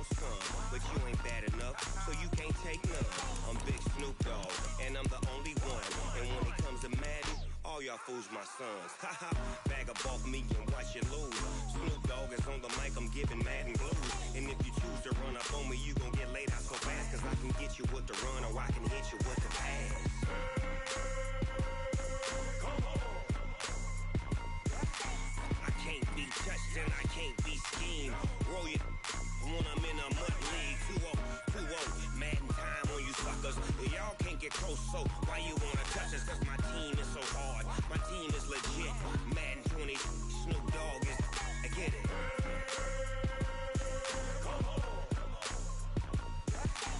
want some, but you ain't bad enough, so you can't take none. I'm Big Snoop Dogg, and I'm the only one. And when it comes to Madden, all y'all fools my sons. Haha, bag up off me and watch you lose. Snoop Dogg is on the mic, I'm giving Madden blues. And if you choose to run up on me, you gon' get laid out so fast. Cause I can get you with the run or I can hit you with the pass. I can't be touched and I can't be schemed. Roll you when I'm in a mud league. 2-0, Madden time on you suckers. Y'all can't get close, so why you wanna touch us? Cause my team is so hard, my team is legit. Madden 20, Snoop Dogg is, I get it.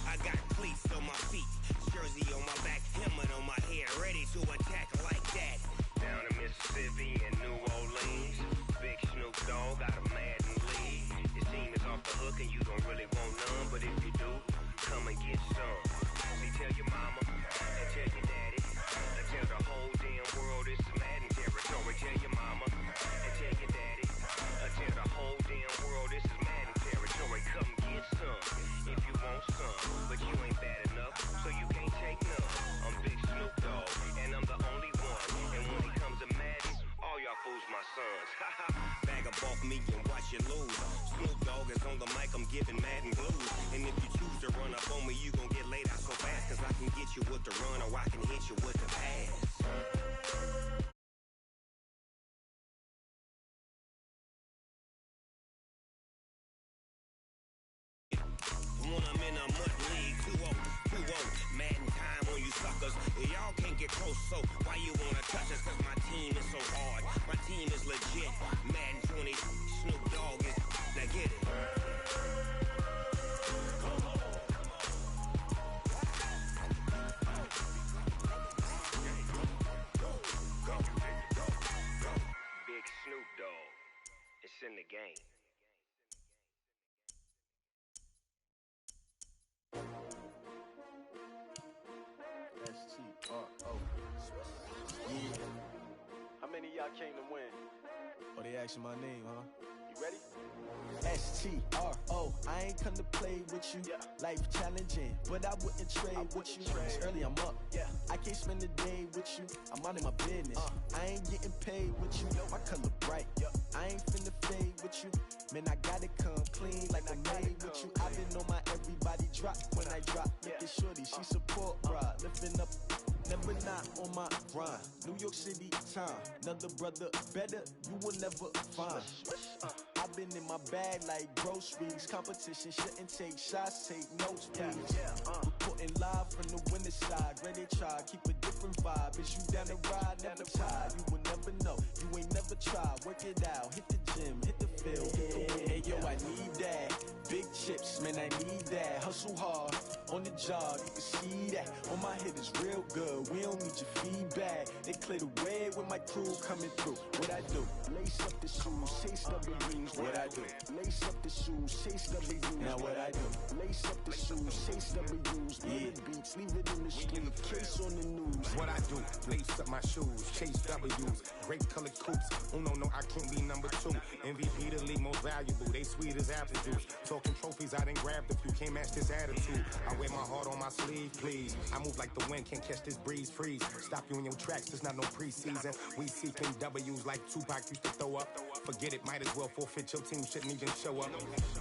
I got cleats on my feet, jersey on my back, helmet on my head, ready to attack like that. Down in Mississippi and New Orleans, Big Snoop Dogg got a Madden league. His team is off the hook and you don't really want none, but if you do, come and get some. See, tell your mama and tell your daddy and tell the whole damn world it's Madden territory. Tell your mama and tell your daddy and tell the whole damn world this is Madden territory. Come get some if you want some, but you ain't bad enough, so you can't take none. I'm Big Snoop Dogg, and I'm the only one. And when it comes to Madden, all y'all fools my sons. Haha, bag up off me and watch you lose. Snoop Dogg is on the mic, I'm giving Madden blues. And if you choose to run up on me, you gon' get laid out so fast. Cause I can get you with the run or I can hit you with the pass. When I'm in a mud league, 2-0, Madden time on you suckers. Y'all can't get close, so why you wanna touch us? Cause my team is so hard, my team is legit. Madden 20, Snoop Dogg is, now get it. Big Snoop Dogg, it's in the game. S-T-R-O. Yeah. How many of y'all came to win? Oh, they asking my name, huh? You ready? S-T-R-O. I ain't come to play with you. Life challenging, but I wouldn't trade with you. It's early, I'm up. I can't spend the day with you. I'm out of my business. I ain't getting paid with you. My color bright. I ain't finna fade with you. Man, I gotta come clean like I'm made with you. I've been on my everybody drop. When I drop, look at shorty, she support, bruh. Lifting up, never not on my grind. New York City time, another brother better, you will never find. I've been in my bag like groceries. Competition shouldn't take shots, take notes, please. Reporting live from the winter side. Ready to try, keep a different vibe. Is you down to ride, never tired. You will never know, you ain't never tried. Work it out, hit the gym, hit the field, hit the wind. Hey yo, I need that. Big chips, man, I need that. Hustle hard, on the job, you can see that. On my head is real good, we don't need your feedback. They clear the way with my crew coming through. What I do? Lace up the shoes, chase W's. What I do? Lace up the shoes, chase W's. Now what I do? Lace up the shoes, chase W's. Leave beats, leave it in the street, case on the news. What I do? Lace up my shoes, chase W's. Great colored coops. Oh no, I can't be number 2. MVP the league most valuable. They sweet as apple juice. Talking trophies, I done grabbed a few. Can't match this attitude. I wear my heart on my sleeve, please. I move like the wind, can't catch this breeze. Freeze. Stop you in your tracks. There's not no preseason. We seeking W's like Tupac used to throw up. Forget it, might as well forfeit. Your team shouldn't even show up.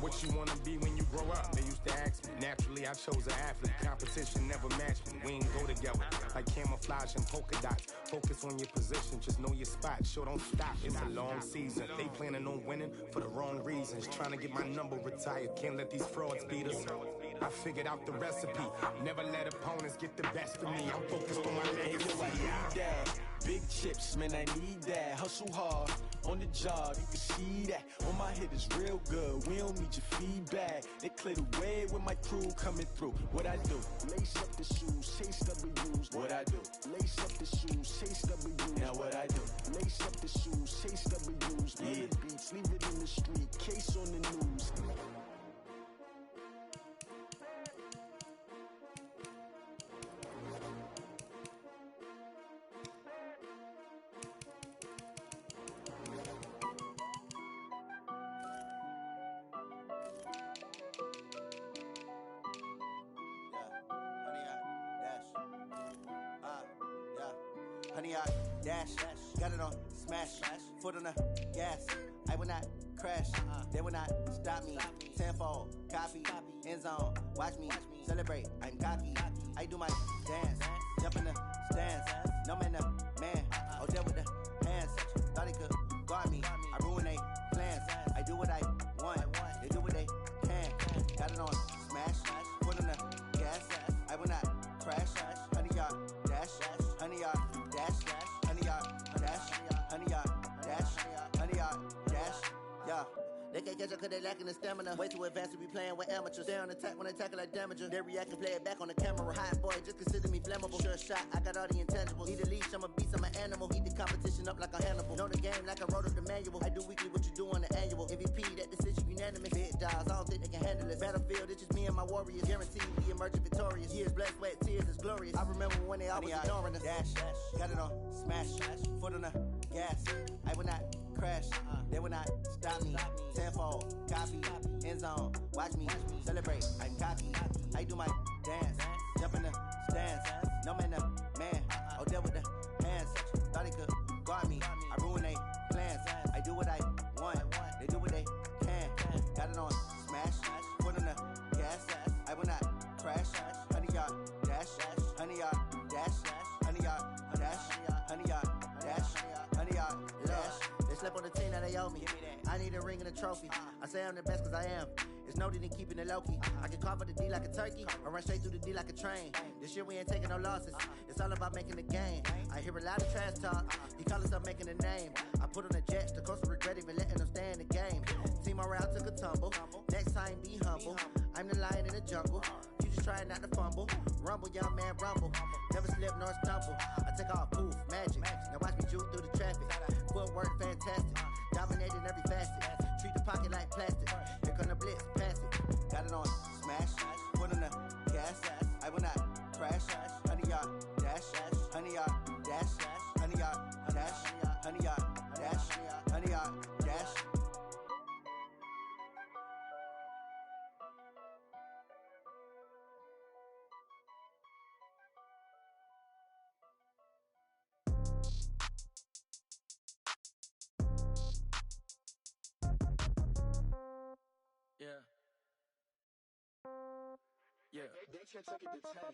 What you wanna be when you grow up? They used to ask me. Naturally, I chose an athlete. Competition never matched me. We ain't go together like camouflage and polka dots. Focus on your position, just know your spot. Sure, don't stop. It's a long season. They planning on winning for the wrong reasons. Trying to get my number retired. Can't let these frauds beat us. I figured out the recipe. Never let opponents get the best of me. I'm focused on my legacy. Big chips, man, I need that. Hustle hard, on the job, you can see that. On my head is real good, we don't need your feedback. They clear the way with my crew coming through. What I do? Lace up the shoes, chase W's. What I do? Lace up the shoes, chase W's. Now what I do? Lace up the shoes, chase W's. Leave beats, leave it in the street, case on the news. honey yard, dash, got it on, smash, foot on the gas. I will not crash, they will not stop me. Tenfold, copy, end zone, watch me celebrate. I'm cocky, I do my dance, jump in the stands. No man, man, oh there with the hands. Thought he could guard me, I ruin they plans. I do what I want, they do what they can. Got it on, smash, foot on the gas. I will not crash, honey yard, dash, honey yard, dash, honey yard, dash, honey yard, dash, honey yard, dash, yeah. They can't catch up cause they lacking the stamina. Way too advanced to be playing with amateurs. Stay on attack when I tackle like damager. They react and play it back on the camera. Hot boy, just consider me flammable. Sure shot, I got all the intangibles. Need a leash, I'm a beast, I'm an animal. Eat the competition up like a Hannibal. Know the game like I wrote up the manual. I do weekly what you do on the annual. MVP, that decision unanimous. Big dials, I don't think they can handle it. Battlefield, it's just me and my warriors. Guaranteed we emerging victorious. Years, blood, sweat, tears, it's glorious. I remember when they always ignoring us. Dash, got it on, smash, foot on the gas. I will not crash, they will not stop me. Tenfold, copy, end zone, watch me celebrate. I'm cocky, I do my dance, jump in the stands. No man, man, oh there with the hands. Thought he could guard me, I ruin they plans. I do what I want, they do what they can. Got it on, smash, foot on the gas. I will not crash, honey yard, dash, honey yard, dash, honey yard, dash, honey yard, dash, honey yard, dash. They slept on the team that they owe me. I need a ring and a trophy. I say I'm the best cause I am. It's no need in keeping it low-key. I can carve up the D like a turkey or run straight through the D like a train. This year we ain't taking no losses. It's all about making the game. I hear a lot of trash talk. He call himself making a name. I put on the jets, the coast of regret even letting them stay in the game. Team morale took a tumble. Next time be humble. I'm the lion in the jungle. You just trying not to fumble. Rumble, young man, rumble. Never slip nor stumble. I take off, poof, magic. Now watch me juke through the traffic. Footwork fantastic. Dominating every facet. Treat the pocket like plastic. Here come the blitz, pass it. Got it on, smash. Foot on the gas. I will not crash. Honey yard, dash. Honey yard, dash. Honey yard, dash. Honey yard, dash. Honey yard, dash. Yeah.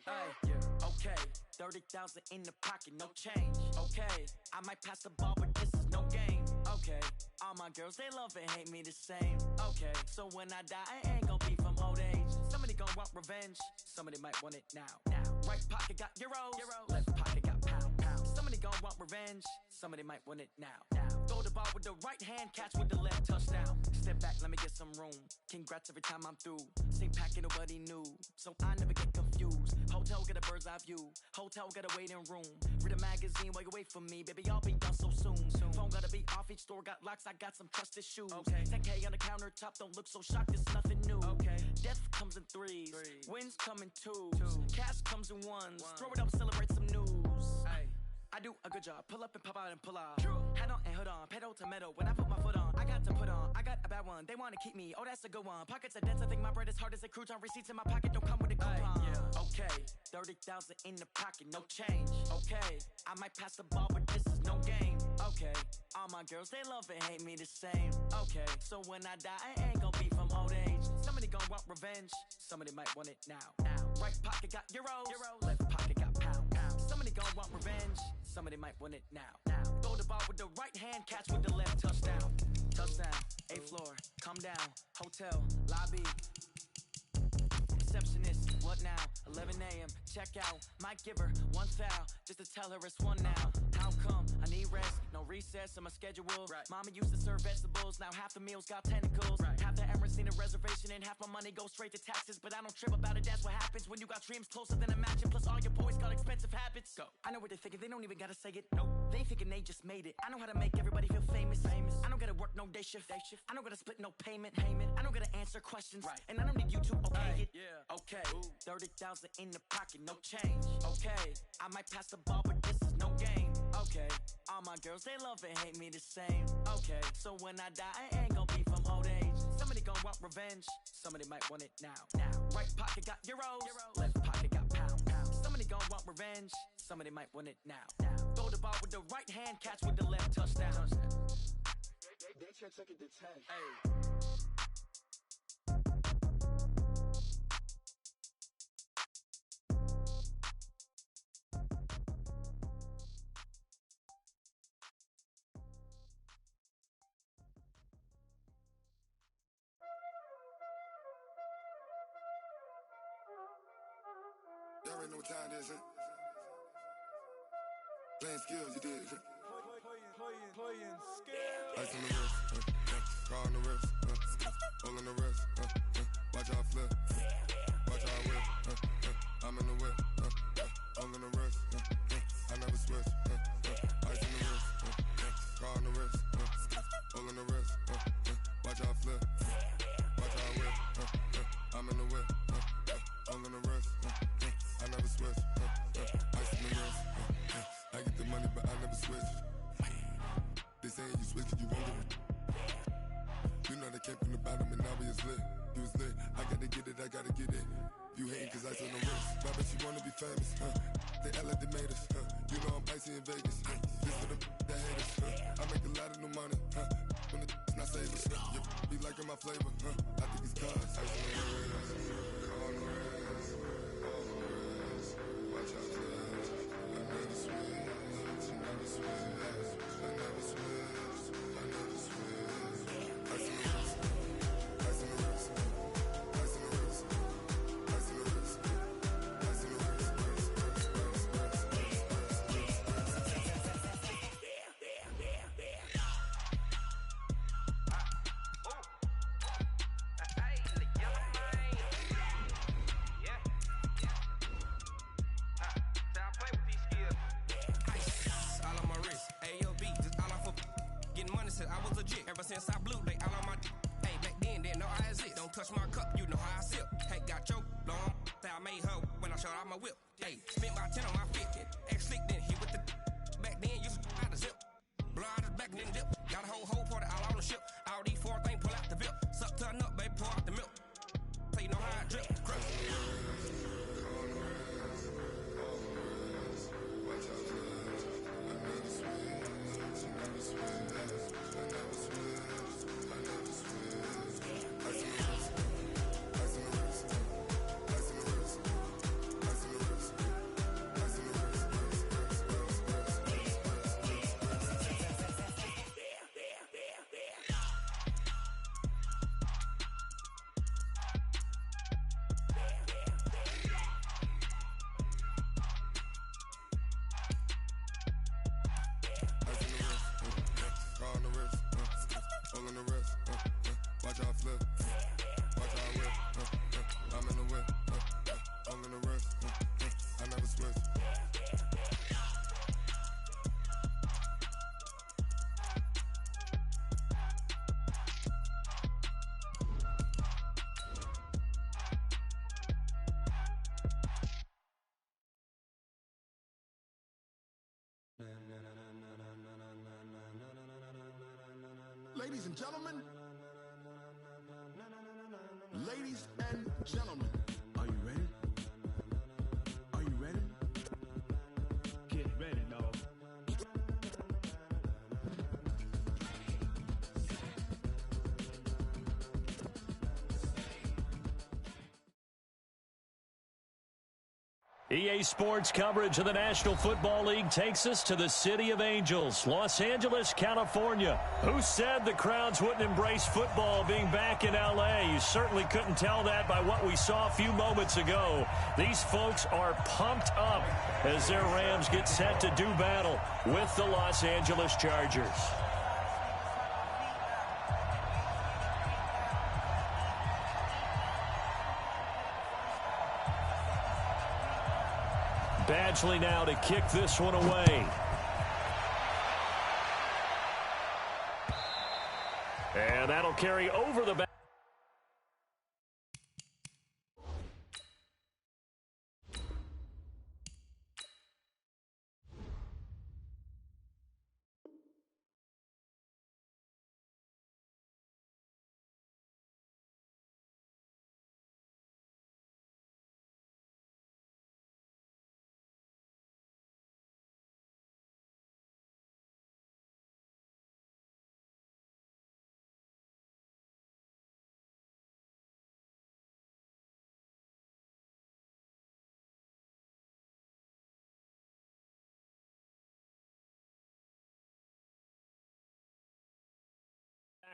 Hey, yeah. Okay, 30,000 in the pocket, no change. Okay, I might pass the ball, but this is no game. Okay, all my girls, they love and hate me the same. Okay, so when I die, I ain't gon' be from old age. Somebody gon' want revenge, somebody might want it now. Right pocket got euros, left pocket got pound. Somebody gon' want revenge, somebody might want it now. Throw the ball with the right hand, catch with the left, touchdown. Step back, let me get some room. Congrats every time I'm through. Same packet, nobody knew, so I never get confused. Hotel get a bird's eye view. Hotel get a waiting room. Read a magazine while you wait for me, baby. I'll be done so soon. Phone gotta be off. Each store got locks. I got some trusted shoes. Okay. 10K on the countertop. Don't look so shocked. It's nothing new. Okay. Death comes in threes. Wins come in twos. Cash comes in ones. Throw it up, celebrate some news. Ay. I do a good job. Pull up and pop out and pull out. Head on and hood on. Pedal to metal. When I put my foot on, I got to put on. I got a bad one. They want to keep me. Oh, that's a good one. Pockets are dense. I think my bread is hard as a crouton. Receipts in my pocket don't come with a coupon. Yeah. Okay. 30,000 in the pocket. No change. Okay. I might pass the ball, but this is no game. Okay. All my girls, they love and hate me the same. Okay. So when I die, I ain't gon' be from old age. Somebody gon' want revenge. Somebody might want it now. Right pocket got euros. Left pocket got pound. Somebody gon' want revenge. Somebody might want it now. Throw the ball with the right hand, catch with the left, touchdown. Touchdown, 8th floor, come down, hotel, lobby. Receptionist, what now? 11 a.m., check out. Might give her one foul, just to tell her it's one now. How come? I need rest, no recess in my schedule. Right. Mama used to serve vegetables, now half the meals got tentacles. Right. Half the Emirates need a reservation and half my money goes straight to taxes. But I don't trip about it, that's what happens when you got dreams closer than a mansion. Plus all your boys got expensive habits. Go. I know what they're thinking, they don't even gotta say it. Nope. They ain't thinking they just made it. I know how to make everybody feel famous. I don't gotta work no day shift. I don't gotta split no payment. I don't gotta answer questions. Right. And I don't need you to okay it. Yeah. Okay. 30,000 in the pocket, no change. Okay. I might pass the ball, but this is no game. Okay. All my girls, they love and hate me the same. Okay. So when I die, I ain't gon' be from old age. Somebody gon' want revenge. Somebody might want it now. Right pocket got euros. Left pocket got pound. Somebody gon' want revenge. Somebody might want it now. Throw the ball ball with the right hand, catch with the left, touchdown. They took it to 10. Hey. Y'all already know what time it is, huh? Playing skills, you did. Playing skills. Ice on the wrist, car on the wrist, hole in the wrist, watch out flip, watch out whip, I'm in the whip, hole in the wrist, I never switch, ice on the wrist, car on the wrist, hole in the wrist, watch out flip, watch out whip, I'm in the whip, hole in the wrist, I never switch, ice on the wrist, I get the money but I never switch. They saying you switch 'cause you won't get it. You know they came from the bottom and now we is lit. You was lit, I gotta get it, I gotta get it. You hating 'cause I on the wrist. Why bet you wanna be famous, They act like they made us, You know I'm icy in Vegas, This for the that hate us, I make a lot of new money, When the not savers, You be liking my flavor, I think it's cause ice on the wrist, on the wrist, on the wrist. Watch out, please. I never switch, I never switch. I never switch, I never switch. Ice on the wrist, ice on the wrist, ice on the wrist, ice on the wrist, ice on the wrist, I was legit. Ever since I blew, they all on my hey, back then, didn't know I exist. Don't touch my cup, you know how I sip. Hey, got choked, long. I made her when I showed out my whip. Hey, spent about 10 on my fit. Ex-slick, then hit with the back then, used to out the zip. Blow out his back, then dip. Got a whole party all on the ship. All these four things, pull out the VIP. Suck, turn up, baby, pour out the milk. So you know how I drip. Crush. watch out, please. I never switch, I never switch. Watch out flip, watch out whip, I'm in the whip, hole in the wrist, I never switch. Ladies and gentlemen, ladies and gentlemen, are you ready? Are you ready? Get ready, dog. EA Sports coverage of the National Football League takes us to the City of Angels, Los Angeles, California. Who said the crowds wouldn't embrace football being back in L.A.? You certainly couldn't tell that by what we saw a few moments ago. These folks are pumped up as their Rams get set to do battle with the Los Angeles Chargers. Badgley now to kick this one away. And that'll carry over the back.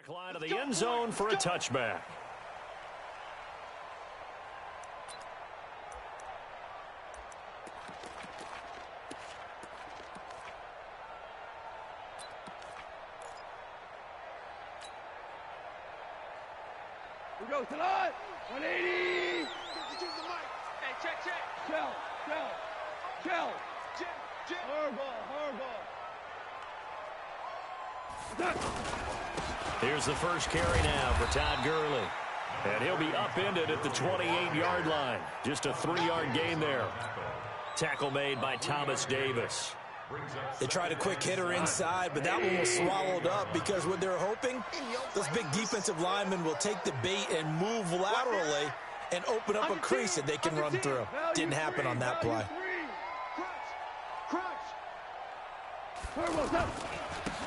Back line of the end zone for a touchback. We go tonight. 180. Hey, check. Chill. Hardball. Here's the first carry now for Todd Gurley. And he'll be upended at the 28-yard line. Just a 3-yard gain there. Tackle made by Thomas Davis. They tried a quick hitter inside, but that one was swallowed up because what they're hoping, those big defensive linemen will take the bait and move laterally and open up a crease that they can run through. Didn't happen on that play.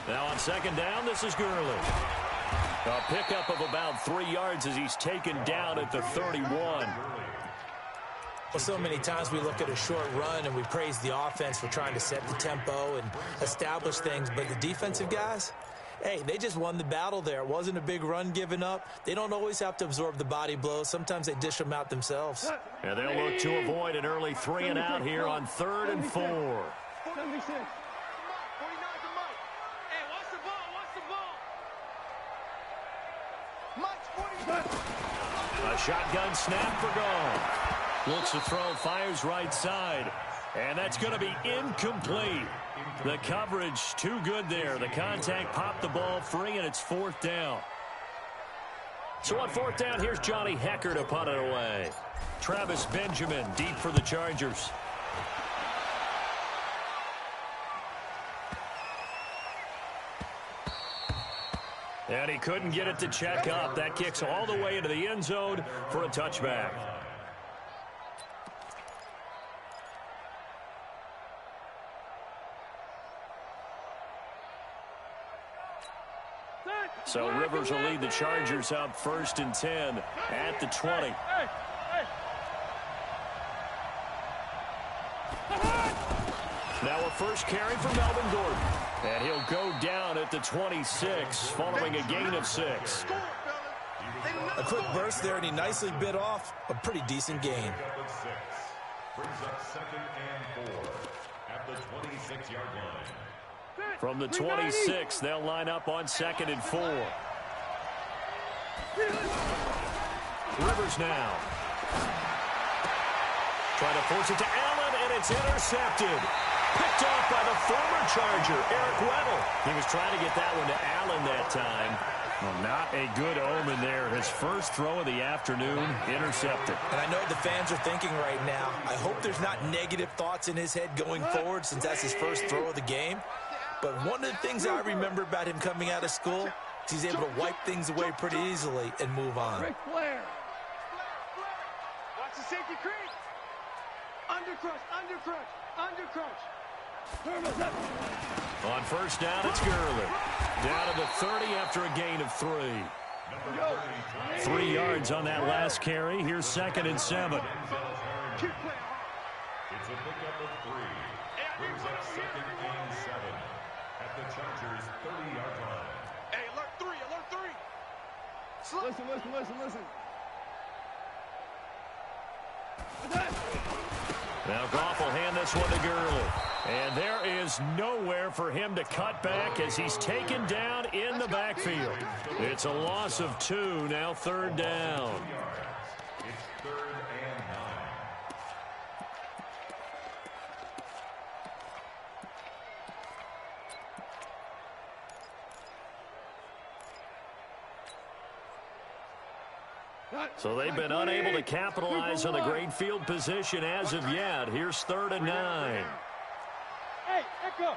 Now on second down, this is Gurley. A pickup of about 3 yards as he's taken down at the 31. Well, so many times we look at a short run and we praise the offense for trying to set the tempo and establish things, but the defensive guys, hey, they just won the battle there. It wasn't a big run given up. They don't always have to absorb the body blows. Sometimes they dish them out themselves. And they'll look to avoid an early 3 and out here on 3rd and 4. 76. A shotgun snap for Gone. Looks to throw, fires right side. And that's going to be incomplete. The coverage too good there. The contact popped the ball free, and it's 4th down. So on 4th down, here's Johnny Hecker to punt it away. Travis Benjamin deep for the Chargers. And he couldn't get it to check up. That kicks all the way into the end zone for a touchback. So Rivers will lead the Chargers up 1st and 10 at the 20. Now a first carry for Melvin Gordon. And he'll go down at the 26 following a gain of 6. A quick burst there, and he nicely bit off a pretty decent gain. Brings up 2nd and 4 at the 26-yard line. From the 26, they'll line up on 2nd and 4. Rivers now. Trying to force it to Allen, and it's intercepted. Picked off by the former Charger, Eric Weddle. He was trying to get that one to Allen that time. Well, not a good omen there. His first throw of the afternoon, intercepted. And I know the fans are thinking right now, I hope there's not negative thoughts in his head going forward since that's his first throw of the game. But one of the things I remember about him coming out of school is he's able to wipe things away pretty easily and move on. Rick Flair. Watch the safety creep. Undercrush. On 1st down, it's Gurley. Down to the 30 after a gain of 3. 3 yards on that last carry. Here's 2nd and 7. It's a pickup of 3. Brings up 2nd and 7 at the Chargers' 30-yard line. Hey, alert 3. Listen. Now Goff will hand this one to Gurley. And there is nowhere for him to cut back as he's taken down in the backfield. It's a loss of 2, now 3rd down. It's 3rd and 9. So they've been unable to capitalize on the great field position as of yet. Here's 3rd and 9. Hey, Echo.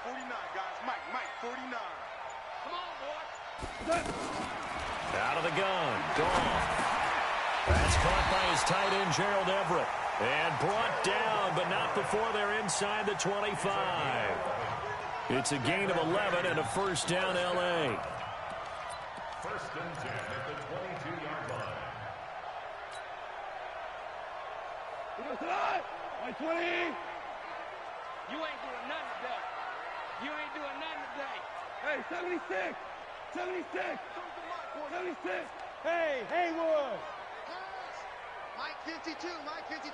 49, guys. Mike, 49. Come on, boy. Out of the gun. Goff. That's caught by his tight end, Gerald Everett. And brought down, but not before they're inside the 25. It's a gain of 11 and a 1st down, L.A. 1st and 10 at the 22-yard line. We go tonight. 20. You ain't doing nothing today. You ain't doing nothing today. Hey, 76. 76. 76. Hey, Haywood. Mike 52. Mike 52.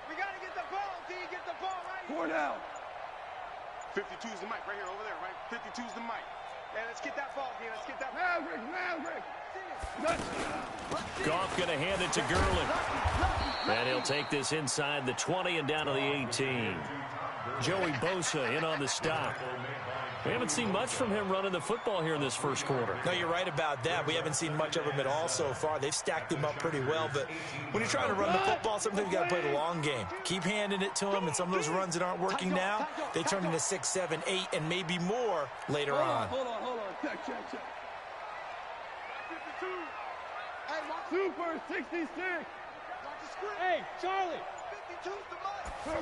We got to get the ball, D. Get the ball right. 4 down. 52's the mic right here, over there, right? 52's the mic. Hey, let's get that ball, D. Let's get that ball. Maverick. Goff going to hand it to Gurley. And he'll take this inside the 20 and down to the 18. Joey Bosa in on the stop. We haven't seen much from him running the football here in this first quarter. No, you're right about that. We haven't seen much of him at all so far. They've stacked him up pretty well, but when you're trying to run the football, sometimes you got to play the long game. Keep handing it to him, and some of those runs that aren't working now, they turn into 6, 7, 8, and maybe more later on. Hold on. Check. Super 66. Hey, Charlie. 52's the mic.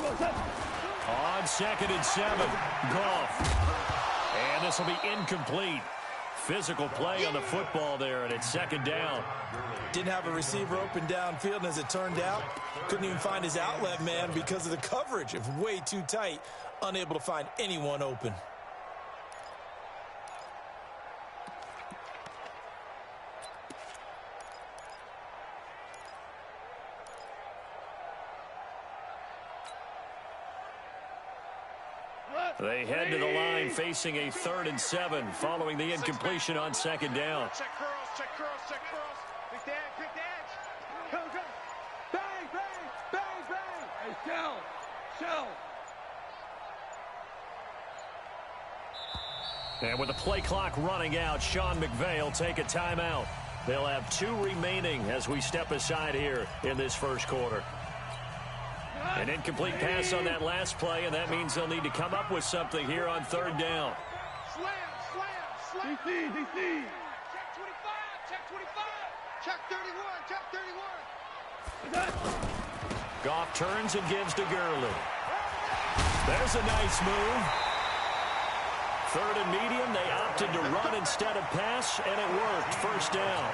On 2nd and 7, Goff. And this will be incomplete. Physical play on the football there, and it's 2nd down. Didn't have a receiver open downfield, and as it turned out, couldn't even find his outlet man because of the coverage. It was way too tight, unable to find anyone open. They head to the line facing a 3rd and 7 following the incompletion on 2nd down. Check curls. Big edge. Go. Bang. Hey, Shell. And with the play clock running out, Sean McVay will take a timeout. They'll have 2 remaining as we step aside here in this first quarter. An incomplete pass on that last play, and that means they'll need to come up with something here on 3rd down. Slam. DC. Check 25. Check 31. Goff turns and gives to Gurley. There's a nice move. 3rd and medium, they opted to run instead of pass, and it worked. 1st down.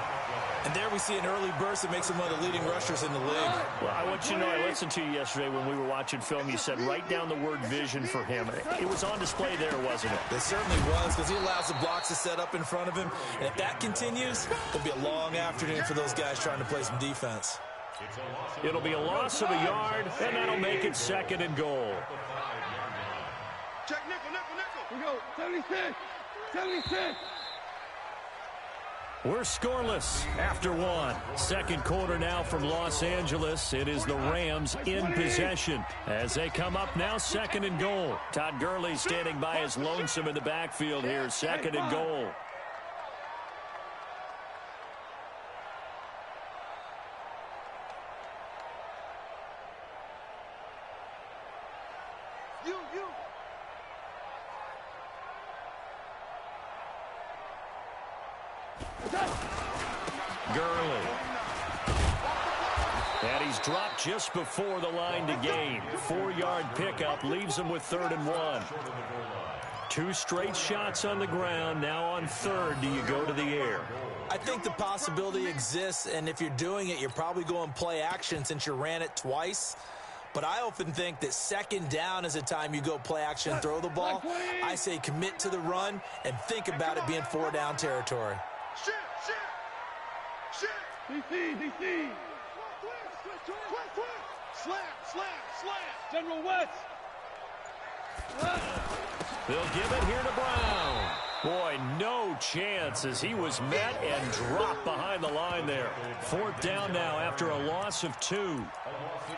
And there we see an early burst that makes him one of the leading rushers in the league. Well, I want you to know, I listened to you yesterday when we were watching film. You said write down the word vision for him. It was on display there, wasn't it? It certainly was, because he allows the blocks to set up in front of him. And if that continues, it'll be a long afternoon for those guys trying to play some defense. It'll be a loss of a yard, and that'll make it 2nd and goal. Check nickel. We go. 76. We're scoreless after 1. 2nd quarter now from Los Angeles. It is the Rams in possession as they come up now 2nd and goal. Todd Gurley standing by as lonesome in the backfield here. 2nd and goal. Gurley. And he's dropped just before the line to gain. 4-yard pickup leaves him with 3rd and 1. 2 straight shots on the ground. Now on 3rd, do you go to the air? I think the possibility exists, and if you're doing it, you're probably going play action since you ran it twice. But I often think that 2nd down is the time you go play action and throw the ball. I say commit to the run and think about it being 4-down territory. Shit. DC. Slam. General West. They'll give it here to Brown. Boy, no chance as he was met and dropped behind the line there. 4th down now after a loss of 2.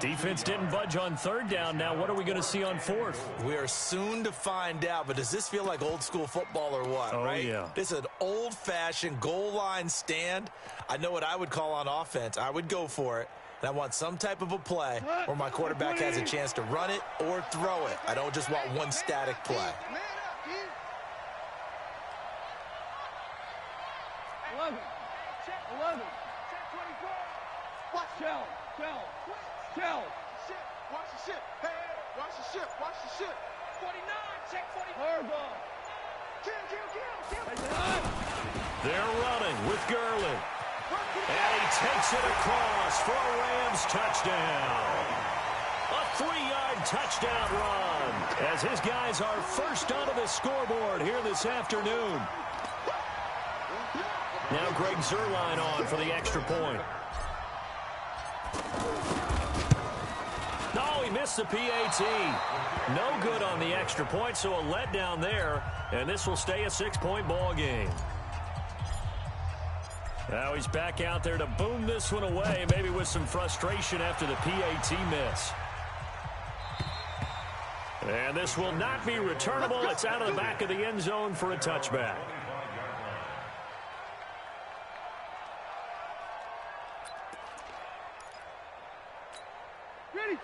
Defense didn't budge on 3rd down. Now what are we going to see on 4th? We are soon to find out, but does this feel like old school football or what, right? Yeah. This is an old-fashioned goal line stand. I know what I would call on offense. I would go for it. And I want some type of a play where my quarterback has a chance to run it or throw it. I don't just want one static play. 11. Shell. Watch the ship. Hey, watch the ship. 49, check 44. Harbaugh. Kill. They're running with Gurley. And he takes it across for a Rams touchdown. A 3-yard touchdown run as his guys are first onto the scoreboard here this afternoon. Now Greg Zuerlein on for the extra point. No, he missed the PAT. No good on the extra point, so a letdown there, and this will stay a 6-point ball game. Now he's back out there to boom this one away, maybe with some frustration after the PAT miss. And this will not be returnable. It's out of the back of the end zone for a touchback.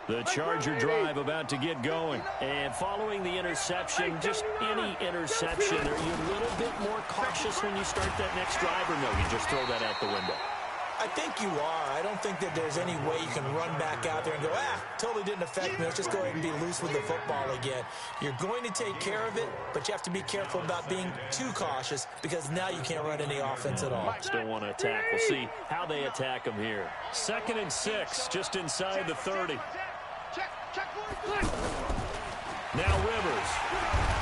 The Charger drive about to get going. And following the interception, just any interception, are you a little bit more cautious when you start that next drive, or no, you just throw that out the window? I think you are. I don't think that there's any way you can run back out there and go, totally didn't affect me. Let's just go ahead and be loose with the football again. You're going to take care of it, but you have to be careful about being too cautious because now you can't run any offense at all. Still want to attack. We'll see how they attack them here. 2nd and 6, just inside the 30. Now Rivers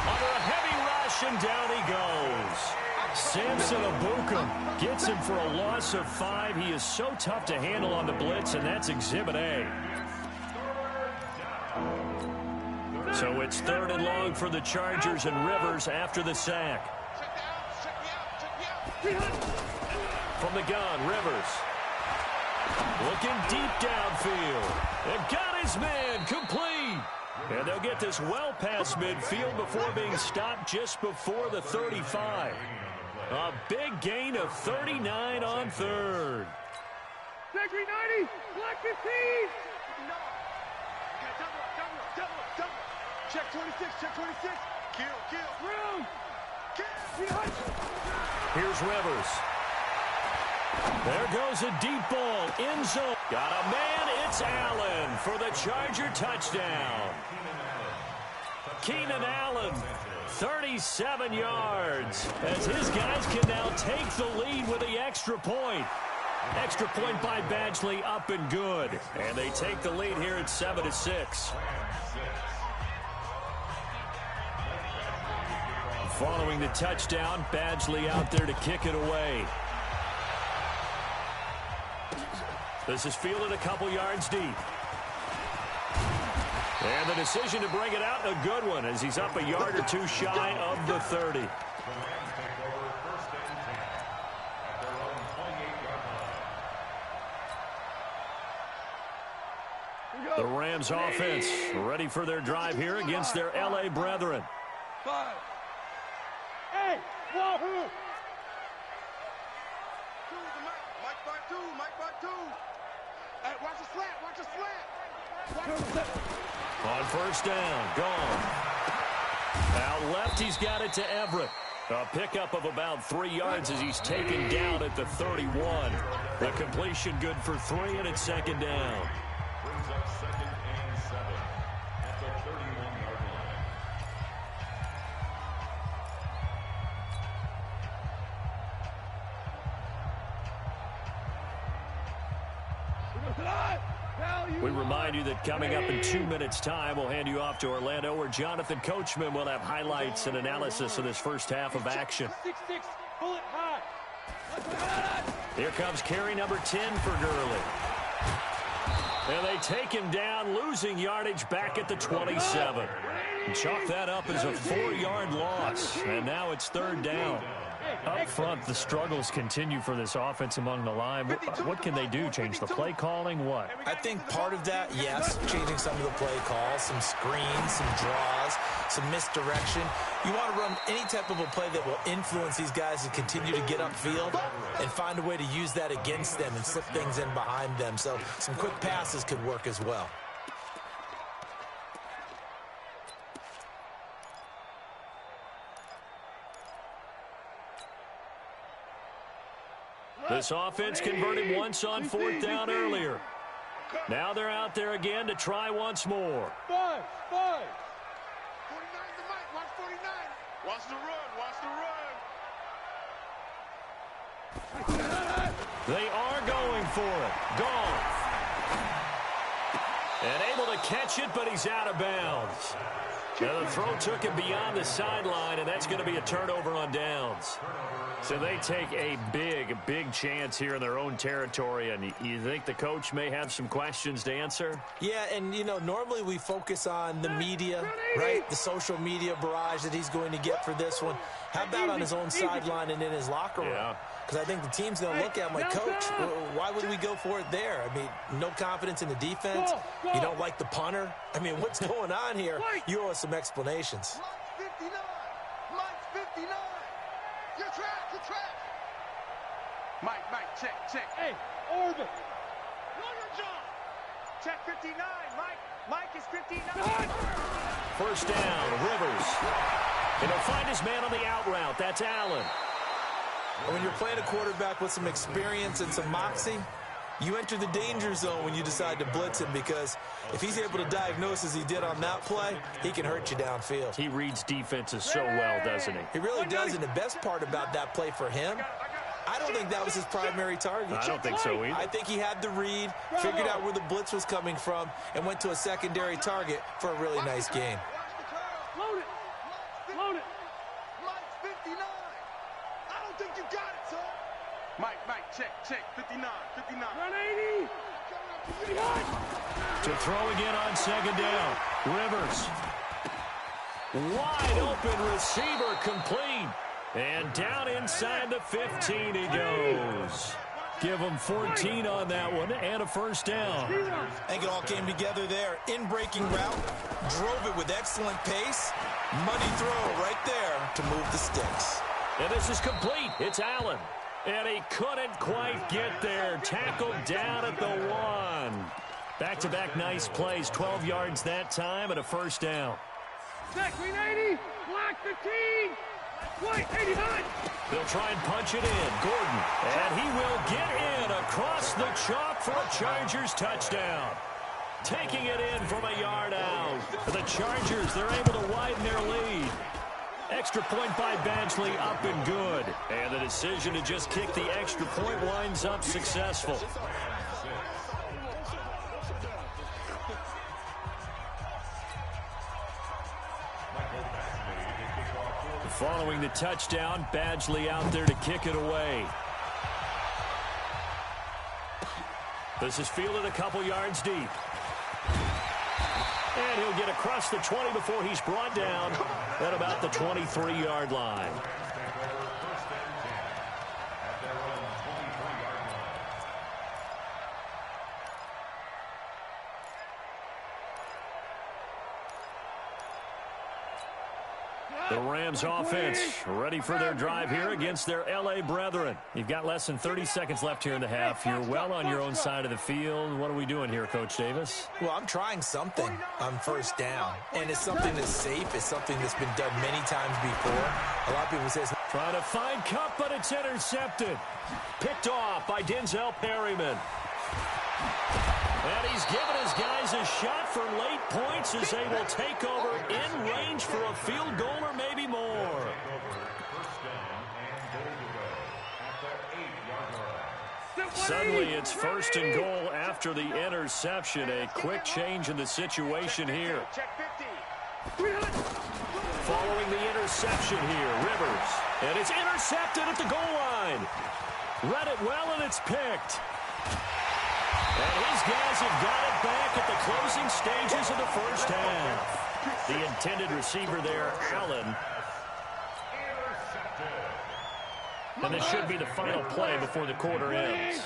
under a heavy rush, and down he goes. Samson Ebukam gets him for a loss of 5. He is so tough to handle on the blitz, and that's Exhibit A. So it's 3rd and long for the Chargers, and Rivers after the sack. From the gun, Rivers looking deep downfield, and got his man complete. And they'll get this well past midfield before being stopped just before the 35. A big gain of 39 on 3rd. Secondary 90, black 15. Double. Check 26, check 26. Kill. Room. Here's Rivers. There goes a deep ball, end zone. Got a man, it's Allen for the Charger touchdown. Keenan Allen, 37 yards, as his guys can now take the lead with the extra point. Extra point by Badgley, up and good. And they take the lead here at 7-6. Following the touchdown, Badgley out there to kick it away. This is fielded a couple yards deep. And the decision to bring it out, a good one, as he's up a yard or two shy of the 30. The Rams offense ready for their drive here against their LA brethren. 5. 8. Wahoo! Mike by two. Hey, watch the slant. On 1st down, gone. Out left, he's got it to Everett. A pickup of about 3 yards as he's taken down at the 31. The completion good for 3, and it's 2nd down. Brings up 2nd and 7 at the 31-yard line. We remind you that coming up in 2 minutes' time, we'll hand you off to Orlando, where Jonathan Coachman will have highlights and analysis of this first half of action. 6-6, bullet high. Here comes carry number 10 for Gurley. And they take him down, losing yardage back at the 27. Chalk that up as a 4-yard loss, and now it's 3rd down. Up front, the struggles continue for this offense among the line. What can they do? Change the play calling? What? I think part of that, yes, changing some of the play calls, some screens, some draws, some misdirection. You want to run any type of a play that will influence these guys to continue to get upfield and find a way to use that against them and slip things in behind them. So some quick passes could work as well. This offense converted once on 4th down earlier. Now they're out there again to try once more. 5. 49 to Mike, watch 49. Watch the run. They are going for it. Gone. And able to catch it, but he's out of bounds. Now the throw took him beyond the sideline, and that's going to be a turnover on downs. So they take a big chance here in their own territory, and you think the coach may have some questions to answer? Yeah, and, you know, normally we focus on the media, right? The social media barrage that he's going to get for this one. How about on his own sideline and in his locker room? Because I think the team's going to look at him like, Coach, why would we go for it there? I mean, no confidence in the defense. You don't like the punter. I mean, what's going on here? You owe us some explanations. Mike 59. Mike 59. You're trapped. You're trapped. Mike, check. Hey, orbit. Know your job. Check 59. Mike is 59. First down, Rivers. And he'll find his man on the out route. That's Allen. When you're playing a quarterback with some experience and some moxie, you enter the danger zone when you decide to blitz him, because if he's able to diagnose as he did on that play, he can hurt you downfield. He reads defenses so well, doesn't he? He really does, and the best part about that play for him, I don't think that was his primary target. I don't think so either. I think he had the read, figured out where the blitz was coming from, and went to a secondary target for a really nice gain. Load it. Mike 59. I don't think you got it, son. Mike, check. 59. Run 80. To throw again on second down. Rivers. Wide open receiver, complete. And down inside the 15 he goes. Give him 14 on that one and a first down. I think it all came together there. In-breaking route, drove it with excellent pace. Money throw right there to move the sticks. And this is complete. It's Allen. And he couldn't quite get there. Tackled down at the 1. Back-to-back nice plays. 12 yards that time and a first down. Check, green 80. Black 15. White 89. They'll try and punch it in. Gordon. And he will get in across the chalk for a Chargers touchdown. Taking it in from a yard out. The Chargers, they're able to widen their lead. Extra point by Badgley, up and good. And the decision to just kick the extra point winds up successful. Following the touchdown, Badgley out there to kick it away. This is fielded a couple yards deep. And he'll get across the 20 before he's brought down at about the 23-yard line. The Rams offense ready for their drive here against their L.A. brethren. You've got less than 30 seconds left here in the half. You're well on your own side of the field. What are we doing here, Coach Davis? Well, I'm trying something on first down. And it's something that's safe. It's something that's been done many times before. A lot of people say... Trying to find Cup, but it's intercepted. Picked off by Denzel Perryman. And he's given his guys a shot for late points as they will take over in range for a field goal or maybe more. Suddenly it's first and goal after the interception. A quick change in the situation here. Following the interception here, Rivers. And it's intercepted at the goal line. Read it well, and it's picked. And his guys have got it back at the closing stages of the first half. The intended receiver there, Allen. And this should be the final play before the quarter ends.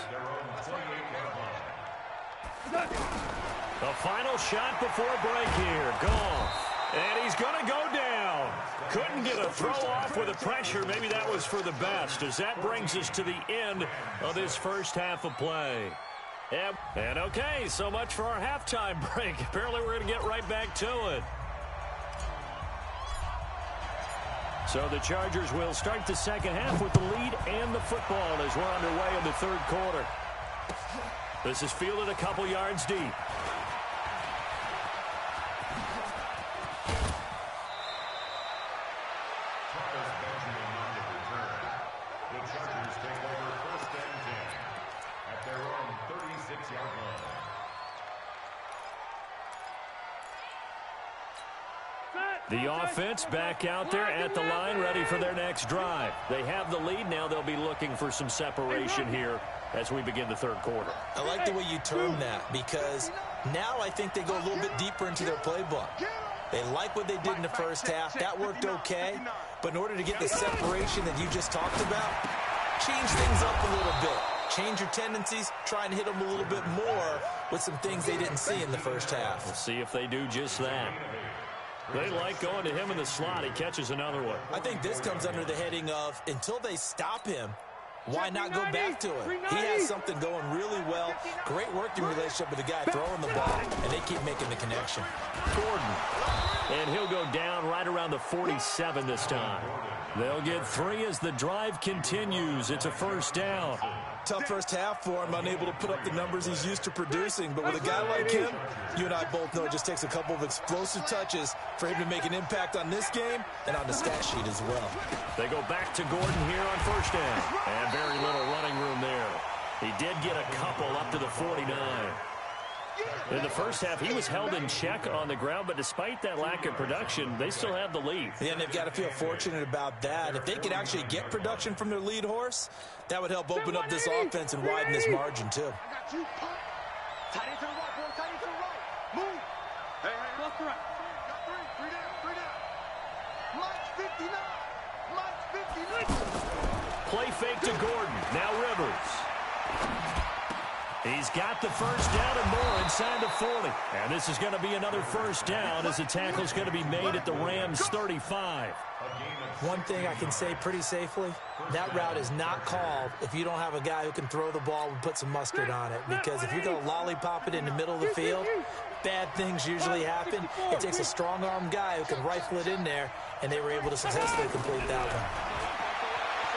The final shot before break here. Goff. And he's going to go down. Couldn't get a throw off with the pressure. Maybe that was for the best, as that brings us to the end of this first half of play. And okay, so much for our halftime break. Apparently we're going to get right back to it. So the Chargers will start the second half with the lead and the football as we're underway in the third quarter. This is fielded a couple yards deep. The offense back out there at the line, ready for their next drive. They have the lead. Now they'll be looking for some separation here as we begin the third quarter. I like the way you term that, because now I think they go a little bit deeper into their playbook. They like what they did in the first half. That worked okay. But in order to get the separation that you just talked about, change things up a little bit. Change your tendencies, try and hit them a little bit more with some things they didn't see in the first half. We'll see if they do just that. They like going to him in the slot. He catches another one. I think this comes under the heading of, until they stop him, why not go back to him? He has something going really well. Great working relationship with the guy throwing the ball, and they keep making the connection. Gordon. And he'll go down right around the 47 this time. They'll get 3 as the drive continues. It's a first down. Tough first half for him, unable to put up the numbers he's used to producing. But with a guy like him, you and I both know it just takes a couple of explosive touches for him to make an impact on this game and on the stat sheet as well. They go back to Gordon here on first down. And very little running room there. He did get a couple up to the 49. In the first half, he was held in check on the ground, but despite that lack of production, they still have the lead. Yeah, and they've got to feel fortunate about that. If they could actually get production from their lead horse, that would help open up this offense and widen this margin, too. Tight end to the right, boy. Tight end to the right. Move. Hey, left to right. Got three down. Mike's 59. Mike's 59. Play fake to Gordon. Now Rivers. He's got the first down and more inside the 40. And this is going to be another first down as the tackle's going to be made at the Rams' 35. One thing I can say pretty safely, that route is not called if you don't have a guy who can throw the ball and put some mustard on it. Because if you're going to lollipop it in the middle of the field, bad things usually happen. It takes a strong-arm guy who can rifle it in there, and they were able to successfully complete that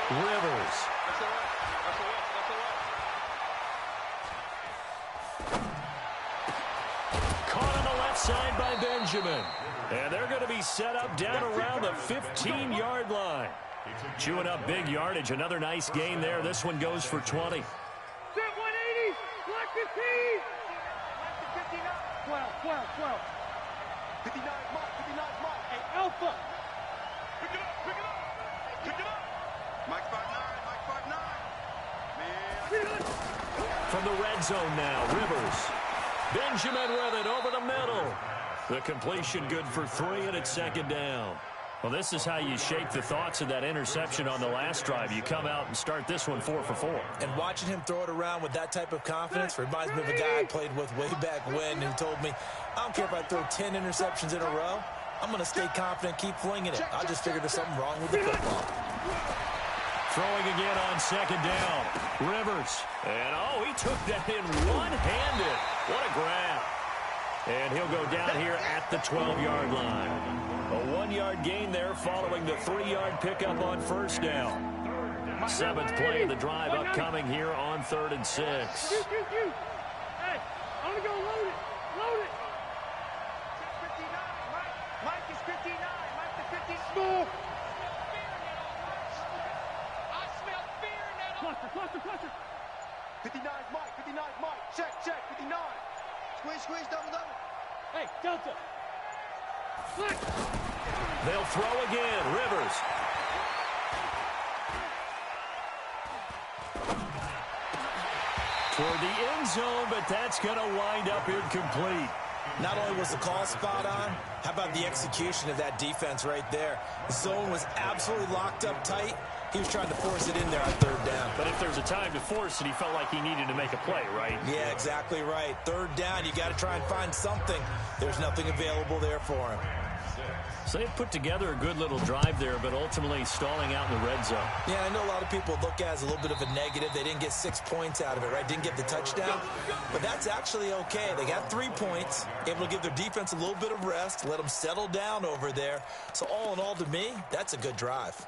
one. Rivers. Side by Benjamin. And they're going to be set up down around the 15-yard line. Chewing up big yardage. Another nice gain there. This one goes for 20. Set 180. Block 15. 12. 59 Mike. Hey, Alpha. Pick it up. Mike 5'9". Man. From the red zone now, Rivers. Benjamin with it over the middle. The completion good for 3, and it's second down. Well, this is how you shake the thoughts of that interception on the last drive. You come out and start this one 4 for 4. And watching him throw it around with that type of confidence reminds me of a guy I played with way back when who told me, I don't care if I throw 10 interceptions in a row. I'm going to stay confident, keep flinging it. I just figured there's something wrong with the football. Throwing again on second down. Rivers. And, he took that in one-handed. What a grab. And he'll go down here at the 12-yard line. A 1-yard gain there following the 3-yard pickup on first down. 7th play of the drive upcoming here on 3rd and 6. Hey, I'm going to go load it. 59. Mike is 59. Mike the 50. Small. Cluster. 59 Mike. Check. 59. Squeeze, double. Hey, Delta. Flick. They'll throw again. Rivers. Toward the end zone, but that's going to wind up incomplete. Not only was the call spot on, how about the execution of that defense right there? The zone was absolutely locked up tight. He was trying to force it in there on 3rd down. But if there's a time to force it, he felt like he needed to make a play, right? Yeah, exactly right. 3rd down, you got to try and find something. There's nothing available there for him. So they put together a good little drive there, but ultimately stalling out in the red zone. Yeah, I know a lot of people look at it as a little bit of a negative. They didn't get 6 points out of it, right? Didn't get the touchdown. But that's actually okay. They got 3 points, able to give their defense a little bit of rest, let them settle down over there. So all in all, to me, that's a good drive.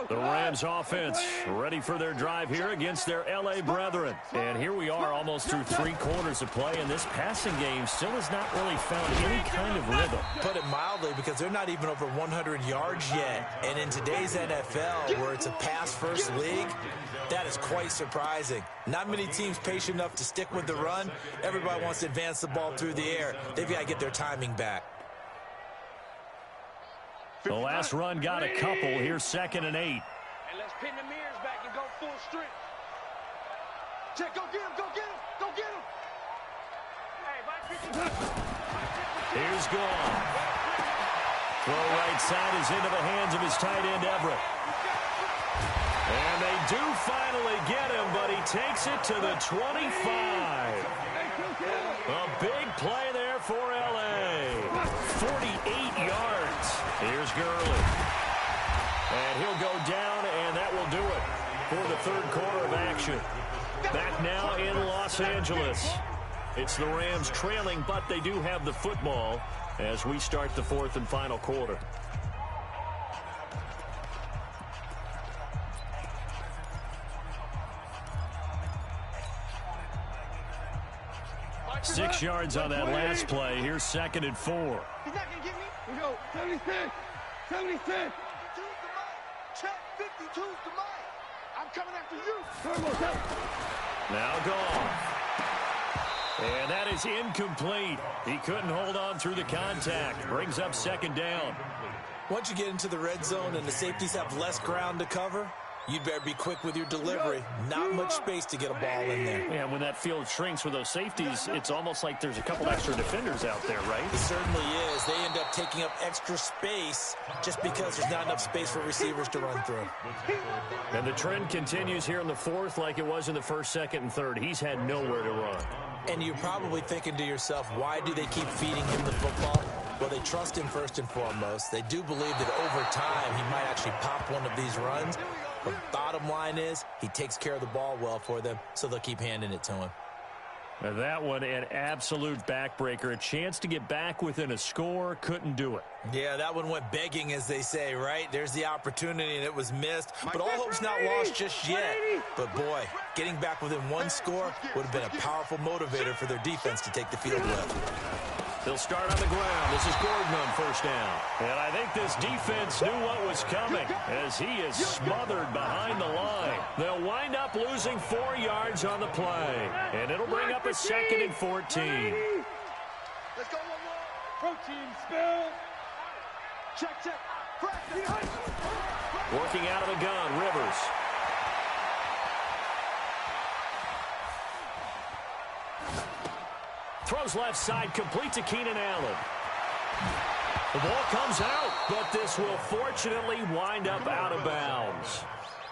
The Rams offense ready for their drive here against their L.A. brethren. And here we are almost through 3 quarters of play, and this passing game still has not really found any kind of rhythm. Put it mildly, because they're not even over 100 yards yet. And in today's NFL, where it's a pass-first league, that is quite surprising. Not many teams patient enough to stick with the run. Everybody wants to advance the ball through the air. They've got to get their timing back. The last run got a couple. Here's 2nd and 8. And let's pin the mirrors back and go full strength. Check, go get him, go get him, go get him. Hey, here's gone. Throw right side is into the hands of his tight end, Everett. And they do finally get him, but he takes it to the 25. A big play there for L.A. 48 yards. Here's Gurley. And he'll go down, and that will do it for the 3rd quarter of action. Back now in Los Angeles. It's the Rams trailing, but they do have the football as we start the 4th and final quarter. Six yards on that last play. Here's 2nd and 4. He's not going to get me. We go. 76. 76. 52's the mic. Check. 52's the mic. I'm coming after you. Now gone. And that is incomplete. He couldn't hold on through the contact. Brings up 2nd down. Once you get into the red zone and the safeties have less ground to cover, you'd better be quick with your delivery. Not much space to get a ball in there. Yeah, when that field shrinks with those safeties, it's almost like there's a couple extra defenders out there, right? It certainly is. They end up taking up extra space just because there's not enough space for receivers to run through. And the trend continues here in the 4th like it was in the 1st, 2nd, and 3rd. He's had nowhere to run. And you're probably thinking to yourself, why do they keep feeding him the football? Well, they trust him first and foremost. They do believe that over time he might actually pop one of these runs. But bottom line is he takes care of the ball well for them, so they'll keep handing it to him. And that one, an absolute backbreaker. A chance to get back within a score, couldn't do it. Yeah, that one went begging, as they say, right? There's the opportunity, and it was missed. But all hope's not lost just yet. But, boy, getting back within 1 score would have been a powerful motivator for their defense to take the field well. They'll start on the ground. This is Gordon on 1st down. And I think this defense knew what was coming as he is smothered behind the line. They'll wind up losing 4 yards on the play. And it'll bring up a 2nd and 14. Let's go one more. Protein spill. Check, check. Working out of the gun, Rivers. Throws left side, complete to Keenan Allen. The ball comes out, but this will fortunately wind up out of bounds.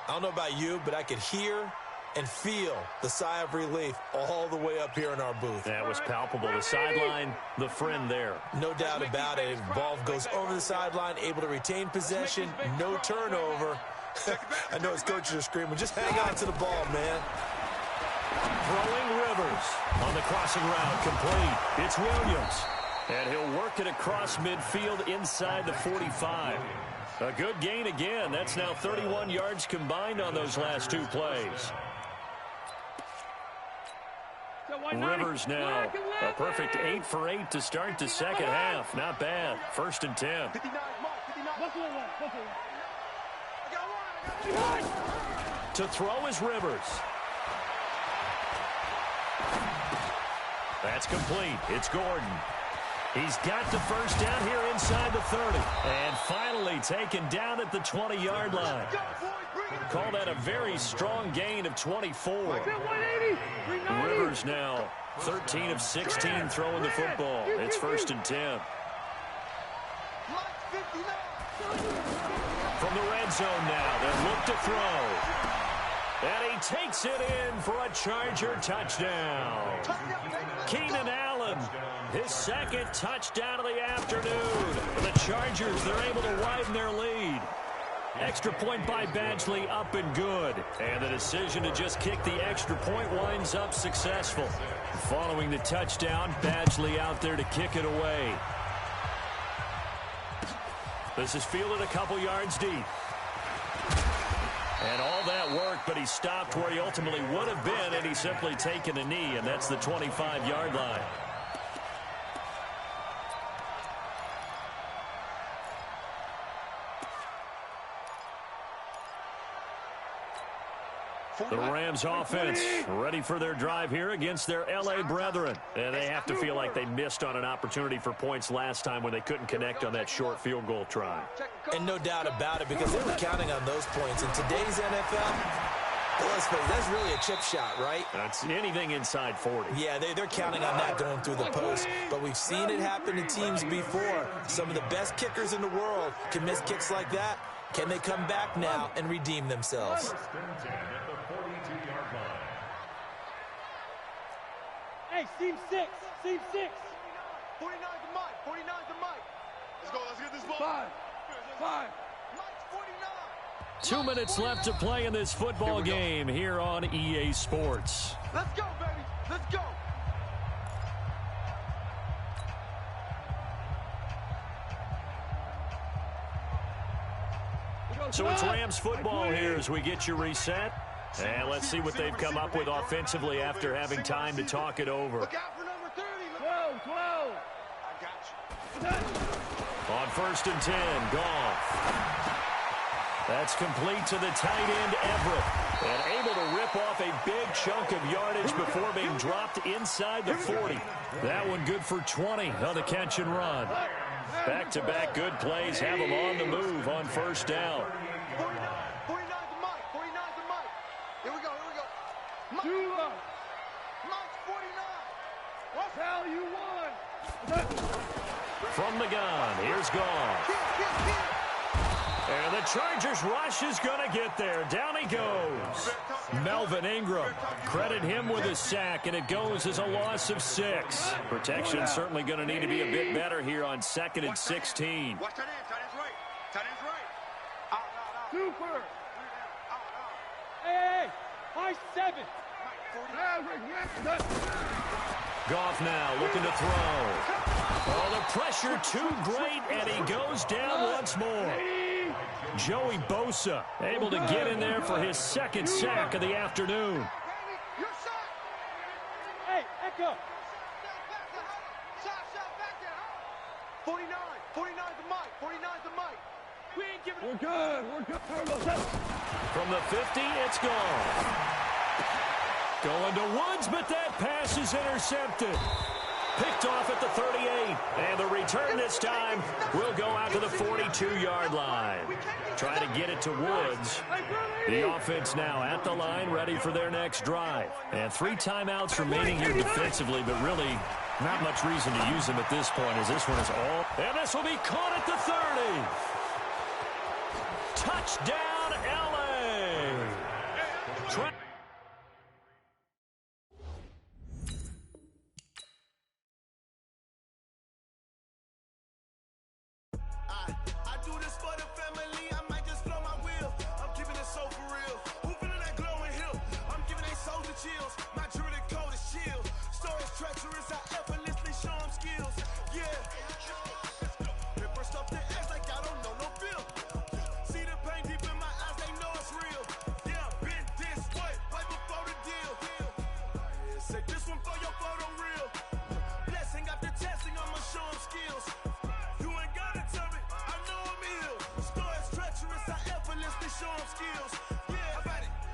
I don't know about you, but I could hear and feel the sigh of relief all the way up here in our booth. That was palpable. The sideline, the friend there. No doubt about it. Ball goes over the sideline, able to retain possession, no turnover. I know his coaches are screaming, just hang on to the ball, man. Throwing Rivers on the crossing route, complete. It's Williams. And he'll work it across midfield inside the 45. A good gain again. That's now 31 yards combined on those last 2 plays. Rivers now a perfect 8 for 8 to start the 2nd half. Not bad. 1st and 10. To throw is Rivers. That's complete. It's Gordon. He's got the 1st down here inside the 30. And finally taken down at the 20-yard line. Call that a very strong gain of 24. Rivers now 13 of 16 throwing the football. It's 1st and 10. From the red zone now, they look to throw. And he takes it in for a Charger touchdown. Keenan Allen, his 2nd touchdown of the afternoon. For the Chargers, they're able to widen their lead. Extra point by Badgley, up and good. And the decision to just kick the extra point winds up successful. Following the touchdown, Badgley out there to kick it away. This is fielded a couple yards deep. And all that work, but he stopped where he ultimately would have been, and he's simply taken a knee, and that's the 25-yard line. The Rams offense ready for their drive here against their L.A. brethren. And they have to feel like they missed on an opportunity for points last time when they couldn't connect on that short field goal try. And no doubt about it, because they were counting on those points. In today's NFL, let's face it, that's really a chip shot, right? That's anything inside 40. Yeah, they're counting on that going through the post. But we've seen it happen to teams before. Some of the best kickers in the world can miss kicks like that. Can they come back now and redeem themselves? Hey, seam 6. Seam 6. 49's the mic. 49's the mic. Let's go. Let's get this ball. 5. Mike's 49. 2 minutes left to play in this football game here on EA Sports. Let's go, baby. Let's go. So it's Rams football here as we get you reset. And let's see what they've come up with offensively after having time to talk it over. Look out for number 30. 12. I got you. On 1st and 10, Goff. That's complete to the tight end, Everett. And able to rip off a big chunk of yardage before being dropped inside the 40. That one good for 20 on the catch and run. Back-to-back good plays have them on the move on 1st down. 49's the mic. 49's the mic. Here we go. Mike's 49. What's how you want? From the gun, here's Goff. And the Chargers rush is going to get there. Down he goes. Melvin Ingram. Credit him with a sack, and it goes as a loss of 6. Protection certainly going to need to be a bit better here on 2nd and 16. Watch that end. Tight end's right. Tight end's right. Out. Super. Hey. High 7. Goff now looking to throw. Oh, the pressure too great, and he goes down once more. Joey Bosa able to get in there for his 2nd sack of the afternoon. Hey, Echo. Shot back there. 49. 49's the mic. 49's the mic. We ain't giving We're good. From the 50, it's gone. Going to Woods, but that pass is intercepted. Picked off at the 38. And the return this time will go out to the 42-yard line. Trying to get it to Woods. The offense now at the line, ready for their next drive. And 3 timeouts remaining here defensively, but really not much reason to use them at this point, as this one is all. And this will be caught at the 30. Touchdown, L.A. I do this for the family. I might just blow my wheel. I'm keeping it so for real. Who feeling that glowing hill? I'm giving they souls the chills. My jewelry code is chill. Stories treacherous. I effortlessly show them skills. Yeah. They burst up the edge like I don't know no feel. See the pain deep in my eyes. They know it's real. Yeah, been this way before the deal. Say this one for your photo real. Blessing after testing. I'ma show them skills. Show them skills. Yeah,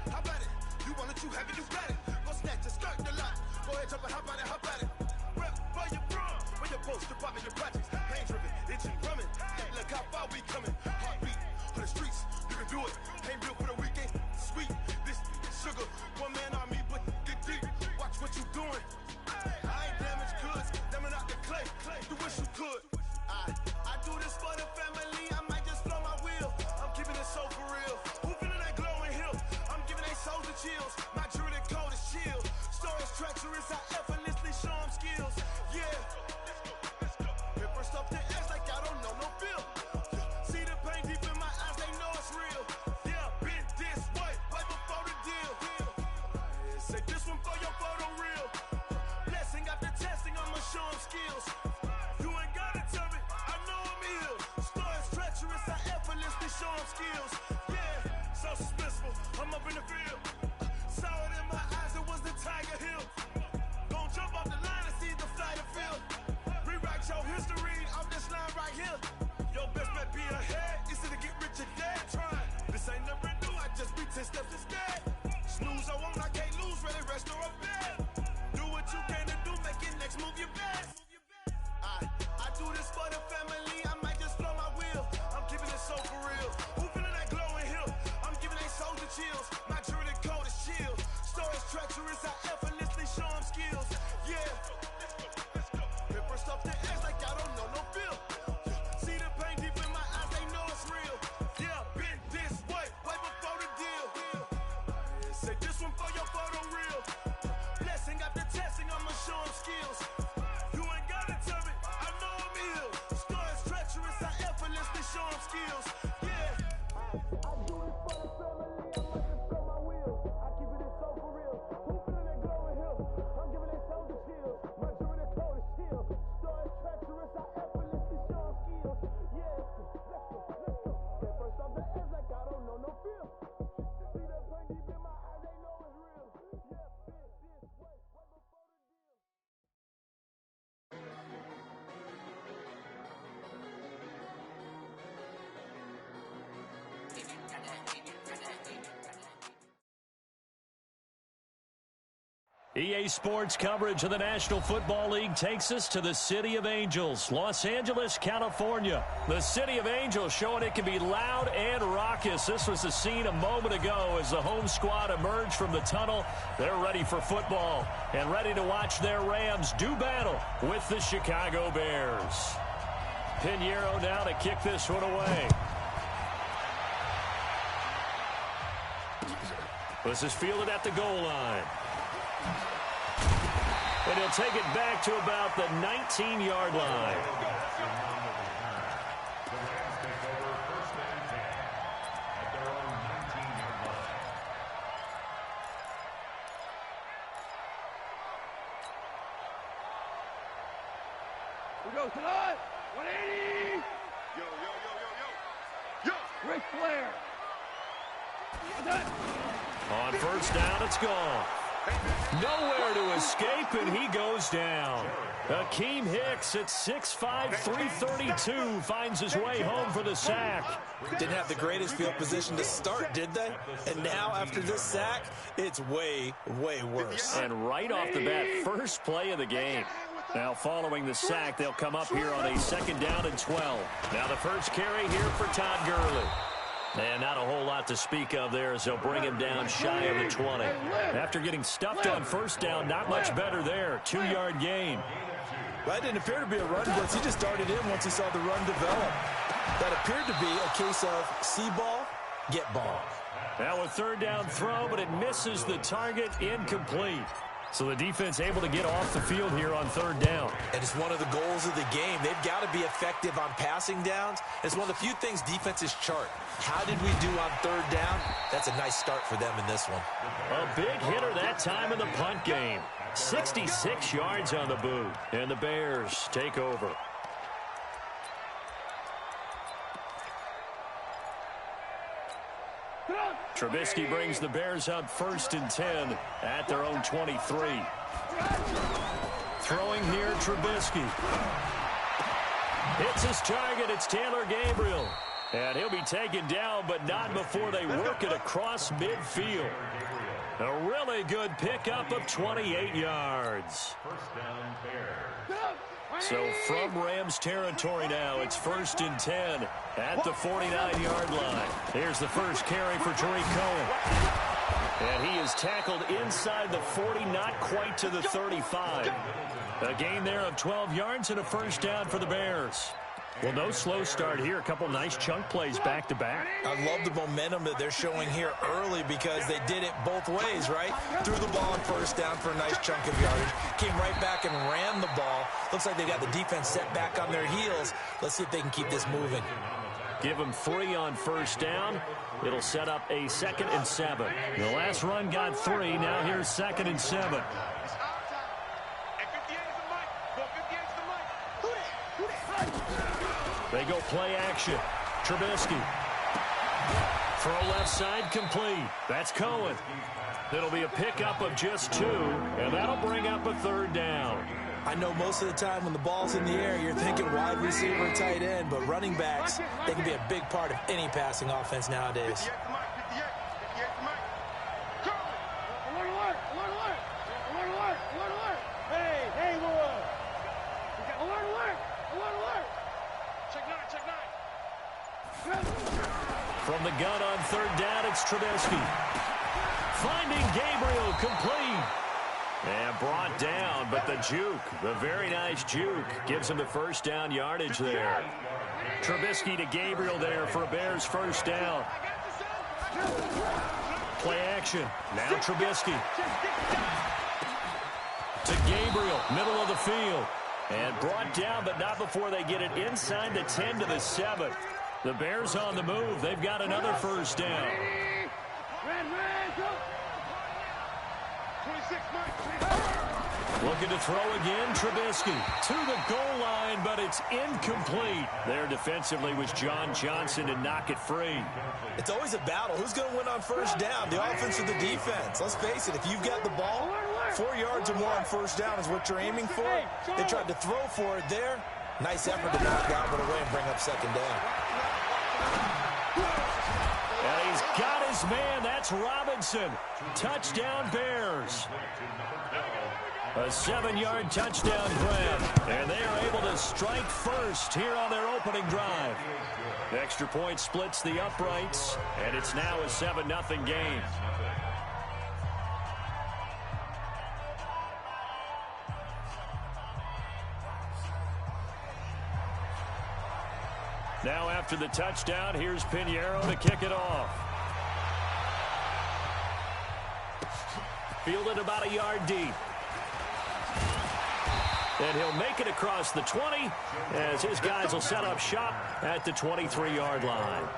how about it? You want it, you have it, you got it. Go snatch a skirt the lot. Go ahead, jump and hop on it. Rep where you from? Where your post, department, your projects. Pain driven, itching, drumming. Hey, look how far we coming. Heartbeat on the streets, you can do it. Ain't built for the weekend. Sweet, this sugar. One man army, but get deep. Watch what you doing. I ain't damaged goods, damn out the clay. You wish you could. I do this for the family. I might just blow my wheel. I'm keeping it so for real. Who feeling that glowing hill? I'm giving they souls the chills. My jewelry code is chill. Stories treacherous. I effortlessly show them skills. Yeah. They burst up the edge like I don't know no feel. See the pain deep in my eyes. They know it's real. Yeah, been this way before the deal. Say this one for your photo real. I do this for the family, I might just blow my wheel. I'm keeping it so for real. Who feeling that glowing hill? I'm giving they soldier chills. My jewelry coat is chill. Stories treacherous, I effortlessly show them skills. Yeah. Hit first off the edge like I don't know no feel. See the pain deep in my eyes, they know it's real. Yeah, been this way before the deal. Say this one for your photo reel. Blessing after testing, I'ma show them skills. You ain't gotta tell me, I know I'm ill. Stories treacherous, I effortlessly show them skills. Yeah. I do it for the family, I might just blow my wheel. I keep it so for real. Who feeling that glowing hill? I'm giving they soldier chills. My jewelry coat is chill. Stories treacherous, I effortlessly show them skills. Yeah, let's go. Get first off the edge like I don't know no feel. See that pain deep in my eyes, they know it's real. Yeah, been this way before the deal. EA Sports coverage of the National Football League takes us to the City of Angels, Los Angeles, California. The City of Angels showing it can be loud and raucous. This was the scene a moment ago as the home squad emerged from the tunnel. They're ready for football and ready to watch their Rams do battle with the Chicago Bears. Pinheiro now to kick this one away. This is fielded at the goal line. And he'll take it back to about the 19-yard line. We go tonight. 180. Yo. Ric Flair. On first down, it's gone. Nowhere to escape, and he goes down. Akeem Hicks at 6'5", 332 finds his way home for the sack. Didn't have the greatest field position to start, did they? And now, after this sack, it's way, way worse. And right off the bat, first play of the game. Now, following the sack, they'll come up here on a 2nd down and 12. Now, the first carry here for Todd Gurley. And not a whole lot to speak of there as they'll bring him down shy of the 20. After getting stuffed on first down, not much better there. 2-yard gain. Well, that didn't appear to be a run blitz. He just darted in once he saw the run develop. That appeared to be a case of see ball, get ball. Now a 3rd down throw, but it misses the target, incomplete. So the defense able to get off the field here on 3rd down. And it's one of the goals of the game. They've got to be effective on passing downs. It's one of the few things defenses chart. How did we do on 3rd down? That's a nice start for them in this one. A big hitter that time in the punt game. 66 yards on the boot. And the Bears take over. Trubisky brings the Bears up 1st and 10 at their own 23. Throwing here, Trubisky. Hits his target. It's Taylor Gabriel. And he'll be taken down, but not before they work it across midfield. A really good pickup of 28 yards. So from Rams territory now, it's 1st and 10 at the 49-yard line. Here's the first carry for Tariq Cohen. And he is tackled inside the 40, not quite to the 35. A gain there of 12 yards and a first down for the Bears. Well, no slow start here. A couple nice chunk plays back-to-back. I love the momentum that they're showing here early because they did it both ways, right? Threw the ball on first down for a nice chunk of yardage. Came right back and ran the ball. Looks like they got the defense set back on their heels. Let's see if they can keep this moving. Give them 3 on first down. It'll set up a 2nd and 7. The last run got 3. Now here's 2nd and 7. They go play action. Trubisky. Throw left side complete. That's Cohen. It'll be a pickup of just 2, and that'll bring up a 3rd down. I know most of the time when the ball's in the air, you're thinking wide receiver and tight end, but running backs, they can be a big part of any passing offense nowadays. Hey, alert! Alert! From the gun on third down, it's Trubisky. Finding Gabriel, complete. And brought down, but the juke, the very nice juke, gives him the first down yardage there. Trubisky to Gabriel there for a Bears first down. Play action. Now Trubisky. To Gabriel, middle of the field. And brought down, but not before they get it inside the 10 to the 7. The Bears on the move. They've got another first down. Looking to throw again, Trubisky to the goal line, but it's incomplete. There defensively was John Johnson to knock it free. It's always a battle. Who's going to win on first down, the offense or the defense? Let's face it, if you've got the ball, 4 yards or more on first down is what you're aiming for. They tried to throw for it there. Nice effort to knock that one away and bring up second down. And he's got his man. That's Robinson. Touchdown, Bears. A 7-yard touchdown grab. And they are able to strike first here on their opening drive. The extra point splits the uprights, and it's now a 7-0 game. Now after the touchdown, here's Pinheiro to kick it off. Fielded about a yard deep. And he'll make it across the 20 as his guys will set up shop at the 23-yard line.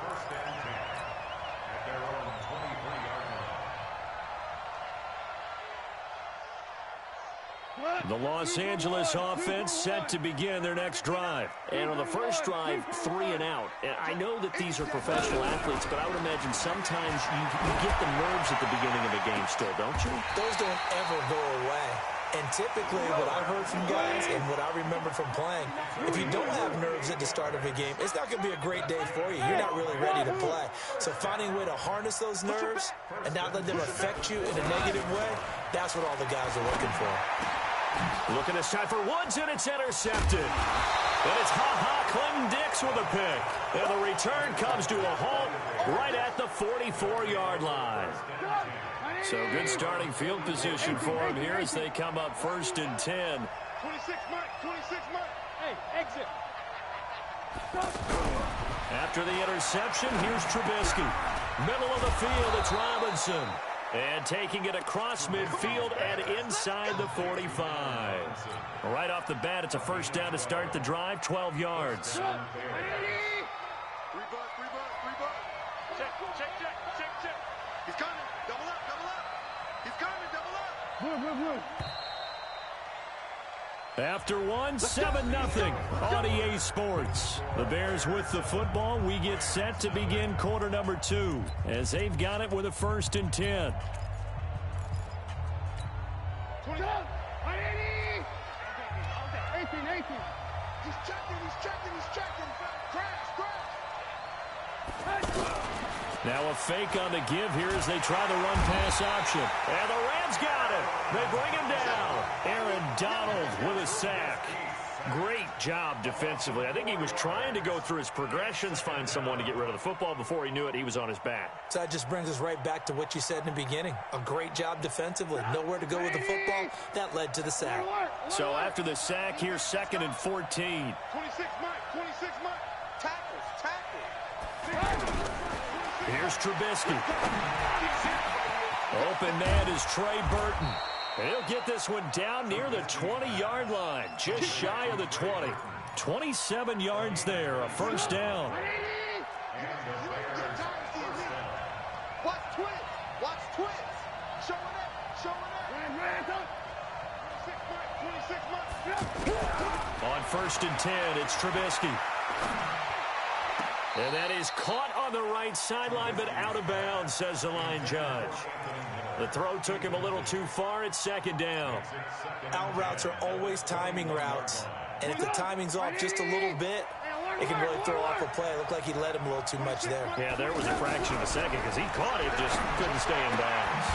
The Los Angeles offense set to begin their next drive. And on the first drive, 3 and out. And I know that these are professional athletes, but I would imagine sometimes you get the nerves at the beginning of a game still, don't you? Those don't ever go away. And typically what I've heard from guys and what I remember from playing, if you don't have nerves at the start of a game, it's not going to be a great day for you. You're not really ready to play. So finding a way to harness those nerves and not let them affect you in a negative way, that's what all the guys are looking for. Looking this time for Woods, and it's intercepted. And it's Clinton-Dix with a pick. And the return comes to a halt right at the 44-yard line. So good starting field position for him here as they come up first and 10. 26 Mike, 26 Mike. Hey, exit. After the interception, here's Trubisky. Middle of the field, it's Robinson. And taking it across midfield and inside the 45. Right off the bat, it's a first down to start the drive, 12 yards. Check. He's coming. Double up. He's coming, double up. After one, 7-0 on EA Sports. The Bears with the football. We get set to begin quarter number 2 as they've got it with a first and 10. 20. 18. He's checking. Crash. Now a fake on the give here as they try the run-pass option. And the Rams got it. They bring him down. Aaron Donald with a sack. Great job defensively. I think he was trying to go through his progressions, find someone to get rid of the football. Before he knew it, he was on his back. So that just brings us right back to what you said in the beginning. A great job defensively. Nowhere to go with the football. That led to the sack. So after the sack, here's 2nd and 14. 26 Mike. Tackle. Here's Trubisky. Open man is Trey Burton. And he'll get this one down near the 20-yard line, just shy of the 20. 27 yards there, a first down. Watch twins. Showing up. 26 Mike. On first and 10, it's Trubisky. And that is caught on the right sideline, but out of bounds, says the line judge. The throw took him a little too far. It's 2nd down. Out routes are always timing routes. And if the timing's off just a little bit, it can really throw off a play. It looked like he led him a little too much there. Yeah, there was a fraction of a second because he caught it, just couldn't stay in bounds.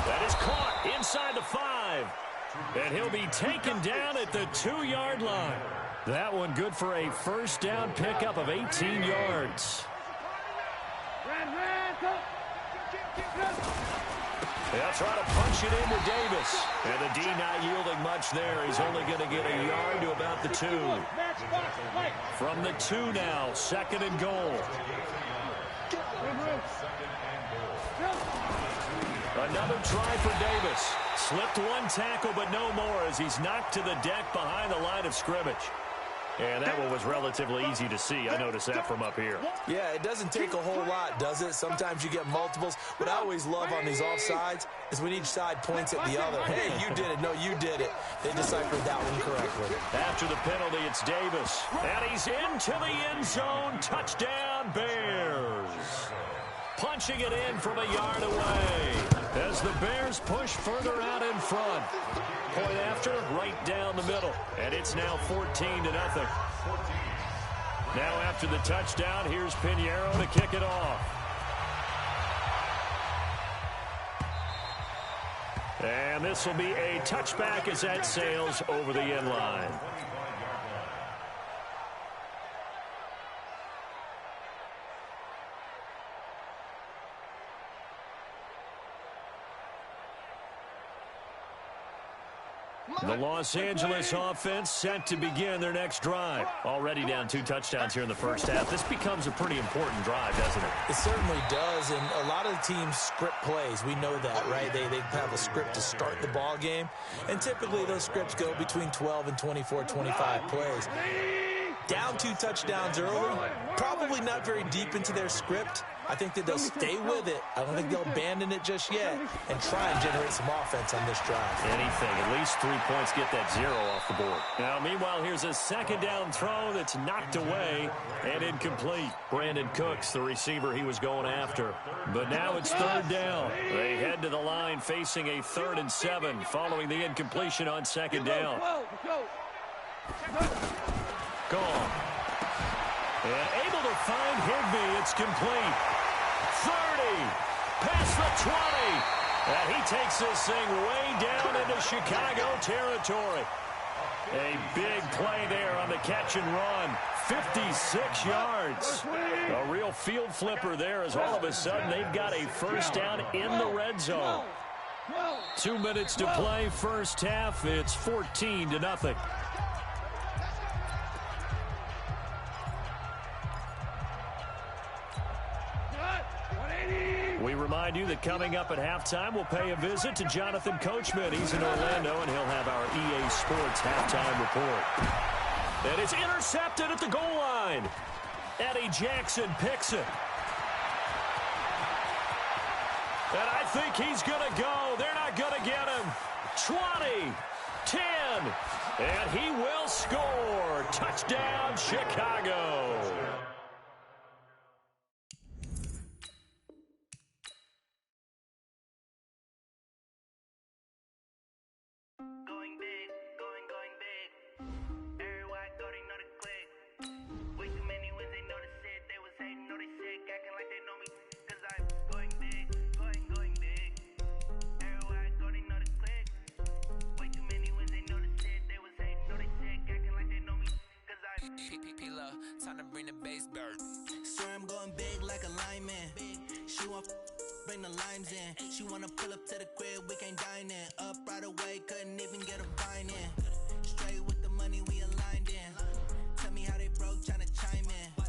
That is caught inside the 5. And he'll be taken down at the 2-yard line. That one good for a first down pickup of 18 yards. They'll try to punch it into Davis. And the D not yielding much there. He's only going to get a yard to about the 2. From the 2 now, 2nd and goal. Another try for Davis. Slipped one tackle, but no more as he's knocked to the deck behind the line of scrimmage. And that one was relatively easy to see. I noticed that from up here. Yeah, it doesn't take a whole lot, does it? Sometimes you get multiples. What I always love on these offsides is when each side points at the other. Hey, you did it. No, you did it. They deciphered that one correctly. After the penalty, it's Davis. And he's into the end zone. Touchdown, Bears. Punching it in from a yard away as the Bears push further out in front. Point after, right down the middle. And it's now 14-0. Now after the touchdown, here's Pinheiro to kick it off. And this will be a touchback as that sails over the end line. The Los Angeles offense set to begin their next drive. Already down 2 touchdowns here in the first half. This becomes a pretty important drive, doesn't it? It certainly does, and a lot of the teams script plays. We know that, right? They have a script to start the ball game, and typically those scripts go between 12 and 24, 25 plays. Down 2 touchdowns early, probably not very deep into their script. I think that they'll stay with it. I don't think they'll abandon it just yet and try and generate some offense on this drive. Anything. At least 3 points, get that 0 off the board. Now, meanwhile, here's a 2nd down throw that's knocked away and incomplete. Brandon Cooks, the receiver he was going after. But now it's 3rd down. They head to the line facing a 3rd and 7 following the incompletion on 2nd down. Gone. And able to find Higbee. It's complete. 30. Past the 20. And he takes this thing way down into Chicago territory. A big play there on the catch and run. 56 yards. A real field flipper there as all of a sudden they've got a 1st down in the red zone. 2 minutes to play first half. It's 14-0. We remind you that coming up at halftime, we'll pay a visit to Jonathan Coachman. He's in Orlando, and he'll have our EA Sports halftime report. And it's intercepted at the goal line. Eddie Jackson picks it. And I think he's going to go. They're not going to get him. 20, 10, and he will score. Touchdown, Chicago. Time to bring the bass bird. Swear I'm going big like a lineman. She want bring the limes in. She wanna pull up to the crib, we can't dine in. Up right away, couldn't even get a vine in. Straight with the money we aligned in. Tell me how they broke, tryna chime in.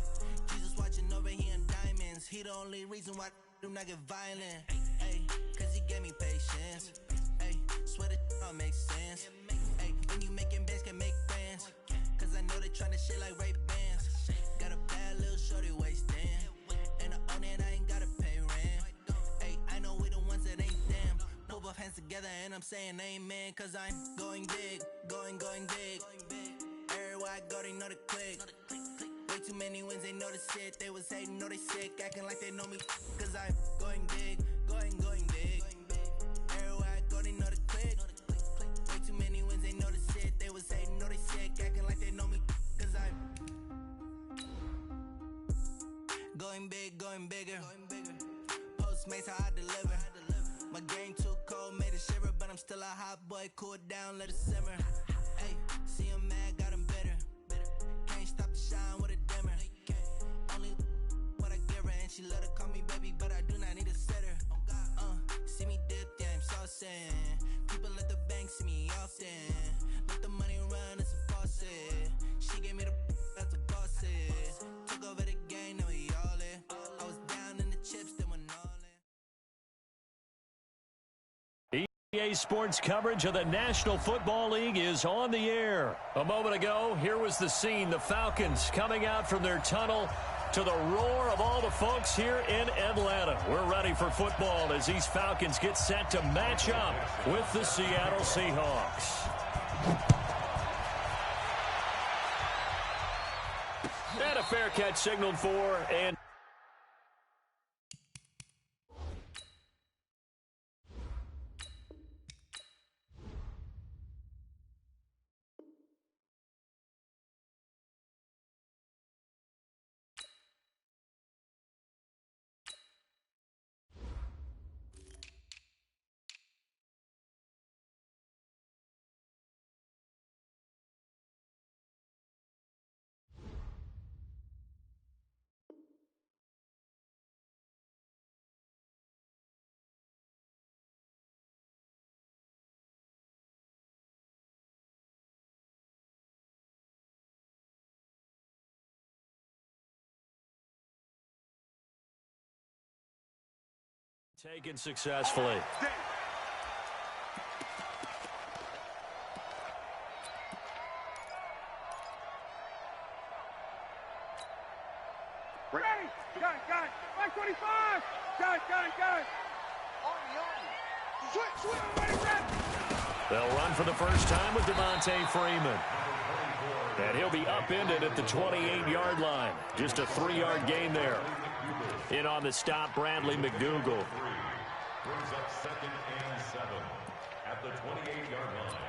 Jesus watching over here in diamonds. He the only reason why do not get violent. Ay, cause he gave me patience. Ay, swear that all makes sense. Ay, when you making bands can make friends. Cause I know they tryna shit like Ray Bans. Got a bad little shorty wasting. And I own it, I ain't gotta pay rent. Hey, I know we the ones that ain't them. Move both hands together and I'm saying amen. Cause I'm going big, going big. Everywhere I go, they know the click. Way too many wins, they know the shit. They was hating, know they sick, acting like they know me. Cause I'm going big, going big. Everywhere I go, they know the click. Way too many wins, they know the shit. They was hating, know they sick, acting like they know me. Cause I'm going big, going bigger. Postmates how I deliver. My game too cold, made a shiver, but I'm still a hot boy. Cool it down, let it simmer. Hey, see him mad, got him bitter. Can't stop the shine with a dimmer. Only what I give her, and she let her call me baby. EA Sports coverage of the National Football League is on the air. A moment ago, here was the scene. The Falcons coming out from their tunnel to the roar of all the folks here in Atlanta. We're ready for football as these Falcons get set to match up with the Seattle Seahawks. And a fair catch signaled for, and taken successfully. Ready. Got it. 525. Got it. Switch. They'll run for the first time with Devontae Freeman. And he'll be upended at the 28-yard line. Just a 3-yard gain there. In on the stop, Bradley McDougal. Brings up 2nd and 7 at the 28-yard line.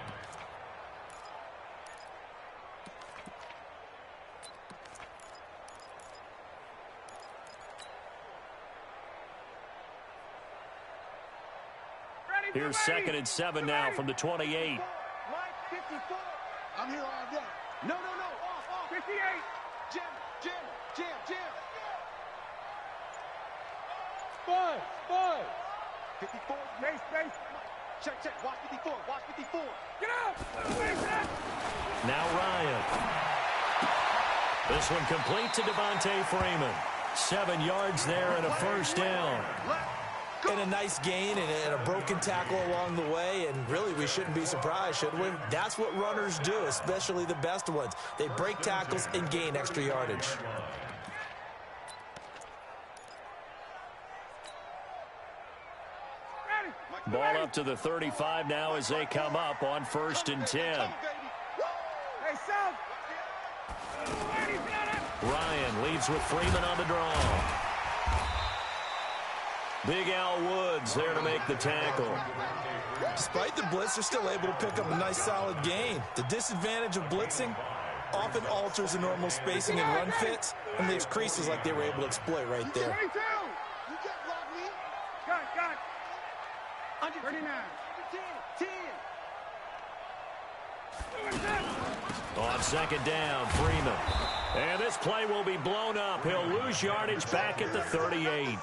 Here's 2nd and 7 now from the 28. Line 54. I'm here all day. No. Off. 58. Jam. 5. 54. Space. Check. Watch 54. Get out. Now Ryan. This one complete to Devontae Freeman. 7 yards there and a first down. And a nice gain and a broken tackle along the way, and really we shouldn't be surprised, should we? That's what runners do, especially the best ones. They break tackles and gain extra yardage. Ball up to the 35 now as they come up on 1st and 10. Hey, South. Ryan leads with Freeman on the draw. Big Al Woods there to make the tackle. Despite the blitz, they're still able to pick up a nice solid gain. The disadvantage of blitzing often alters the normal spacing and run fits and leaves creases like they were able to exploit right there. 22. You got it. 39. 10. On 2nd down, Freeman. And this play will be blown up. He'll lose yardage back at the 38.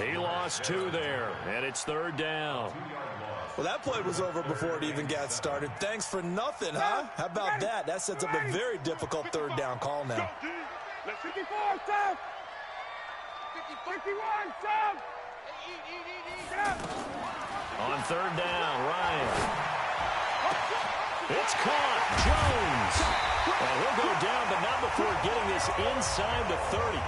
He lost 2 there, and it's 3rd down. Well, that play was over before it even got started. Thanks for nothing, huh? How about that? That sets up a very difficult 3rd down call now. 54, South. 51, South. On 3rd down, Ryan. It's caught. Jones. And he'll go down, but not before getting this inside the 30.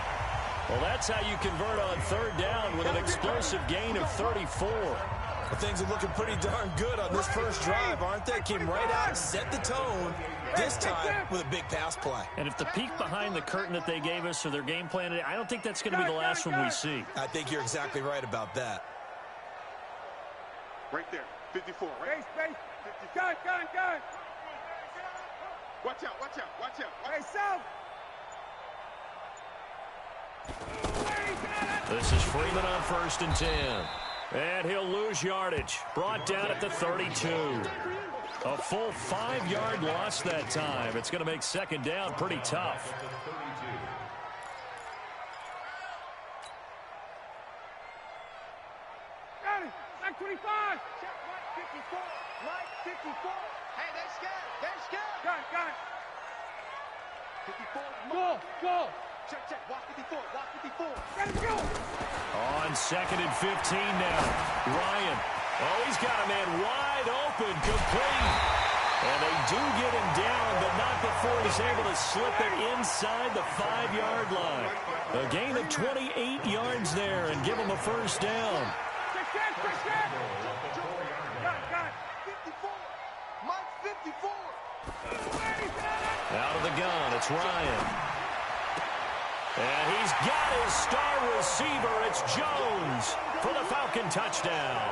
Well, that's how you convert on 3rd down with an explosive gain of 34. Well, things are looking pretty darn good on this first drive, aren't they? Came right out, set the tone, this time with a big pass play. And if the peek behind the curtain that they gave us or their game plan today, I don't think that's going to be the last one we see. I think you're exactly right about that. Right there, 54, right? Space. Gun. Watch out. Hey, South. This is Freeman on 1st and 10. And he'll lose yardage. Brought down at the 32. A full 5-yard loss that time. It's going to make 2nd down pretty tough. Got it. 25. 54. Line 54. Hey, they're scared. Got it. 54. Go. Check. Watch 54. Let's go. On 2nd and 15 now. Ryan Oh, he's got a man wide open, complete. And they do get him down, but not before he's able to slip it inside the 5-yard line. A gain of 28 yards there and give him a first down. Out of the gun, it's Ryan. And he's got his star receiver. It's Jones for the Falcon touchdown.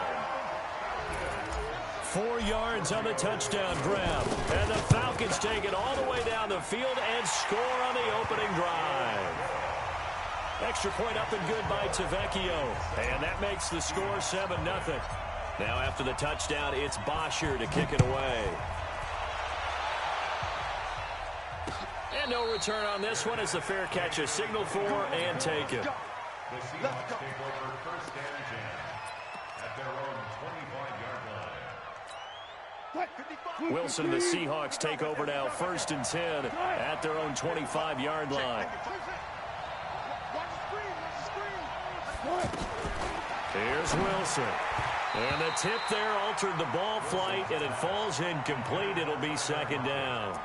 4 yards on the touchdown grab. And the Falcons take it all the way down the field and score on the opening drive. Extra point up and good by Tavecchio. And that makes the score 7-0. Now after the touchdown, it's Bosher to kick it away. And no return on this one as the fair catch is signaled for and taken. The Seahawks take over first and 10 at their own 25-yard line. Wilson and the Seahawks take over now first and 10 at their own 25-yard line. Here's Wilson. And the tip there altered the ball flight, and it falls incomplete. It'll be second down.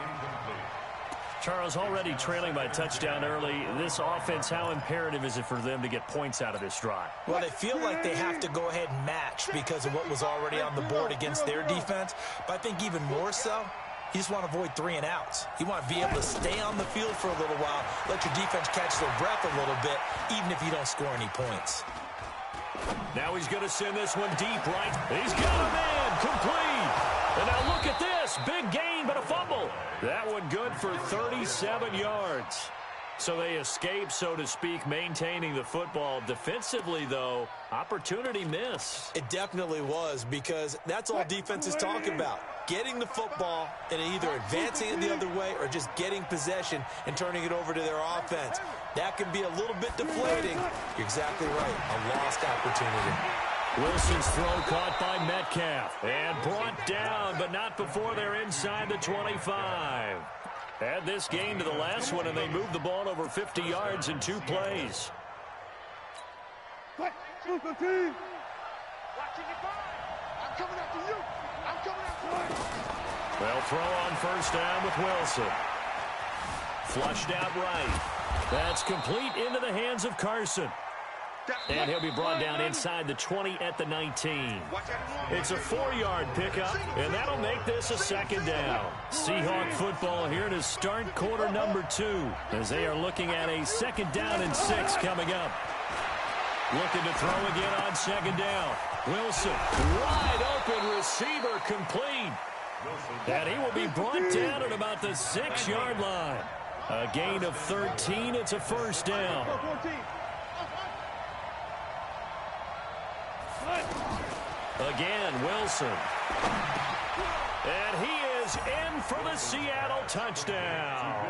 Charles, already trailing by touchdown early. This offense, how imperative is it for them to get points out of this drive? Well, they feel like they have to go ahead and match because of what was already on the board against their defense. But I think even more so, you just want to avoid 3 and outs. You want to be able to stay on the field for a little while, let your defense catch their breath a little bit, even if you don't score any points. Now he's going to send this one deep right. He's got a man, complete. And now look at this, big gain but a fumble. That one good for 37 yards. So they escape, so to speak, maintaining the football. Defensively, though, opportunity miss. It definitely was, because that's all defenses talk about. Getting the football and either advancing it the other way or just getting possession and turning it over to their offense. That can be a little bit deflating. You're exactly right. A lost opportunity. Wilson's throw caught by Metcalf and brought down, but not before they're inside the 25. Add this game to the last one, and they moved the ball over 50 yards in 2 plays. I'm coming after you. I'm coming after you. They'll throw on first down with Wilson. Flushed out right. That's complete into the hands of Carson. And he'll be brought down inside the 20 at the 19. It's a 4-yard pickup, and that'll make this a second down. Seahawk football here to start quarter number 2 as they are looking at a second down and 6 coming up. Looking to throw again on second down. Wilson, wide open receiver, complete. And he will be brought down at about the 6-yard line. A gain of 13. It's a first down. Again, Wilson. And he is in for the Seattle touchdown.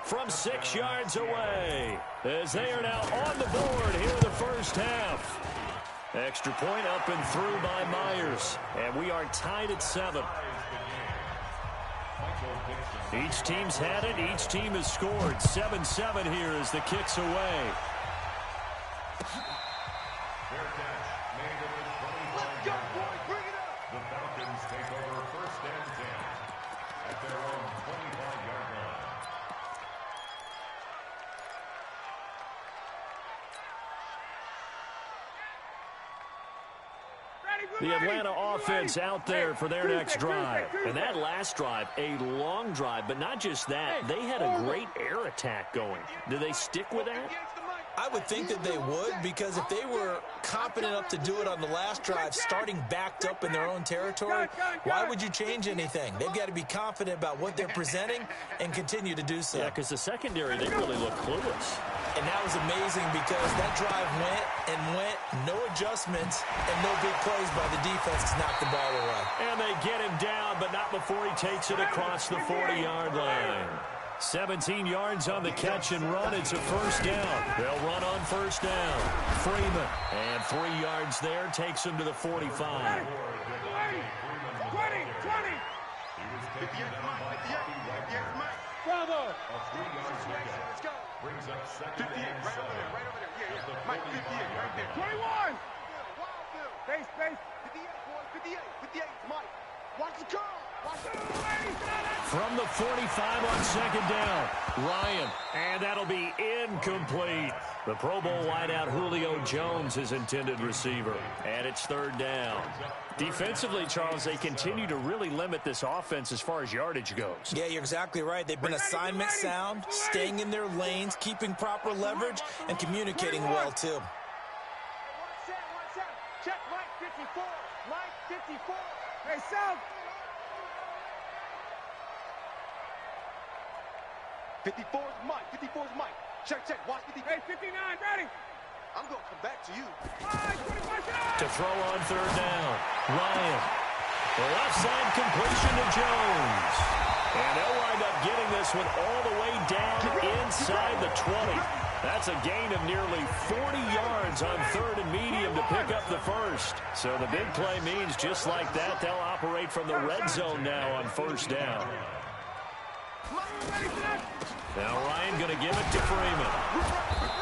From 6 yards away, as they are now on the board here in the first half. Extra point up and through by Myers. And we are tied at 7. Each team's had it. Each team has scored. 7-7 here as the kick's away. The Falcons take over first and 10 at their own 25-yard line. The Atlanta offense out there for their next drive. And that last drive, a long drive, but not just that. They had a great air attack going. Do they stick with that? I would think that they would, because if they were confident enough to do it on the last drive, starting backed up in their own territory, why would you change anything? They've got to be confident about what they're presenting and continue to do so. Yeah, because the secondary, they really look clueless. And that was amazing because that drive went, no adjustments, and no big plays by the defense to knock the ball away. And they get him down, but not before he takes it across the 40-yard line. 17 yards on the catch and run. It's a first down. They'll run on first down. Freeman. And 3 yards there takes him to the 45. 20. Bravo. Brings up second 58, and right 7. over there, right over there. Yeah. Mike, 58, right there. 21. Base, 58, boys, 58, 58, Mike. Watch the curl. Watch the From the 45 on second down, Ryan, and that'll be incomplete. The Pro Bowl wideout Julio Jones is intended receiver, and it's third down. Defensively, Charles, they continue to really limit this offense as far as yardage goes. Yeah, you're exactly right. They've been assignment sound, staying in their lanes, keeping proper leverage, and communicating well, too. Check Mike 54. Mike 54. Hey, South. 54's Mike. 54's Mike. Check. Watch 54. Hey, 59, ready. I'm going to come back to you. To throw on third down, Ryan. Left side completion to Jones. And they'll wind up getting this one all the way down inside the 20. That's a gain of nearly 40 yards on third and medium to pick up the first. So the big play means just like that, they'll operate from the red zone now on first down. Now Ryan going to give it to Freeman.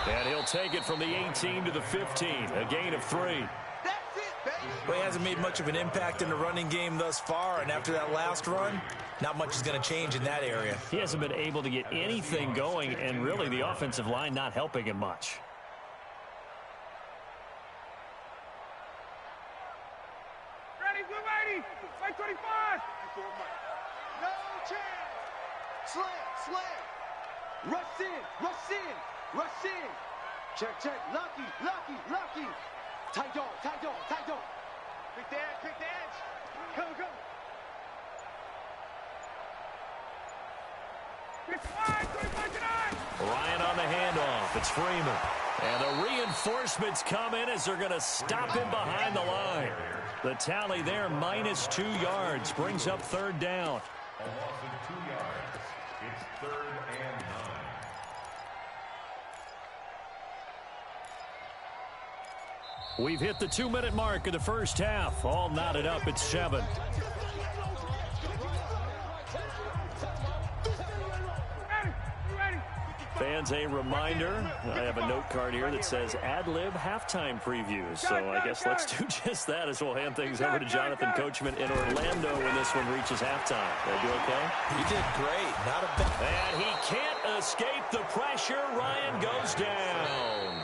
And he'll take it from the 18 to the 15, a gain of 3. Well, he hasn't made much of an impact in the running game thus far, and after that last run, not much is going to change in that area. He hasn't been able to get anything going, and really the offensive line not helping him much. Ready, blue 80. Mike 25. No chance. Slam. Rush in. Check. Lucky. Tight dog. Quick the edge. Go. Ryan on the handoff. It's Freeman. And the reinforcements come in as they're going to stop him behind the line. The tally there, -2 yards, brings up third down. A loss of 2 yards. It's 3rd and 9. We've hit the 2-minute mark of the first half. All knotted up at 7. Fans, a reminder, I have a note card here that says ad-lib halftime previews. So I guess let's do just that as we'll hand things over to Jonathan Coachman in Orlando when this one reaches halftime. Did I do okay? You did great. Not a bad. And he can't escape the pressure. Ryan goes down.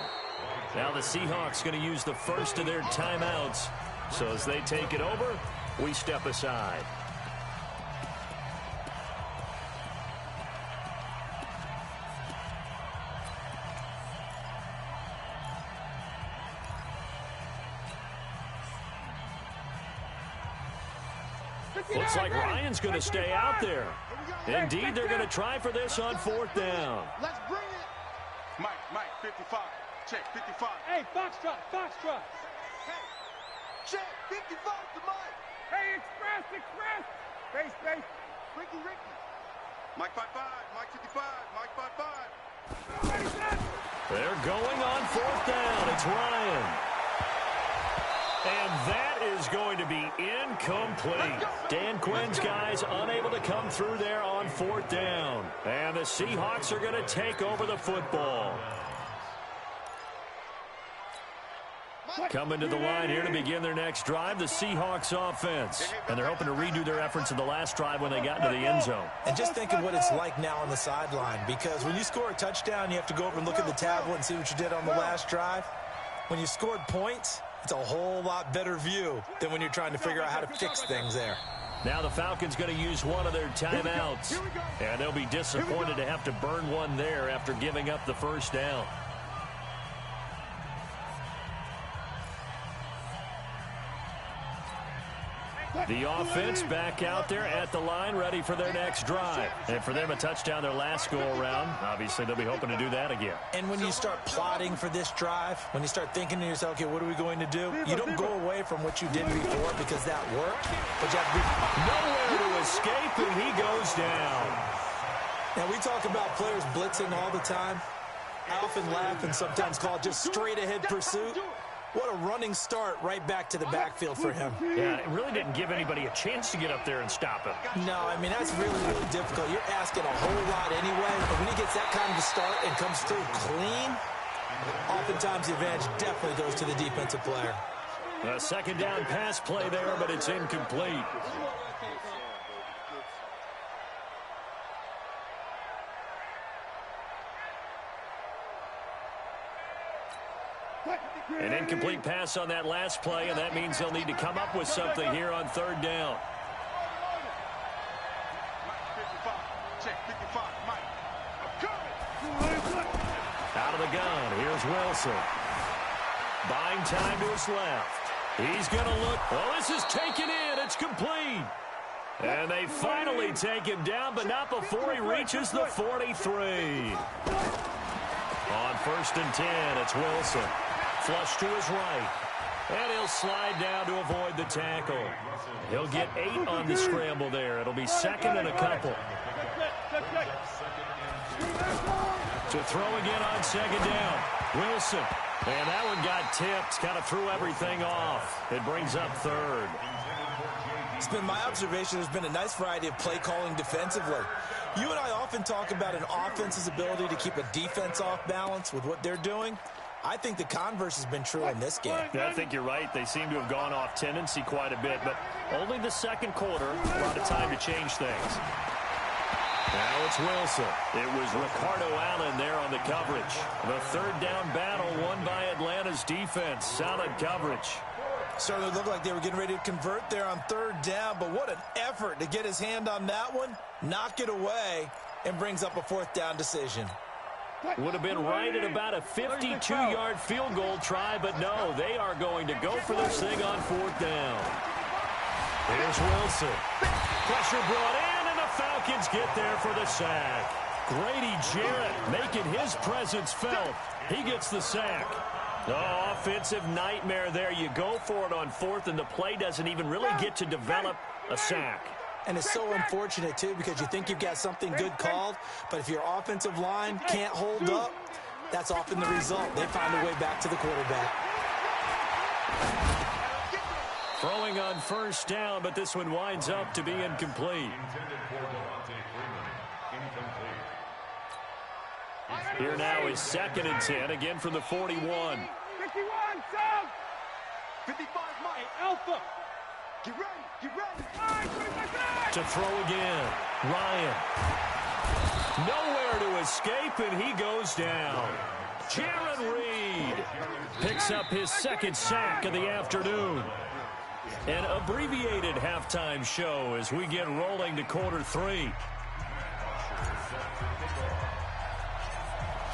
Now the Seahawks going to use the first of their timeouts. So as they take it over, we step aside. Looks like Ryan's going to stay out there. Indeed, they're going to try for this on 4th down. Let's bring it. Mike, 55. Check, 55. Hey, Foxtrot. Hey, check, 55 to Mike. Hey, express. Base. Ricky. Mike 55, Mike 55, Mike 55. They're going on 4th down. It's Ryan. And that is going to be incomplete. Dan Quinn's guys unable to come through there on 4th down. And the Seahawks are going to take over the football. Coming to the line here to begin their next drive, the Seahawks offense. And they're hoping to redo their efforts in the last drive when they got into the end zone. And just think of what it's like now on the sideline, because when you score a touchdown, you have to go over and look at the tablet and see what you did on the last drive. When you scored points, it's a whole lot better view than when you're trying to figure out how to fix things there. Now the Falcons going to use one of their timeouts. And they'll be disappointed to have to burn one there after giving up the first down. The offense back out there at the line, ready for their next drive. And for them, a touchdown their last go-around. Obviously, they'll be hoping to do that again. And when you start plotting for this drive, when you start thinking to yourself, okay, what are we going to do? You don't go away from what you did before because that worked. But you have to be nowhere to escape, and he goes down. Now, we talk about players blitzing all the time. I often laugh and sometimes call it just straight-ahead pursuit. What a running start right back to the backfield for him. Yeah, it really didn't give anybody a chance to get up there and stop him. No, I mean, that's really, really difficult. You're asking a whole lot anyway. But when he gets that kind of start and comes through clean, oftentimes the advantage definitely goes to the defensive player. A second down pass play there, but it's incomplete. An incomplete pass on that last play, and that means they'll need to come up with something here on third down. Out of the gun, here's Wilson. Buying time to his left. He's going to look. Oh, this is taken in. It's complete. And they finally take him down, but not before he reaches the 43. On 1st and 10, it's Wilson. Flush to his right. And he'll slide down to avoid the tackle. He'll get 8 on the scramble there. It'll be second and a couple. To throw again on second down. Wilson. And that one got tipped. Kind of threw everything off. It brings up third. It's been my observation there's been a nice variety of play calling defensively. You and I often talk about an offense's ability to keep a defense off balance with what they're doing. I think the converse has been true in this game. Yeah, I think you're right. They seem to have gone off tendency quite a bit, but only the second quarter, a lot of time to change things. Now it's Wilson. It was Ricardo Allen there on the coverage. The third down battle won by Atlanta's defense. Solid coverage. Certainly looked like they were getting ready to convert there on third down, but what an effort to get his hand on that one, knock it away, and brings up a 4th down decision. Would have been right at about a 52-yard field goal try, but no, they are going to go for this thing on 4th down. Here's Wilson. Pressure brought in, and the Falcons get there for the sack. Grady Jarrett making his presence felt. He gets the sack. Oh, offensive nightmare there. You go for it on 4th, and the play doesn't even really get to develop a sack. And it's so unfortunate, too, because you think you've got something good called, but if your offensive line can't hold up, that's often the result. They find a way back to the quarterback. Throwing on 1st down, but this one winds up to be incomplete. Here now is 2nd and 10, again from the 41. 51, Sam! 55, Mike, Alpha! Get ready, get ready! To throw again, Ryan. Nowhere to escape, and he goes down. Jaron Reed picks up his 2nd sack of the afternoon. An abbreviated halftime show as we get rolling to quarter 3.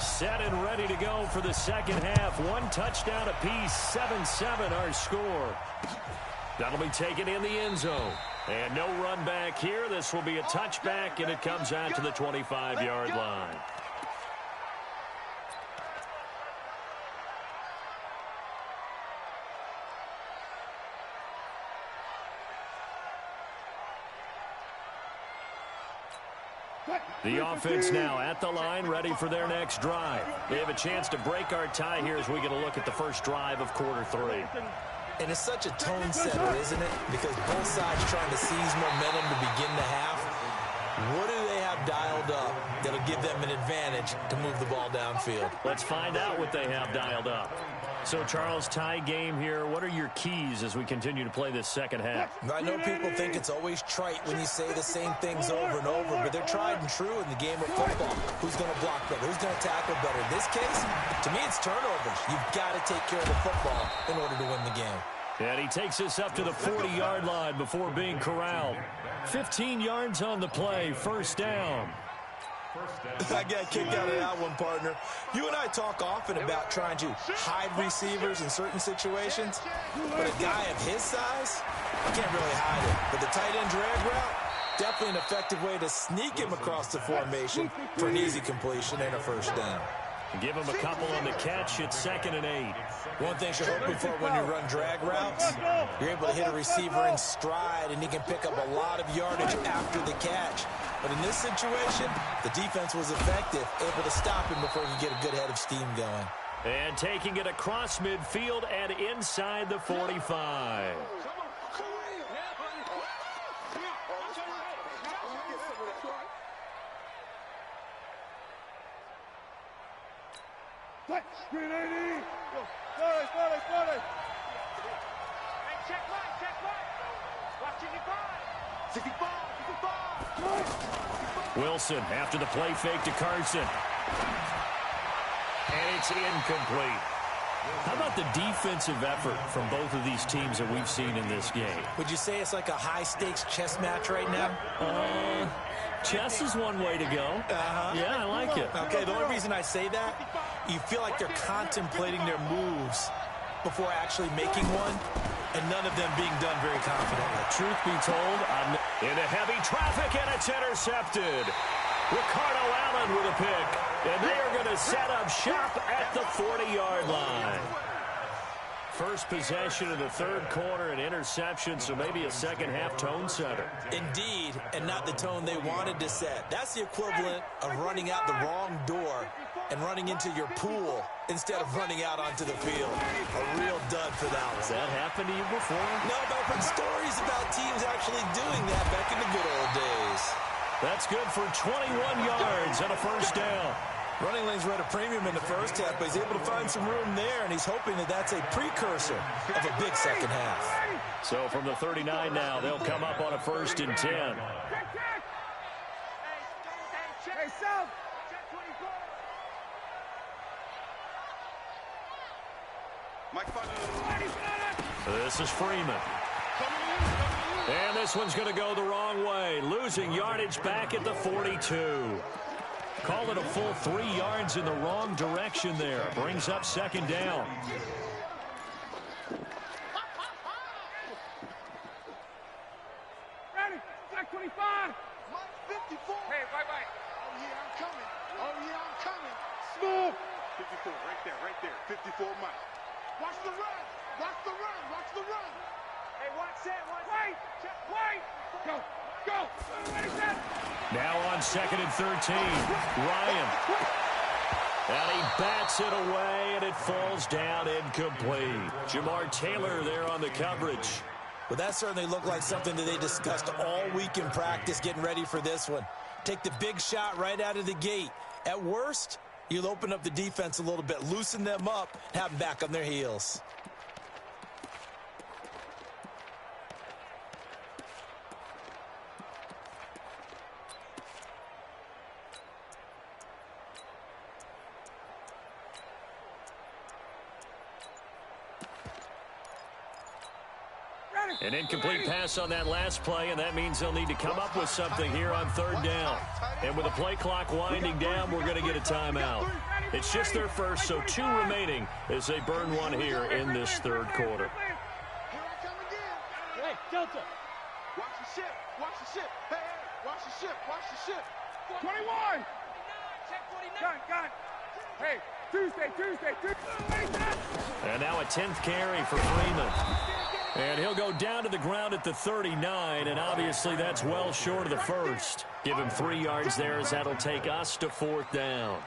Set and ready to go for the second half. 1 touchdown apiece, 7-7 our score. That'll be taken in the end zone. And no run back here. This will be a touchback, and it comes out to the 25-yard line. The offense now at the line, ready for their next drive. They have a chance to break our tie here as we get a look at the first drive of quarter 3. And it's such a tone setter, isn't it? Because both sides trying to seize momentum to begin the half. What do they have dialed up that'll give them an advantage to move the ball downfield? Let's find out what they have dialed up. So, Charles, tie game here. What are your keys as we continue to play this second half? I know people think it's always trite when you say the same things over and over, but they're tried and true in the game of football. Who's going to block better? Who's going to tackle better? In this case, to me, it's turnovers. You've got to take care of the football in order to win the game. And he takes us up to the 40-yard line before being corralled. 15 yards on the play, 1st down. I got kicked out of that one, partner. You and I talk often about trying to hide receivers in certain situations, but a guy of his size, you can't really hide it. But the tight end drag route, definitely an effective way to sneak him across the formation for an easy completion and a 1st down. Give him a couple on the catch. It's 2nd and 8. One thing you're hoping for when you run drag routes, you're able to hit a receiver in stride, and he can pick up a lot of yardage after the catch. But in this situation, the defense was effective, able to stop him before he could get a good head of steam going. And taking it across midfield and inside the 45. Screen 80. check right. Watch 65. 65. Wilson after the play fake to Carson. And it's incomplete. How about the defensive effort from both of these teams that we've seen in this game? Would you say it's like a high-stakes chess match right now? Chess is one way to go. Yeah, I like it. Okay, the only reason I say that, you feel like they're contemplating their moves before actually making one, and none of them being done very confidently. Truth be told, I'm into heavy traffic, and it's intercepted. Ricardo Allen with a pick, and they are going to set up shop at the 40-yard line. First possession of the third quarter, an interception, so maybe a second-half tone setter. Indeed, and not the tone they wanted to set. That's the equivalent of running out the wrong door and running into your pool instead of running out onto the field. A real dud for that one. Has that happened to you before? No, but I've heard stories about teams actually doing that back in the good old days. That's good for 21 yards and a first down. Running lanes were at a premium in the first half, but he's able to find some room there, and he's hoping that that's a precursor of a big second half. So from the 39 now, they'll come up on a 1st and 10. Hey, South. Check 24. This is Freeman. And this one's going to go the wrong way. Losing yardage back at the 42. Call it a full 3 yards in the wrong direction there. Brings up second down. Ready. Check 25. Mike 54. Hey, right. Oh, yeah, I'm coming. Smooth. 54, right there. 54, Mike. Watch the run. Hey, watch that. Wait. Go. Ready, set. Now on 2nd and 13. Ryan. And he bats it away, and it falls down incomplete. Jamar Taylor there on the coverage. Well, that certainly looked like something that they discussed all week in practice getting ready for this one. Take the big shot right out of the gate. At worst, you'll open up the defense a little bit, loosen them up, have them back on their heels. An incomplete pass on that last play, and that means they'll need to come up with something here on 3rd down. And with the play clock winding down, we're going to get a timeout. It's just their first, so 2 remaining as they burn one here in this 3rd quarter. Hey, Delta. Watch the ship. Hey, watch the ship. 21. Got it. Hey, Tuesday. And now a 10th carry for Freeman. And he'll go down to the ground at the 39, and obviously that's well short of the first. Give him 3 yards there as that'll take us to 4th down.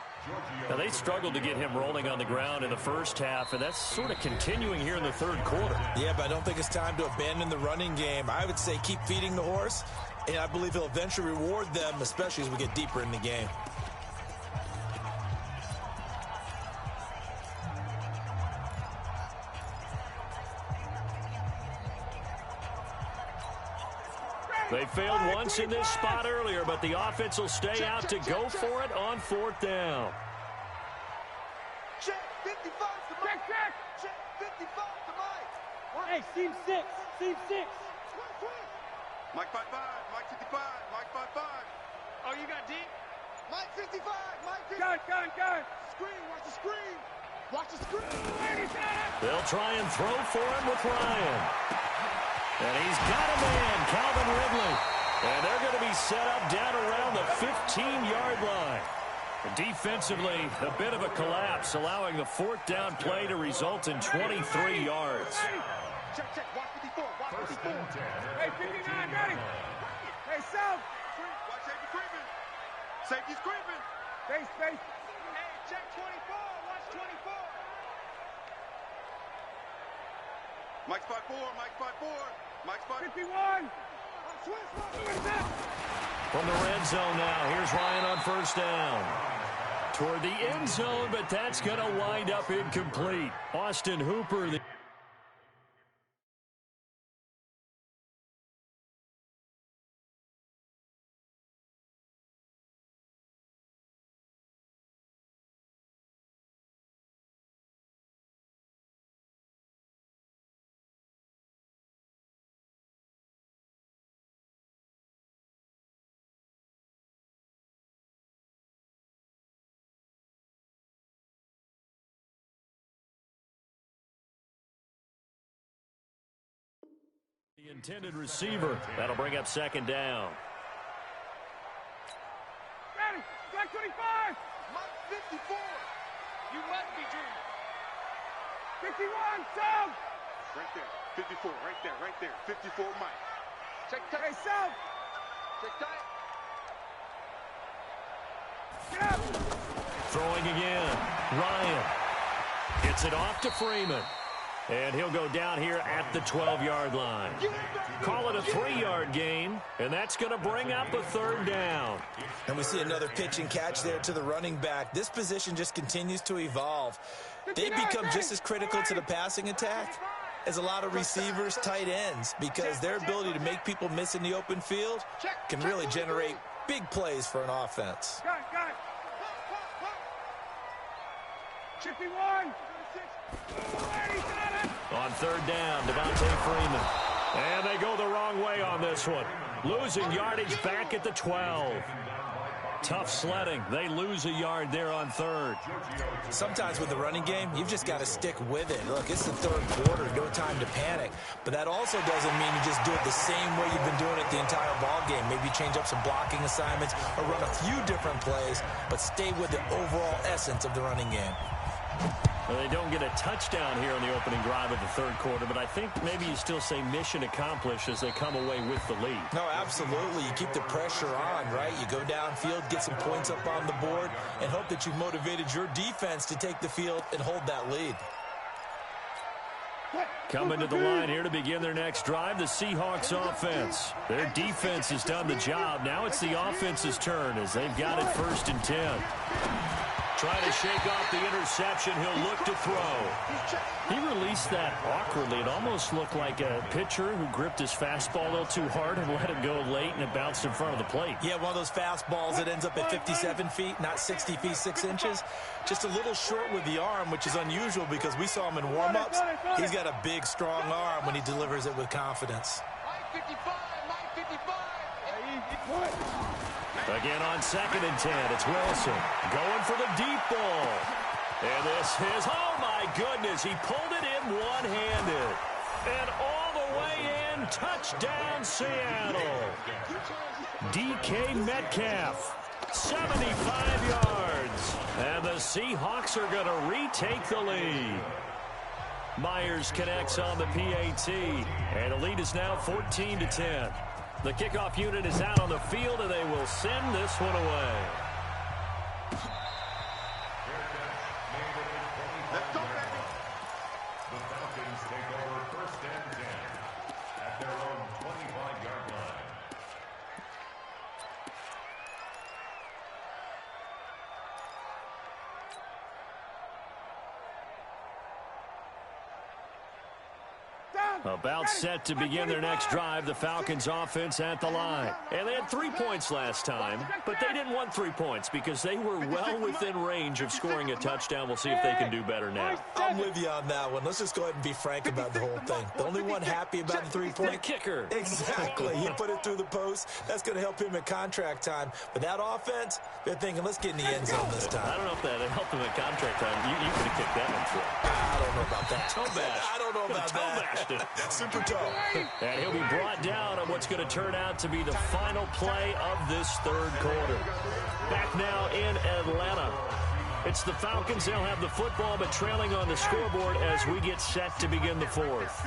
Now, they struggled to get him rolling on the ground in the first half, and that's sort of continuing here in the 3rd quarter. Yeah, but I don't think it's time to abandon the running game. I would say keep feeding the horse, and I believe he'll eventually reward them, especially as we get deeper in the game. They failed once in this spot earlier, but the offense will stay out to go for it on 4th down. Check 55 to Mike. Check 55 to Mike. Hey, seam 6. Mike 55, Mike 55, Mike 55. Oh, you got deep? Mike 55, Mike 55. Got it. Screen, watch the screen. They'll try and throw for him with Ryan. And he's got a man, Calvin Ridley. And they're going to be set up down around the 15-yard line. And defensively, a bit of a collapse, allowing the 4th down play to result in 23 yards. Check. Watch 54. Hey, 59, ready. Hey, South. Watch safety creeping. Space. Hey, check 24. Watch 24. Mike's 5'4. 51. From the red zone now, here's Ryan on 1st down. Toward the end zone, but that's going to wind up incomplete. Austin Hooper, the Intended receiver. That'll bring up second down. Got it. Black 25. Mike 54. You must be dreaming. 51. South. Right there. 54. Right there. 54 Mike. Check tight. Hey, South. Check tight. Get up. Throwing again. Ryan. Gets it off to Freeman. And he'll go down here at the 12-yard line. Call it a 3-yard gain, and that's going to bring up a third down. And we see another pitch and catch there to the running back. This position just continues to evolve. They become just as critical to the passing attack as a lot of receivers, tight ends, because their ability to make people miss in the open field can really generate big plays for an offense. Got it. 51. On third down, Devontae Freeman. And they go the wrong way on this one. Losing yardage back at the 12. Tough sledding. They lose a yard there on third. Sometimes with the running game, you've just got to stick with it. Look, it's the third quarter, no time to panic. But that also doesn't mean you just do it the same way you've been doing it the entire ball game. Maybe change up some blocking assignments or run a few different plays, but stay with the overall essence of the running game. Well, they don't get a touchdown here on the opening drive of the third quarter, but I think maybe you still say mission accomplished as they come away with the lead. No, absolutely. You keep the pressure on, right? You go downfield, get some points up on the board, and hope that you've motivated your defense to take the field and hold that lead. Coming to the line here to begin their next drive, the Seahawks offense. Their defense has done the job. Now it's the offense's turn as they've got it 1st and 10. Trying to shake off the interception. He'll look to throw. He released that awkwardly. It almost looked like a pitcher who gripped his fastball a little too hard and let it go late, and it bounced in front of the plate. Yeah, one of those fastballs that ends up at 57 feet, not 60 feet, 6 inches. Just a little short with the arm, which is unusual because we saw him in warm-ups. He's got a big, strong arm when he delivers it with confidence. Mike 55. Again on 2nd and 10, it's Wilson going for the deep ball. And this is, oh my goodness, he pulled it in one-handed. And all the way in, touchdown Seattle. DK Metcalf, 75 yards. And the Seahawks are going to retake the lead. Myers connects on the PAT, and the lead is now 14-10. The kickoff unit is out on the field, and they will send this one away. Let's go, baby. The Falcons take over 1st and 10 at their own 25-yard line. About set to begin their next drive, the Falcons offense at the line. And they had 3 points last time, but they didn't want 3 points because they were well within range of scoring a touchdown. We'll see if they can do better now. I'm with you on that one. Let's just go ahead and be frank about the whole thing. The only one happy about the 3-point. The kicker. Exactly. He put it through the post. That's going to help him at contract time. But that offense, they're thinking, let's get in the end zone this time. I don't know if that helped him at contract time. You could have kicked that one through. I don't know about that. Toe bash. I don't know about that. Toe bashed it. Super toe. And he'll be brought down on what's going to turn out to be the final play of this third quarter. Back now in Atlanta. It's the Falcons. They'll have the football, but trailing on the scoreboard as we get set to begin the fourth.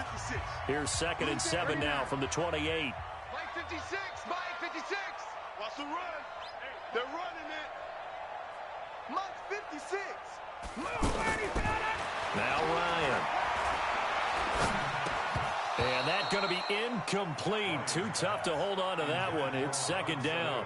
Here's 2nd and 7 now from the 28. Mike 56. Mike 56. Watch the run. They're running it. Mike 56. Now Ryan. And that's going to be incomplete. Too tough to hold on to that one. It's 2nd down.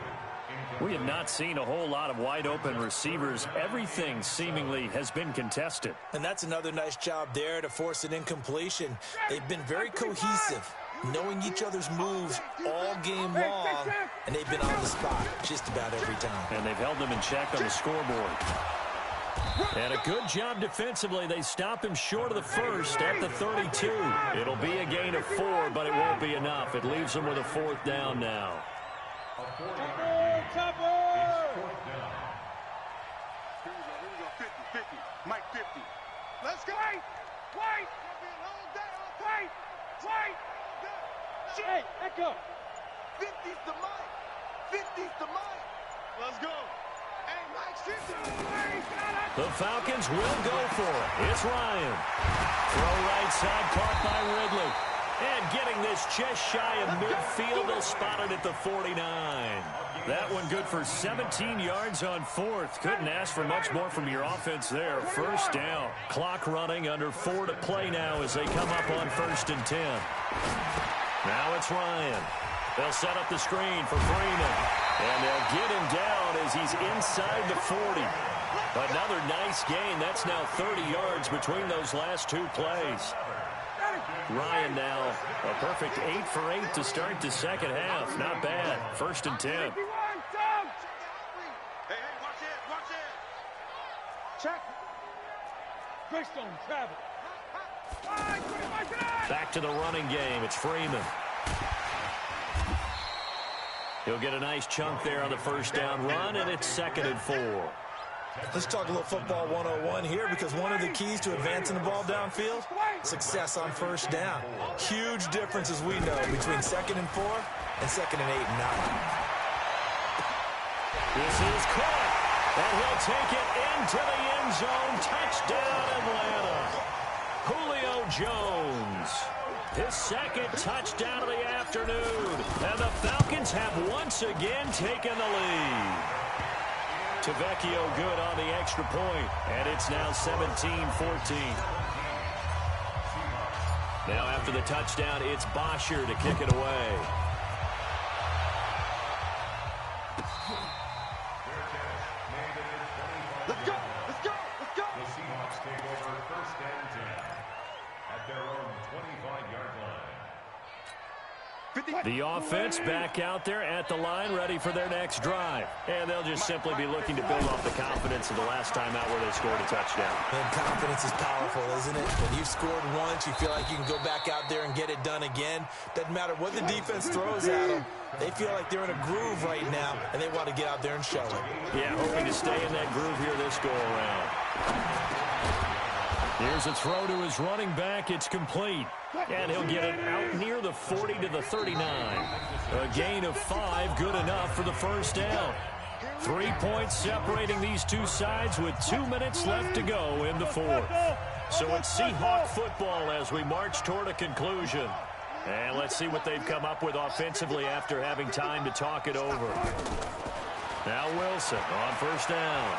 We have not seen a whole lot of wide-open receivers. Everything seemingly has been contested. And that's another nice job there to force an incompletion. They've been very cohesive, knowing each other's moves all game long, and they've been on the spot just about every time. And they've held them in check on the scoreboard. And a good job defensively. They stop him short of the first at the 32. It'll be a gain of 4, but it won't be enough. It leaves them with a 4th down now. Here we go. 50. Mike 50. Let's go. Wait. Hey, Echo. 50's the mic. 50's the mic. Let's go. Hey, Mike, the Falcons will go for it. It's Ryan. Throw right side, caught by Ridley. And getting this just shy of midfield, they'll spot it at the 49. That one good for 17 yards on fourth. Couldn't ask for much more from your offense there. First down. Clock running, under 4 to play now as they come up on 1st and 10. Now it's Ryan. They'll set up the screen for Freeman. And they'll get him down as he's inside the 40. Another nice gain. That's now 30 yards between those last two plays. Ryan now a perfect 8 for 8 to start the second half. Not bad. 1st and 10. Hey, watch it, watch it. Check. Greystone, travel. Back to the running game. It's Freeman. He'll get a nice chunk there on the first down run, and it's 2nd and 4. Let's talk a little football 101 here, because one of the keys to advancing the ball downfield, success on first down. Huge difference, as we know, between 2nd and 4 and 2nd and 8 and 9. This is caught, and he'll take it into the end zone. Touchdown, Atlanta. Julio Jones. His 2nd touchdown of the afternoon. And the Falcons have once again taken the lead. Tavecchio good on the extra point, and it's now 17-14. Now after the touchdown, it's Bosher to kick it away. Let's go, let's go, let's go. The Seahawks take over 1st and 10 at their own 25-yard line. The offense back out there at the line, ready for their next drive. And they'll just simply be looking to build off the confidence of the last time out where they scored a touchdown. And confidence is powerful, isn't it? When you've scored once, you feel like you can go back out there and get it done again. Doesn't matter what the defense throws at them. They feel like they're in a groove right now, and they want to get out there and show it. Yeah, hoping to stay in that groove here this go-around. Here's a throw to his running back. It's complete. And he'll get it out near the 40 to the 39. A gain of 5, good enough for the first down. 3 points separating these two sides with 2 minutes left to go in the fourth. So it's Seahawk football as we march toward a conclusion. And let's see what they've come up with offensively after having time to talk it over. Now Wilson on first down.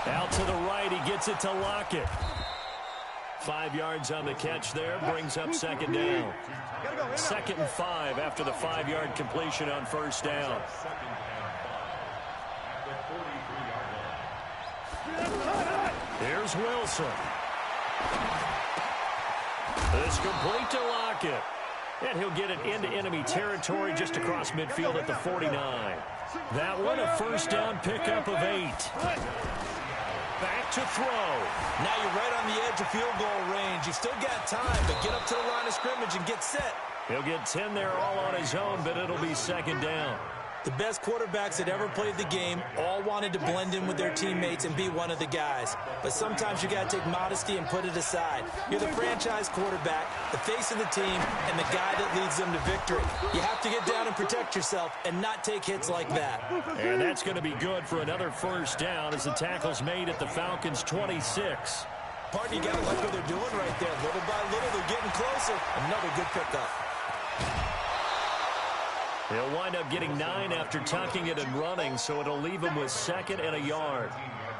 Out to the right, he gets it to Lockett. 5 yards on the catch there, brings up 2nd down. 2nd and 5 after the 5-yard completion on first down. Here's Wilson. It's complete to Lockett. And he'll get it into enemy territory just across midfield at the 49. That one a first down pickup of 8. Back to throw. Now you're right on the edge of field goal range. You've still got time, but get up to the line of scrimmage and get set. He'll get 10 there all on his own, but it'll be 2nd down. The best quarterbacks that ever played the game all wanted to blend in with their teammates and be one of the guys. But sometimes you got to take modesty and put it aside. You're the franchise quarterback, the face of the team, and the guy that leads them to victory. You have to get down and protect yourself and not take hits like that. And that's going to be good for another first down as the tackle's made at the Falcons' 26. Partner, you got to like what they're doing right there. Little by little, they're getting closer. Another good pickup. They'll wind up getting 9 after tucking it and running, so it'll leave him with 2nd and a yard.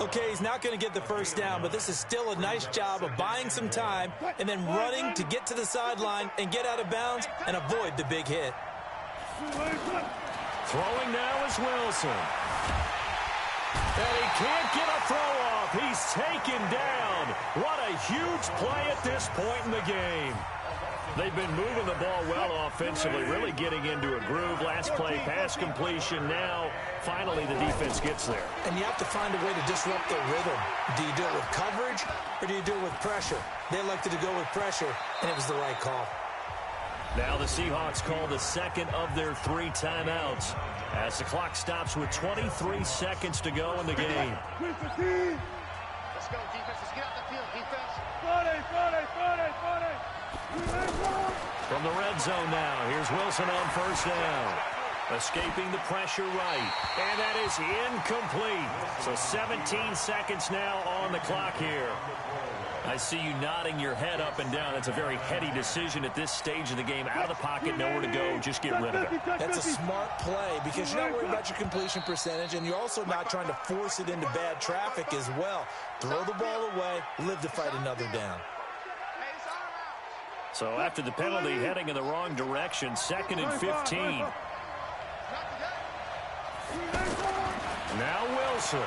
Okay, he's not going to get the first down, but this is still a nice job of buying some time and then running to get to the sideline and get out of bounds and avoid the big hit. Throwing now is Wilson. And he can't get a throw off. He's taken down. What a huge play at this point in the game. They've been moving the ball well offensively, really getting into a groove. Last play, pass completion. Now, finally, the defense gets there. And you have to find a way to disrupt their rhythm. Do you do it with coverage, or do you do it with pressure? They elected to go with pressure, and it was the right call. Now the Seahawks call the 2nd of their 3 timeouts as the clock stops with 23 seconds to go in the game. Let's go, defense. Let's get out the field, defense. 40. From the red zone now, here's Wilson on first down. Escaping the pressure right. And that is incomplete. So 17 seconds now on the clock here. I see you nodding your head up and down. That's a very heady decision at this stage of the game. Out of the pocket, nowhere to go. Just get rid of it. That's a smart play because you're not worried about your completion percentage, and you're also not trying to force it into bad traffic as well. Throw the ball away, live to fight another down. So after the penalty, heading in the wrong direction, 2nd and 15. Now Wilson.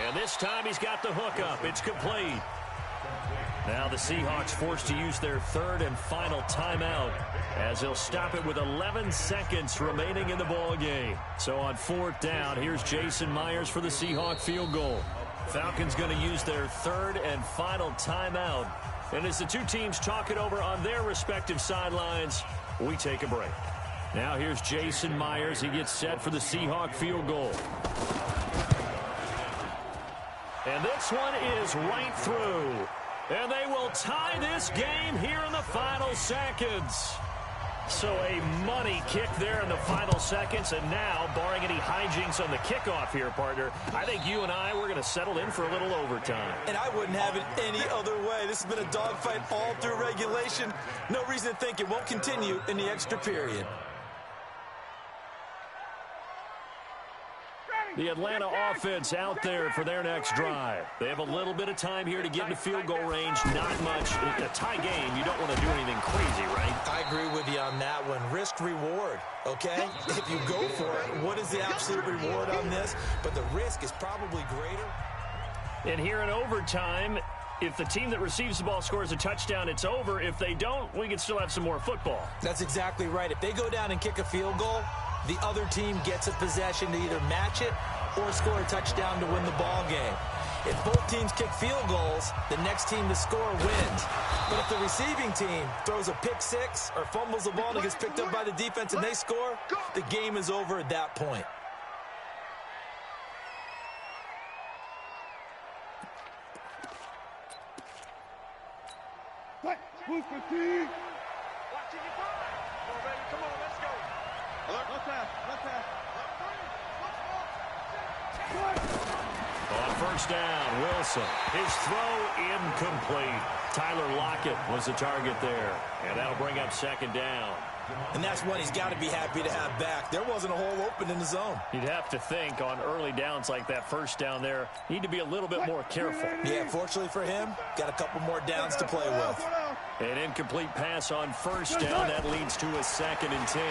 And this time he's got the hook up. It's complete. Now the Seahawks forced to use their 3rd and final timeout as they'll stop it with 11 seconds remaining in the ball game. So on 4th down, here's Jason Myers for the Seahawk field goal. Falcons going to use their 3rd and final timeout. And as the two teams talk it over on their respective sidelines, we take a break. Now here's Jason Myers. He gets set for the Seahawk field goal. And this one is right through. And they will tie this game here in the final seconds. So a money kick there in the final seconds. And now, barring any hijinks on the kickoff here, partner, I think you and I, we're going to settle in for a little overtime. And I wouldn't have it any other way. This has been a dogfight all through regulation. No reason to think it won't continue in the extra period. The Atlanta offense out there for their next drive. They have a little bit of time here to get into field goal range. Not much. In a tie game, you don't want to do anything crazy, right? I agree with you on that one. Risk-reward, okay? If you go for it, what is the absolute reward on this? But the risk is probably greater. And here in overtime, if the team that receives the ball scores a touchdown, it's over. If they don't, we can still have some more football. That's exactly right. If they go down and kick a field goal, the other team gets a possession to either match it or score a touchdown to win the ball game. If both teams kick field goals, the next team to score wins. But if the receiving team throws a pick six or fumbles the ball and it gets picked up by the defense and they score, the game is over at that point. Move for team. Watching you fly. Come on, baby. Come on, let's go. Left half. On first down, Wilson. His throw incomplete. Tyler Lockett was the target there. And that'll bring up 2nd down. And that's one he's got to be happy to have back. There wasn't a hole open in the zone. You'd have to think on early downs like that first down there, need to be a little bit more careful. Yeah, fortunately for him, got a couple more downs to play with. An incomplete pass on first down. That leads to a 2nd and 10.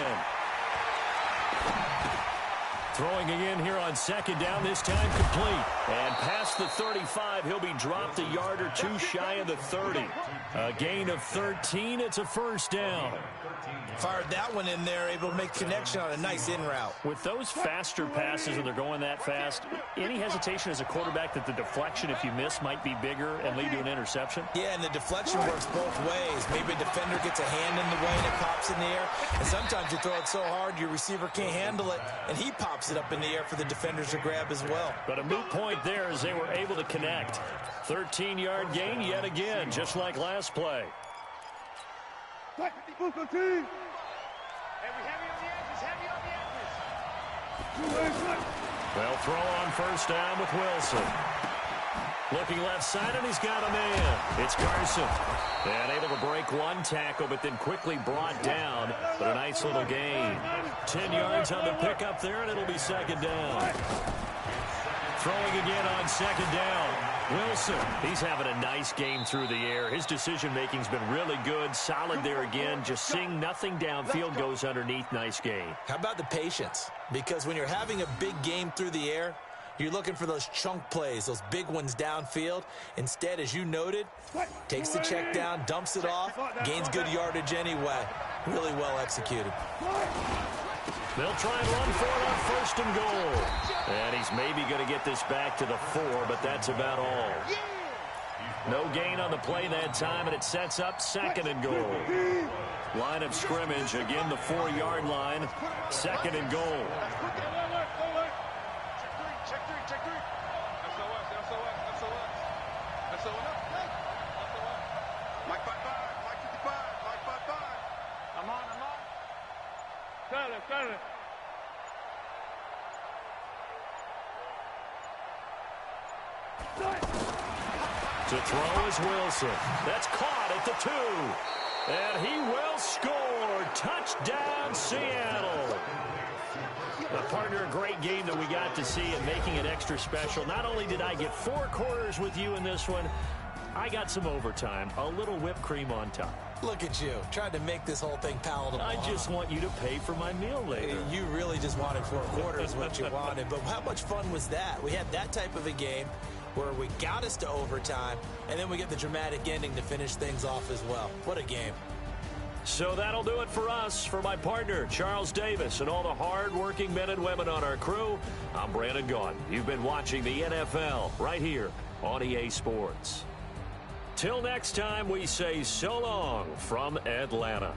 Throwing again here on 2nd down, this time complete. And past the 35, he'll be dropped a yard or two shy of the 30. A gain of 13, it's a first down. Fired that one in there, able to make connection on a nice in route. With those faster passes when they're going that fast, any hesitation as a quarterback that the deflection, if you miss, might be bigger and lead to an interception? Yeah, and the deflection works both ways. Maybe a defender gets a hand in the way and it pops in the air. And sometimes you throw it so hard your receiver can't handle it, and he pops it up in the air for the defenders to grab as well. But a moot point there as they were able to connect. 13-yard gain yet again, just like last play. They'll throw on first down with Wilson. Looking left side, and he's got a man. It's Carson. And able to break one tackle, but then quickly brought down. But a nice little gain. 10 yards on the pickup there, and it'll be 2nd down. Throwing again on 2nd down. Wilson, he's having a nice game through the air. His decision-making's been really good. Solid there again. Just seeing nothing downfield goes underneath. Nice game. How about the patience? Because when you're having a big game through the air, you're looking for those chunk plays, those big ones downfield. Instead, as you noted, takes the check down, dumps it off, gains good yardage anyway. Really well executed. They'll try and run for it on 1st and goal. And he's maybe going to get this back to the 4, but that's about all. No gain on the play that time, and it sets up 2nd and goal. Line of scrimmage, again the 4-yard line, 2nd and goal. Mike 55, Mike 55, Mike 55. I'm on. Cut it. To throw is Wilson. That's caught at the 2. And he will score. Touchdown, Seattle. The partner, a great game that we got to see and making it extra special. Not only did I get 4 quarters with you in this one, I got some overtime, a little whipped cream on top. Look at you, trying to make this whole thing palatable. I just want you to pay for my meal later. You really just wanted 4 quarters, what you wanted. But how much fun was that? We had that type of a game where we got us to overtime, and then we get the dramatic ending to finish things off as well. What a game. So that'll do it for us. For my partner, Charles Davis, and all the hard-working men and women on our crew, I'm Brandon Gaughan. You've been watching the NFL right here on EA Sports. Till next time, we say so long from Atlanta.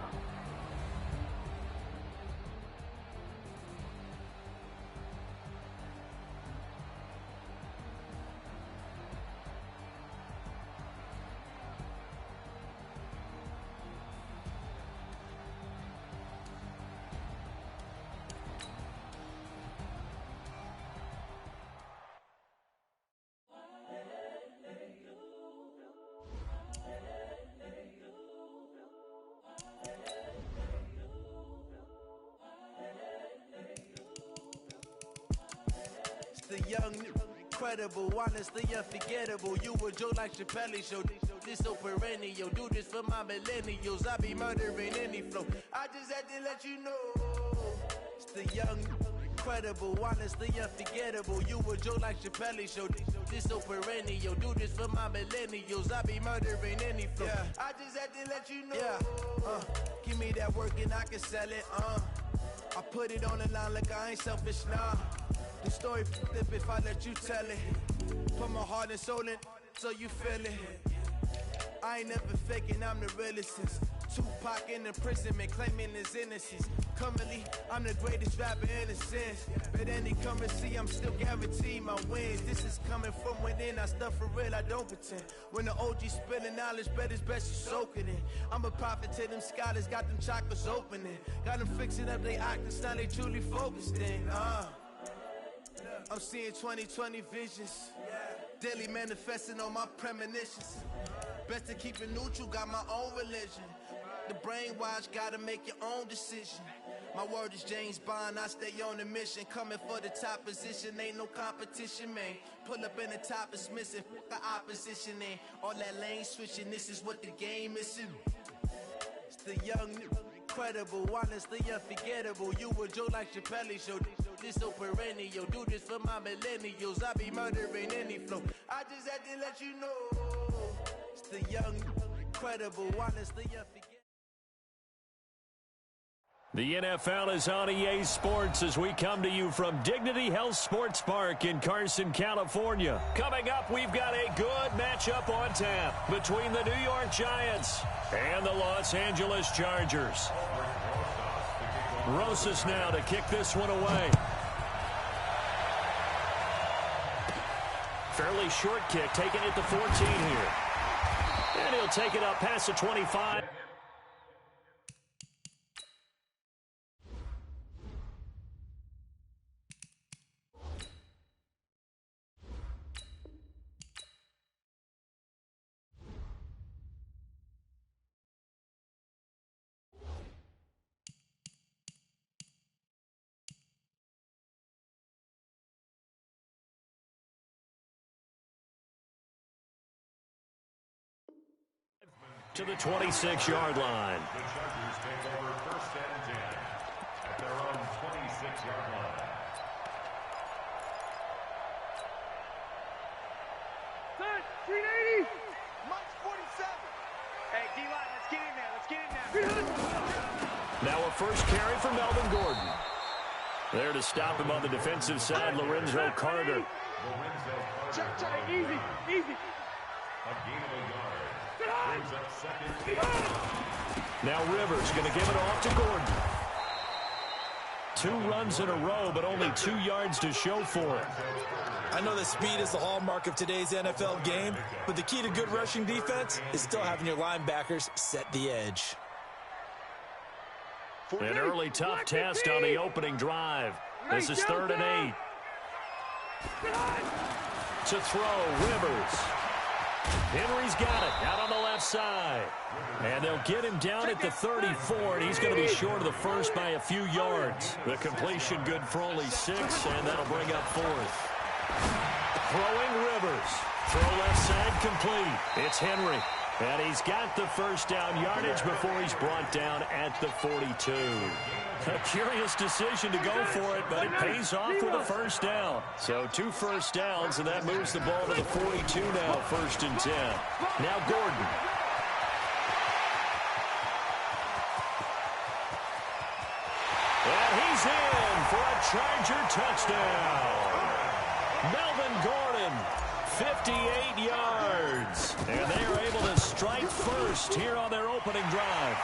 The young, incredible, honestly unforgettable. You a joke like Chappelle Show. This so perennial. Do this for my millennials. I be murdering any flow. I just had to let you know. It's the young, incredible, honestly unforgettable. You a joke like Chappelle Show. This so perennial. Do this for my millennials. I be murdering any flow. Yeah. I just had to let you know. Yeah. Give me that work and I can sell it. I put it on the line like I ain't selfish, nah. The story flip if I let you tell it. Put my heart and soul in so you feel it. I ain't never faking, I'm the realest since Tupac in imprisonment, claiming his innocence. Currently, I'm the greatest rapper in a sense. But any come and see, I'm still guaranteed my wins. This is coming from within, I stuff for real, I don't pretend. When the OG spilling knowledge, bet it's best you soak it in. I'm a prophet to them scholars, got them chakras opening. Got them fixing up they octaves, now they truly focused in. I'm seeing 2020 visions. Daily manifesting on my premonitions. Best to keep it neutral, got my own religion. The brainwash, gotta make your own decision. My word is James Bond, I stay on a mission. Coming for the top position, ain't no competition, man. Pull up in the top is missing, the opposition in. All that lane switching, this is what the game is. It's the young, incredible, honestly unforgettable. You a joke like Chappelle Show. This so perennial. Do this for my millennials. I be murdering any flow. I just had to let you know. It's the young, incredible, honestly unforgettable. The NFL is on EA Sports as we come to you from Dignity Health Sports Park in Carson, California. Coming up, we've got a good matchup on tap between the New York Giants and the Los Angeles Chargers. Rosas now to kick this one away. Fairly short kick, taking it to 14 here. And he'll take it up past the 25. To the 26-yard line. The Chargers take over 1st and 10 at their own 26-yard line. Set, 380. Mike's 47. Hey, D-line, let's get in there. Let's get in there. Now a first carry for Melvin Gordon. There to stop him on the defensive side, Lorenzo Carter. Check, easy, easy. A gain of a yard. Brings up 2nd. Now Rivers going to give it off to Gordon. 2 runs in a row, but only 2 yards to show for it. I know that speed is the hallmark of today's NFL game, but the key to good rushing defense is still having your linebackers set the edge. An early tough test on the opening drive. This is 3rd and 8. To throw, Rivers. Henry's got it out on the left side. And they'll get him down at the 34, and he's going to be short of the first by a few yards. The completion good for only 6, and that'll bring up 4th. Throwing Rivers. Throw left side complete. It's Henry. And he's got the first down yardage before he's brought down at the 42. A curious decision to go for it, but it pays off with a first down. So 2 first downs, and that moves the ball to the 42 now, 1st and 10. Now Gordon. And he's in for a Charger touchdown. Melvin Gordon, 58 yards. And they are able to strike first here on their opening drive.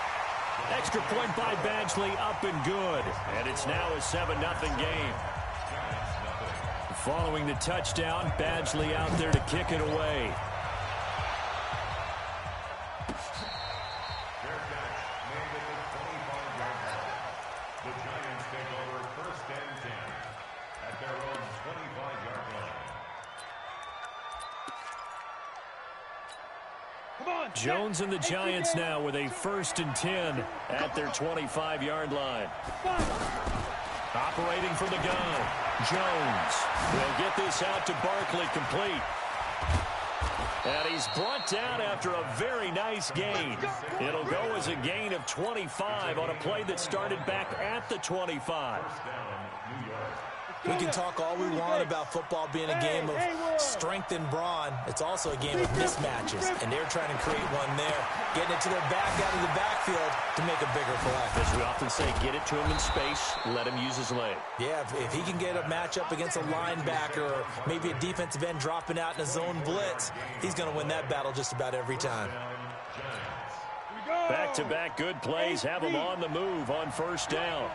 Extra point by Badgley, up and good. And it's now a 7-0 game. Following the touchdown, Badgley out there to kick it away. The Giants take over 1st and 10 at their own 25-yard line. Jones and the Giants now with a 1st and 10 at their 25-yard line. Operating from the gun, Jones will get this out to Barkley complete. And he's brought down after a very nice gain. It'll go as a gain of 25 on a play that started back at the 25. We can talk all we want about football being a game of strength and brawn. It's also a game of mismatches, and they're trying to create one there, getting it to their back out of the backfield to make a bigger play. As we often say, get it to him in space, let him use his leg. Yeah, if he can get a matchup against a linebacker or maybe a defensive end dropping out in a zone blitz, he's going to win that battle just about every time. Back-to-back good plays have him on the move on 1st down.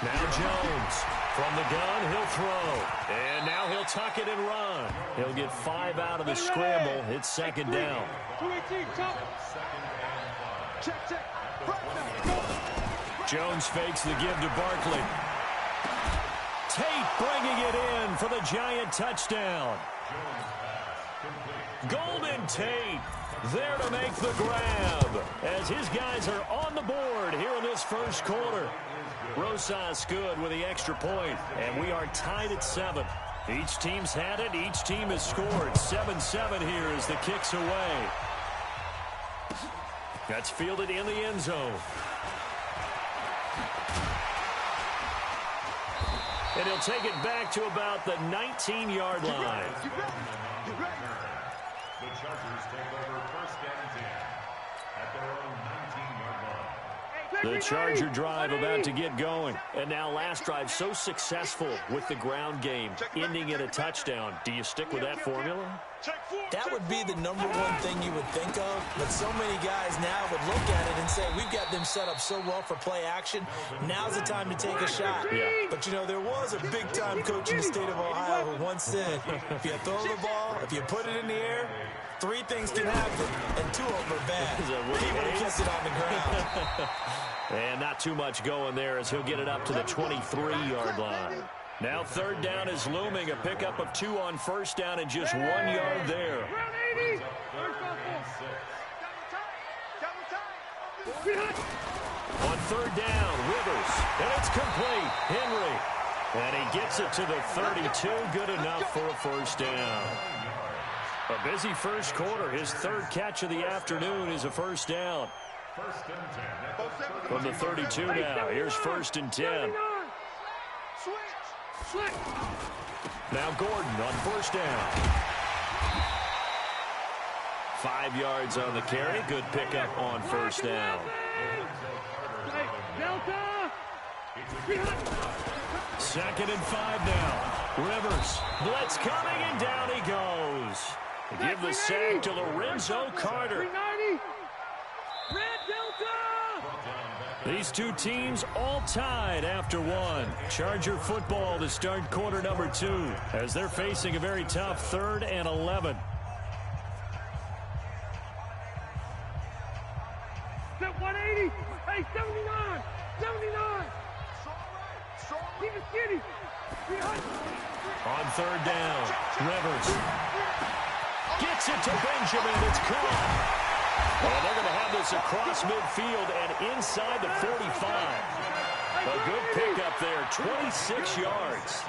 Now Jones from the gun, he'll throw. And now he'll tuck it and run. He'll get 5 out of the scramble. It's 2nd down. Jones fakes the give to Barkley. Tate bringing it in for the Giant touchdown. Golden Tate there to make the grab as his guys are on the board here in this 1st quarter. Rosas good with the extra point, and we are tied at 7. Each team's had it. Each team has scored. 7-7 here as the kick's away. That's fielded in the end zone. And he'll take it back to about the 19-yard line. The Chargers take over 1st and 10 at their own 19-yard line. The Charger drive about to get going. And now last drive so successful with the ground game, ending in a touchdown. Do you stick with that formula? That would be the number one thing you would think of, but so many guys now would look at it and say, we've got them set up so well for play action. Now's the time to take a shot. Yeah. But, you know, there was a big-time coach in the state of Ohio who once said, if you throw the ball, if you put it in the air, 3 things can happen, and 2 of them are bad. He would have kept it on the ground. And not too much going there as he'll get it up to the 23-yard line. Now 3rd down is looming. A pickup of 2 on 1st down and just 1 yard there. On 3rd down, Rivers. And it's complete. Henry. And he gets it to the 32. Good enough for a 1st down. A busy 1st quarter. His 3rd catch of the afternoon is a 1st down. From the 32 now. Here's 1st and 10. Now Gordon on 1st down. 5 yards on the carry. Good pickup on 1st down. 2nd and 5 now. Rivers. Blitz coming, and down he goes. Give the sack to Lorenzo Carter. These two teams all tied after one. Charger football to start quarter number 2 as they're facing a very tough 3rd and 11. Set 180. Hey, 79. 79. Keep it skinny. On 3rd down, Rivers gets it to Benjamin. It's caught. And they're going to have this across midfield and inside the 45. A good pickup there, 26 yards.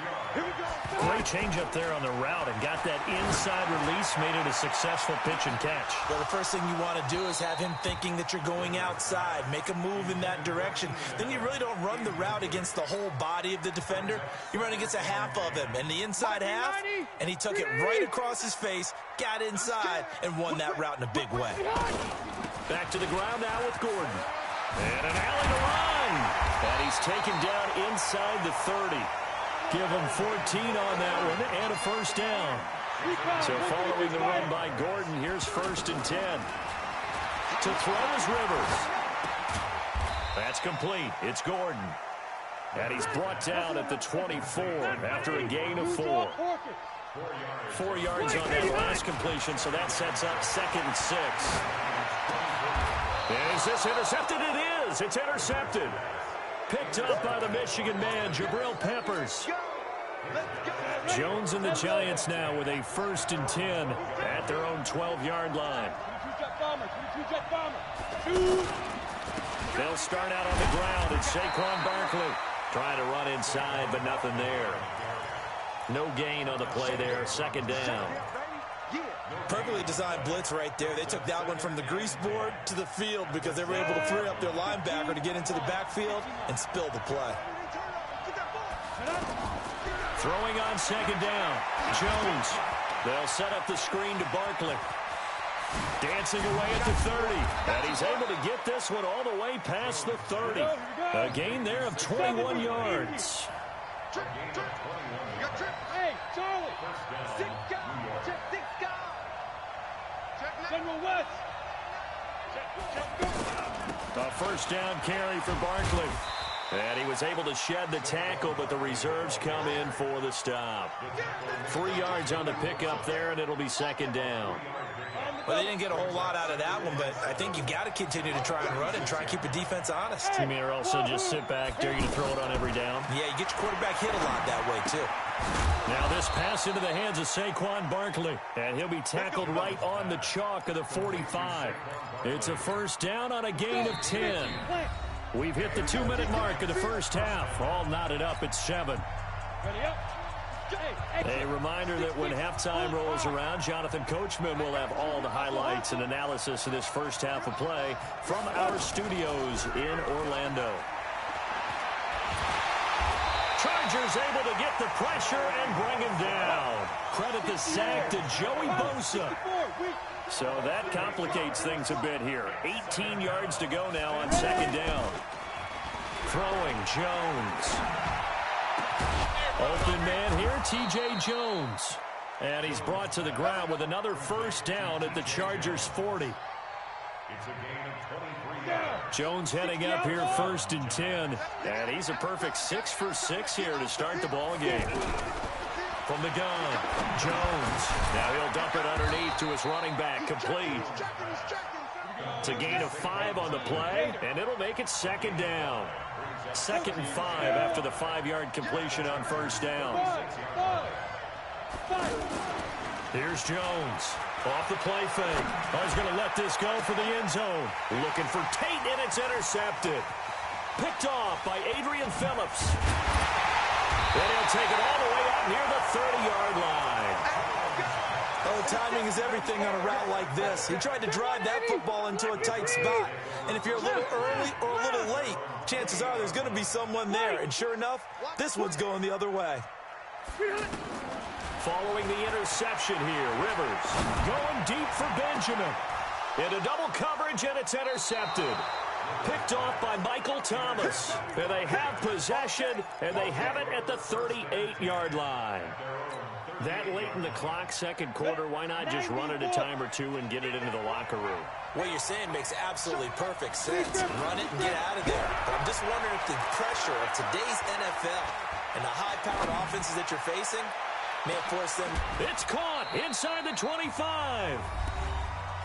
Great change up there on the route and got that inside release, made it a successful pitch and catch. Well, the first thing you want to do is have him thinking that you're going outside, make a move in that direction. Then you really don't run the route against the whole body of the defender. You run against a half of him, and the inside half, and he took it right across his face, got inside, and won that route in a big way. Back to the ground now with Gordon. And an alley to run. And he's taken down inside the 30. Give him 14 on that one and a first down. So following the run by Gordon, here's 1st and 10. To throw is Rivers. That's complete. It's Gordon. And he's brought down at the 24 after a gain of 4. 4 yards on that last completion, so that sets up 2nd and 6. Is this intercepted? It is. It's intercepted. Picked up by the Michigan man, Jabril Peppers. Jones and the Giants now with a 1st and 10 at their own 12-yard line. They'll start out on the ground. It's Saquon Barkley trying to run inside, but nothing there. No gain on the play there. 2nd down. Perfectly designed blitz right there. They took that one from the grease board to the field because they were able to free up their linebacker to get into the backfield and spill the play. Throwing on 2nd down. Jones. They'll set up the screen to Barkley. Dancing away at the 30. And he's able to get this one all the way past the 30. A gain there of 21 yards. Hey, Charlie. 6 guys. Check 6 guys. General West. A 1st down carry for Barkley. And he was able to shed the tackle, but the reserves come in for the stop. 3 yards on the pickup there, and it'll be 2nd down. Well, they didn't get a whole lot out of that one, but I think you've got to continue to try and run and try and keep the defense honest. You mean, or also just sit back, dare you to throw it on every down? Yeah, you get your quarterback hit a lot that way, too. Now this pass into the hands of Saquon Barkley, and he'll be tackled right on the chalk of the 45. It's a 1st down on a gain of 10. We've hit the 2-minute mark of the first half. All knotted up at 7. A reminder that when halftime rolls around, Jonathan Coachman will have all the highlights and analysis of this first half of play from our studios in Orlando. Chargers able to get the pressure and bring him down. Credit the sack to Joey Bosa. So that complicates things a bit here. 18 yards to go now on 2nd down. Throwing Jones. Open man here, T.J. Jones. And he's brought to the ground with another 1st down at the Chargers' 40. It's a gain of 23 yards. Jones heading up here 1st and 10. And he's a perfect 6 for 6 here to start the ball game. From the gun, Jones. Now he'll dump it underneath to his running back, complete. It's a gain of 5 on the play, and it'll make it 2nd down. 2nd and 5 after the 5-yard completion on 1st down. Here's Jones. Off the play fake. Oh, he's going to let this go for the end zone. Looking for Tate, and it's intercepted. Picked off by Adrian Phillips. Then he'll take it all the way out near the 30-yard line. Oh, timing is everything on a route like this. He tried to drive that football into a tight spot. And if you're a little early or a little late, chances are there's going to be someone there. And sure enough, this one's going the other way. Following the interception here, Rivers going deep for Benjamin. Into double coverage, and it's intercepted. Picked off by Michael Thomas. And they have possession, and they have it at the 38-yard line. That late in the clock, second quarter, why not just run it a time or two and get it into the locker room? What you're saying makes absolutely perfect sense. Run it and get out of there. But I'm just wondering if the pressure of today's NFL and the high-powered offenses that you're facing may have forced them. It's caught inside the 25.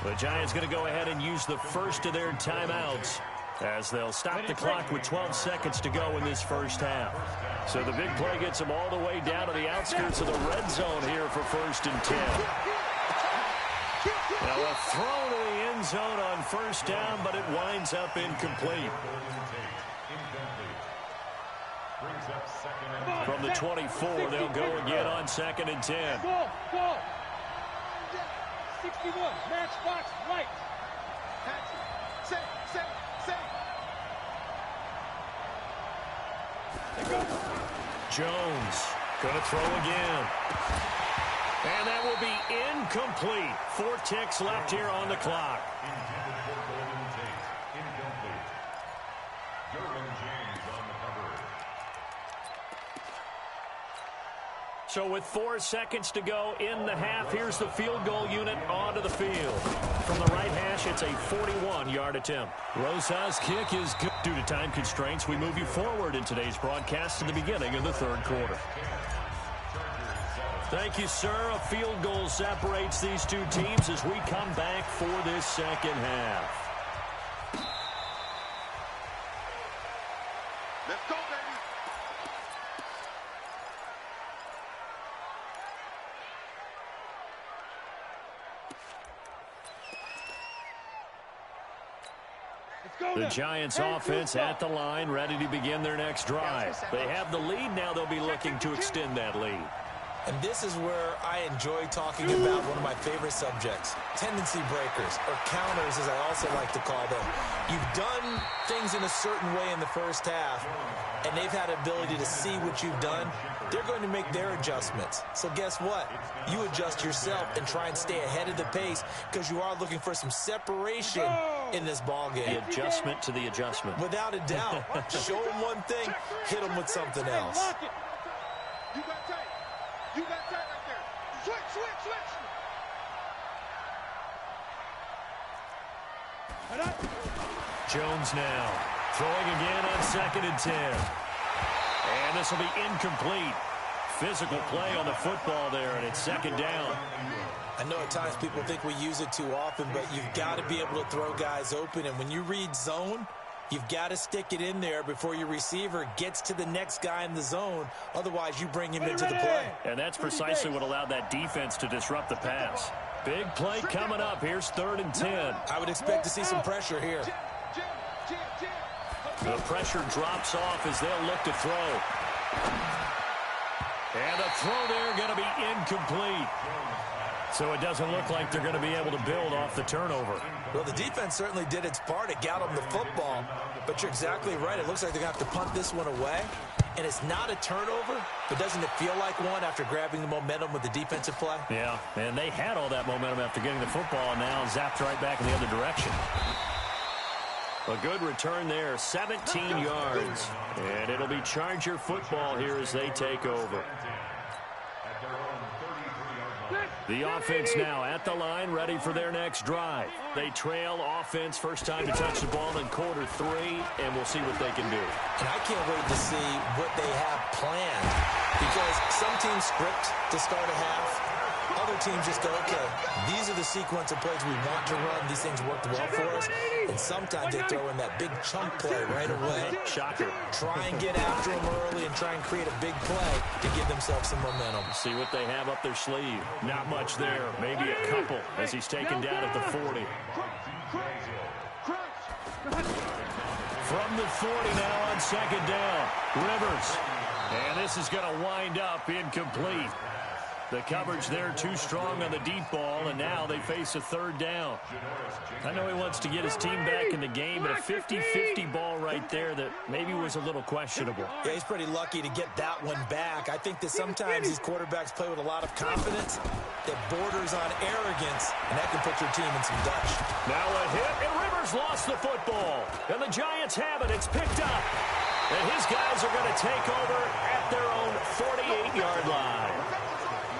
The Giants going to go ahead and use the first of their timeouts as they'll stop the clock with 12 seconds to go in this first half. So the big play gets them all the way down to the outskirts of the red zone here for 1st and 10. Now a throw to the end zone on first down, but it winds up incomplete. From the 24, they'll go again on 2nd and 10. Ball. 61, matchbox, right. Set. Jones gonna throw again. And that will be incomplete. 4 ticks left here on the clock. So with 4 seconds to go in the half, here's the field goal unit onto the field. From the right hash, it's a 41-yard attempt. Rosa's kick is good. Due to time constraints, we move you forward in today's broadcast to the beginning of the 3rd quarter. Thank you, sir. A field goal separates these two teams as we come back for this second half. Let's go, baby. The Giants offense at the line, ready to begin their next drive. They have the lead now. They'll be looking to extend that lead. And this is where I enjoy talking about one of my favorite subjects, tendency breakers, or counters as I also like to call them. You've done things in a certain way in the first half, and they've had the ability to see what you've done. They're going to make their adjustments. So guess what? You adjust yourself and try and stay ahead of the pace because you are looking for some separation in this ball game. The adjustment to the adjustment. Without a doubt. Show them one thing, hit them with something else. You got tight right there. Switch. Jones now throwing again on 2nd and 10. And this will be incomplete. Physical play on the football there, and it's 2nd down. I know at times people think we use it too often, but you've got to be able to throw guys open. And when you read zone, you've got to stick it in there before your receiver gets to the next guy in the zone. Otherwise, you bring him into the play. And that's precisely what allowed that defense to disrupt the pass. Big play coming up. Here's 3rd and 10. I would expect to see some pressure here. The pressure drops off as they'll look to throw. And the throw there going to be incomplete. So it doesn't look like they're going to be able to build off the turnover. Well, the defense certainly did its part. It got them the football. But you're exactly right. It looks like they're going to have to punt this one away. And it's not a turnover, but doesn't it feel like one after grabbing the momentum with the defensive play? Yeah, and they had all that momentum after getting the football, and now zapped right back in the other direction. A good return there, 17 yards. And it'll be Charger football here as they take over. The offense now at the line, ready for their next drive. They trail offense, first time to touch the ball in quarter 3, and we'll see what they can do. And I can't wait to see what they have planned, because some teams script to start a half. Other teams just go, okay, these are the sequence of plays we want to run. These things worked well for us. And sometimes they throw in that big chunk play right away. Shocker. Try and get after them early and try and create a big play to give themselves some momentum. See what they have up their sleeve. Not much there. Maybe a couple as he's taken down at the 40. From the 40 now on 2nd down. Rivers. And this is going to wind up incomplete. The coverage there too strong on the deep ball, and now they face a 3rd down. I know he wants to get his team back in the game, but a 50-50 ball right there that maybe was a little questionable. Yeah, he's pretty lucky to get that one back. I think that sometimes these quarterbacks play with a lot of confidence that borders on arrogance, and that can put your team in some dutch. Now a hit, and Rivers lost the football. And the Giants have it. It's picked up. And his guys are going to take over at their own 48-yard line.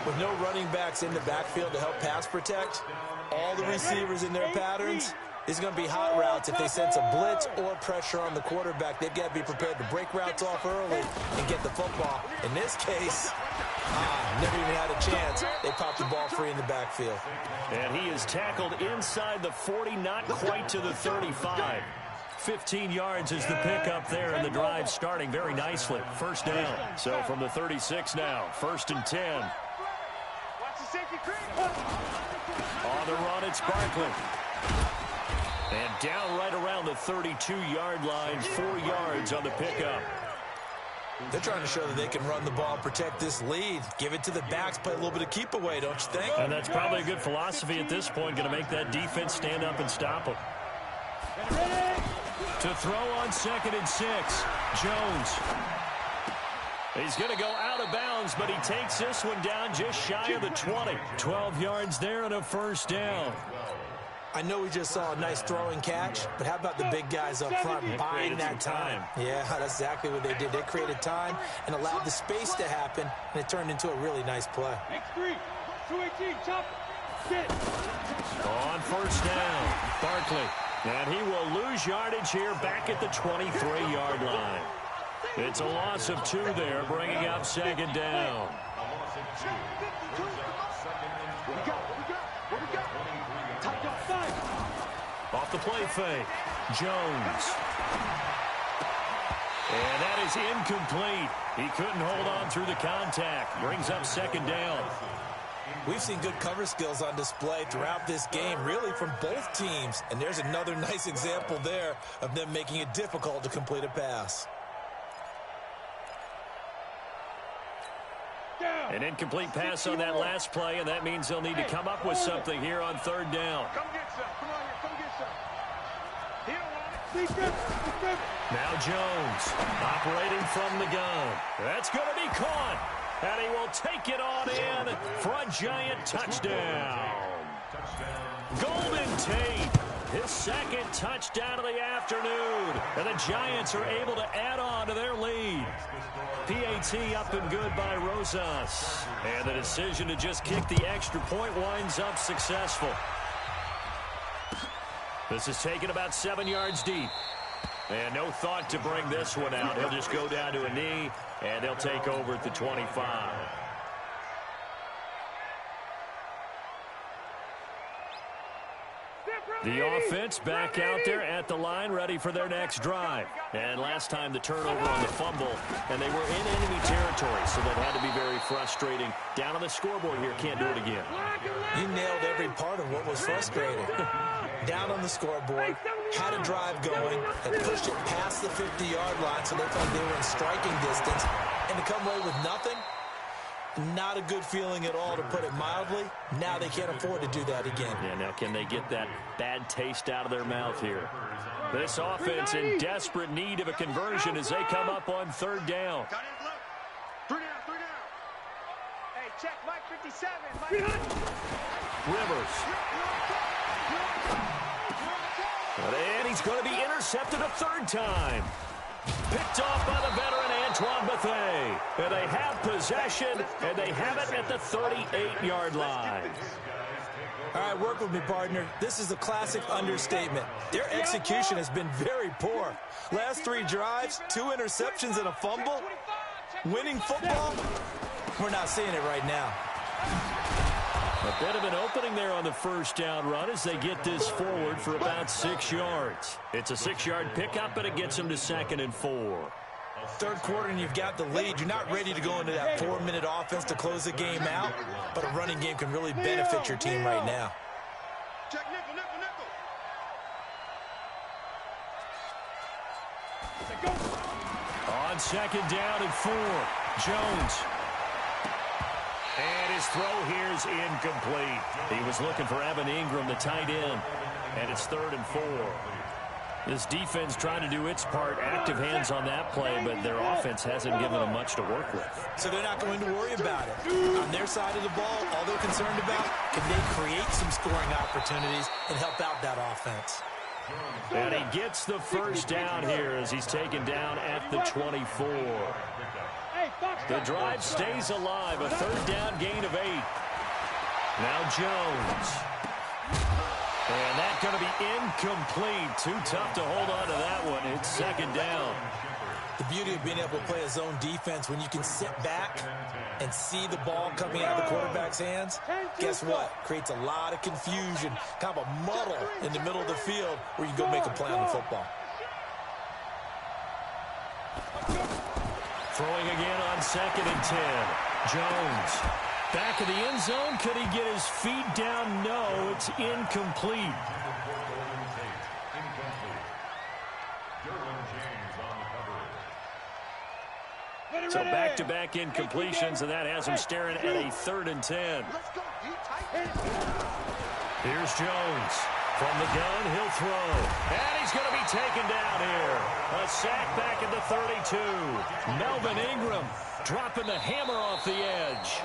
With no running backs in the backfield to help pass protect, all the receivers in their patterns, it's going to be hot routes. If they sense a blitz or pressure on the quarterback, they've got to be prepared to break routes off early and get the football. In this case, never even had a chance. They popped the ball free in the backfield. And he is tackled inside the 40, not quite to the 35. 15 yards is the pickup there, and the drive starting very nicely. First down. So from the 36 now, 1st and 10. On the run, it's Barkley. And down right around the 32-yard line, 4 yards on the pickup. They're trying to show that they can run the ball, protect this lead, give it to the backs, play a little bit of keep away, don't you think? And that's probably a good philosophy at this point, going to make that defense stand up and stop them. To throw on 2nd and 6, Jones. He's going to go out of bounds, but he takes this one down just shy of the 20. 12 yards there and a first down. I know we just saw a nice throwing catch, but how about the big guys up front buying that time? Yeah, that's exactly what they did. They created time and allowed the space to happen, and it turned into a really nice play. X3, 218, chop, sit. On first down, Barkley. And he will lose yardage here back at the 23-yard line. It's a loss of 2 there, bringing up 2nd down. Off the play fake, Jones. And that is incomplete. He couldn't hold on through the contact. Brings up 2nd down. We've seen good cover skills on display throughout this game, really from both teams. And there's another nice example there of them making it difficult to complete a pass. An incomplete pass on that last play, and that means they'll need to come up with something here on 3rd down. Come get some. Come on here. Come get some. He don't want it. Now Jones operating from the gun. That's going to be caught. And he will take it on in for a giant touchdown. Golden Tate, his 2nd touchdown of the afternoon. And the Giants are able to add on to their lead. PAT up and good by Rosas. And the decision to just kick the extra point winds up successful. This is taken about 7 yards deep. And no thought to bring this one out. He'll just go down to a knee, and they'll take over at the 25. The offense back out there at the line, ready for their next drive. And last time the turnover on the fumble, and they were in enemy territory, so that had to be very frustrating. Down on the scoreboard here, can't do it again. You nailed every part of what was frustrating. Down on the scoreboard, had a drive going, had pushed it past the 50-yard line, so they thought they were in striking distance, and to come away with nothing, not a good feeling at all, to put it mildly. Now they can't afford to do that again. Yeah, now can they get that bad taste out of their mouth here? This offense in desperate need of a conversion as they come up on 3rd down. 3 down. Hey, check Mike 57. Mike. Rivers. And he's going to be intercepted a 3rd time. Picked off by the veteran Antoine Bethea. And they have possession, and they have it at the 38-yard line. All right, work with me, partner. This is a classic understatement. Their execution has been very poor. Last 3 drives, 2 interceptions and a fumble. Winning football? We're not seeing it right now. A bit of an opening there on the first down run as they get this forward for about 6 yards. It's a 6-yard pickup, but it gets them to 2nd and 4. 3rd quarter and you've got the lead. You're not ready to go into that 4-minute offense to close the game out, but a running game can really benefit your team right now. Check nickel. On 2nd down and 4, Jones. And his throw here is incomplete. He was looking for Evan Ingram, the tight end, and it's 3rd and 4. This defense trying to do its part, active hands on that play, but their offense hasn't given them much to work with. So they're not going to worry about it. On their side of the ball, all they're concerned about, can they create some scoring opportunities and help out that offense? And he gets the first down here as he's taken down at the 24. The drive stays alive. A third down gain of 8. Now Jones. And that's going to be incomplete. Too tough to hold on to that one. It's second down. The beauty of being able to play a zone defense, when you can sit back and see the ball coming out of the quarterback's hands, guess what? Creates a lot of confusion, kind of a muddle in the middle of the field where you can go make a play on the football. Throwing again on 2nd and 10. Jones. Back of the end zone. Could he get his feet down? No, it's incomplete. So back-to-back incompletions, and that has him staring at a 3rd and 10. Here's Jones. From the gun, he'll throw. And he's going to be taken down here. A sack back at the 32. Melvin Ingram dropping the hammer off the edge.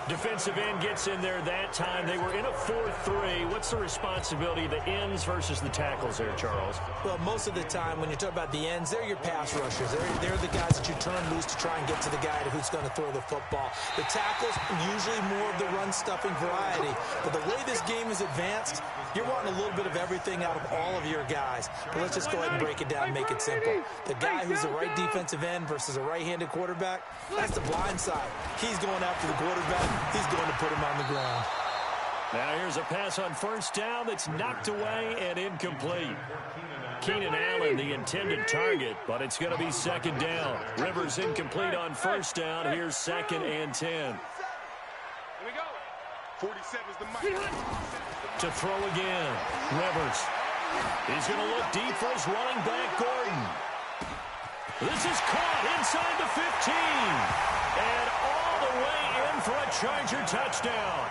Defensive end gets in there that time. They were in a 4-3. What's the responsibility of the ends versus the tackles there, Charles? Well, most of the time when you talk about the ends, they're your pass rushers. They're the guys that you turn loose to try and get to the guy who's going to throw the football. The tackles, usually more of the run-stuffing variety. But the way this game is advanced, you're wanting a little bit of everything out of all of your guys. But let's just go ahead and break it down and make it simple. The guy who's the right defensive end versus a right-handed quarterback, that's the blind side. He's going after the quarterback. He's going to put him on the ground. Now here's a pass on first down that's knocked away and incomplete. Keenan Allen, the intended target, but it's going to be second down. Rivers incomplete on first down. Here's 2nd and 10. Here we go. 47 is the mic. To throw again. Rivers. He's going to look deep for his running back, Gordon. This is caught inside the 15. And all the way in for a Charger touchdown.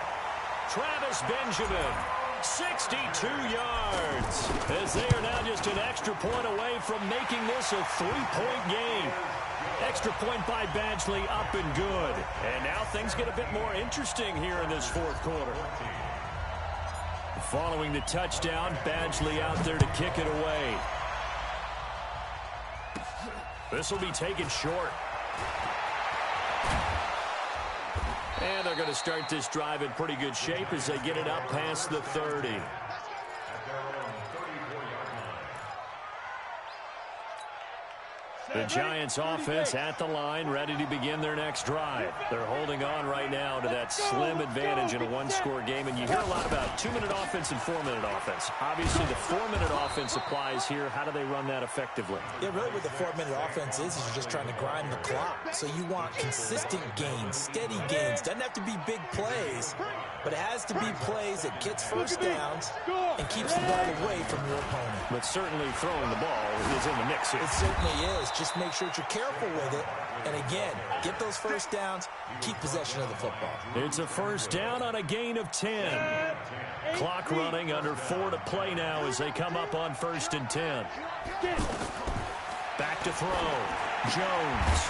Travis Benjamin, 62 yards. As they are now just an extra point away from making this a 3-point game. Extra point by Badgley, up and good. And now things get a bit more interesting here in this 4th quarter. Following the touchdown, Badgley out there to kick it away. This will be taken short. And they're going to start this drive in pretty good shape as they get it up past the 30. The Giants offense at the line, ready to begin their next drive. They're holding on right now to that slim advantage in a one-score game, and you hear a lot about 2-minute offense and 4-minute offense. Obviously, the 4-minute offense applies here. How do they run that effectively? Yeah, really what the 4-minute offense is you're just trying to grind the clock. So you want consistent gains, steady gains. Doesn't have to be big plays, but it has to be plays that gets first downs and keeps the ball away from your opponent. But certainly throwing the ball is in the mix here. It certainly is. Just make sure that you're careful with it. And again, get those first downs, keep possession of the football. It's a first down on a gain of 10. Clock running, under 4 to play now as they come up on 1st and 10. Back to throw. Jones.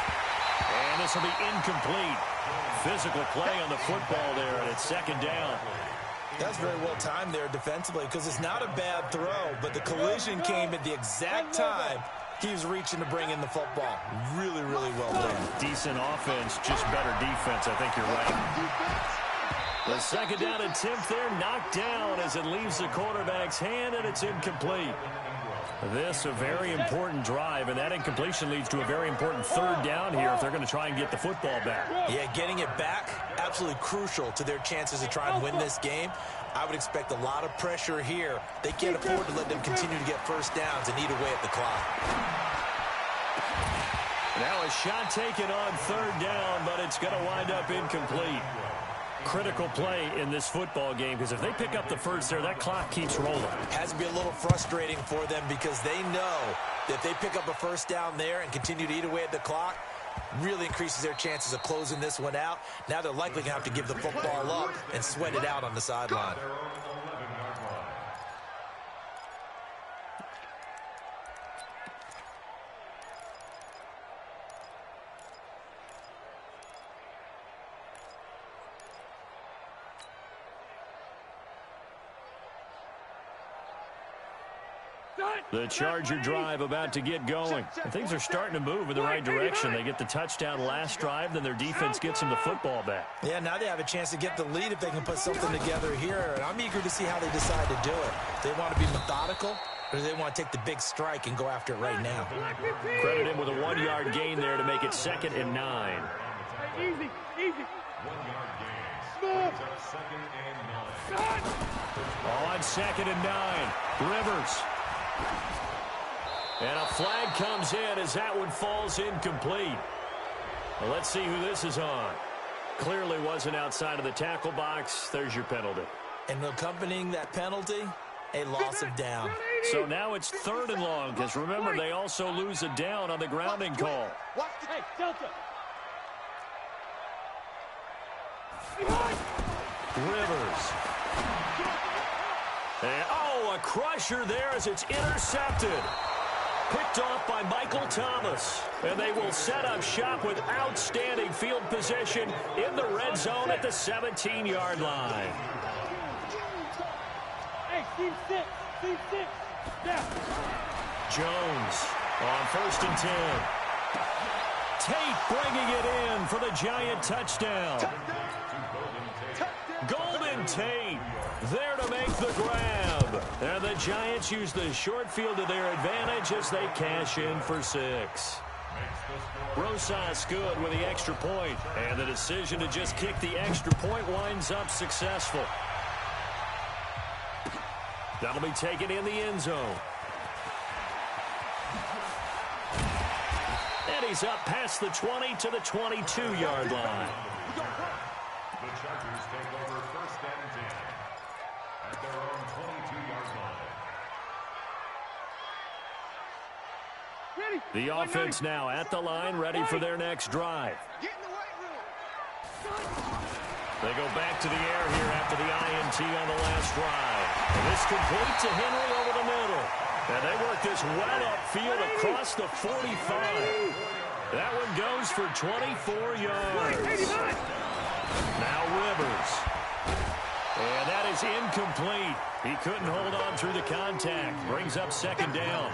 And this will be incomplete. Physical play on the football there, and it's second down. That's very well timed there defensively because it's not a bad throw, but the collision came at the exact time he was reaching to bring in the football. Really, really well done. Decent offense, just better defense. I think you're right. The second down attempt there knocked down as it leaves the quarterback's hand, and it's incomplete. This a very important drive, and that incompletion leads to a very important third down here if they're going to try and get the football back. Yeah, getting it back, absolutely crucial to their chances to try and win this game. I would expect a lot of pressure here. They can't afford to let them continue to get first downs and eat away at the clock. Now a shot taken on third down, but it's going to wind up incomplete. Critical play in this football game because if they pick up the first there, that clock keeps rolling. Has to be a little frustrating for them because they know that if they pick up a first down there and continue to eat away at the clock, really increases their chances of closing this one out. Now they're likely going to have to give the football up and sweat it out on the sideline. The Charger drive about to get going. And things are starting to move in the right direction. They get the touchdown last drive, then their defense gets them the football back. Yeah, now they have a chance to get the lead if they can put something together here. And I'm eager to see how they decide to do it. They want to be methodical, or do they want to take the big strike and go after it right now? Credit him with a 1-yard gain there to make it 2nd and 9. Easy. 1-yard gain. Brings up 2nd and 9. On 2nd and 9. Rivers. And a flag comes in as that one falls incomplete. Well, let's see who this is on. Clearly wasn't outside of the tackle box. There's your penalty. And accompanying that penalty, a loss of down. So now it's 3rd and long, because remember, they also lose a down on the grounding call. Hey, Delta. Rivers. And, a crusher there as it's intercepted. Picked off by Michael Thomas. And they will set up shop with outstanding field position in the red zone at the 17-yard line. Hey, Steve 6. Yeah. Jones on 1st and 10. Tate bringing it in for the Giant touchdown. Golden Tate there to make the grab. And the Giants use the short field to their advantage as they cash in for 6. Rosas good with the extra point. And the decision to just kick the extra point winds up successful. That'll be taken in the end zone. And he's up past the 20 to the 22-yard line. The Chargers take over 1st and 10 at their own 22-yard line. The offense now at the line, ready for their next drive. They go back to the air here after the INT on the last drive. And this complete to Henry over the middle. And they work this well upfield across the 45. That one goes for 24 yards. Now Rivers. And that is incomplete. He couldn't hold on through the contact. Brings up 2nd down.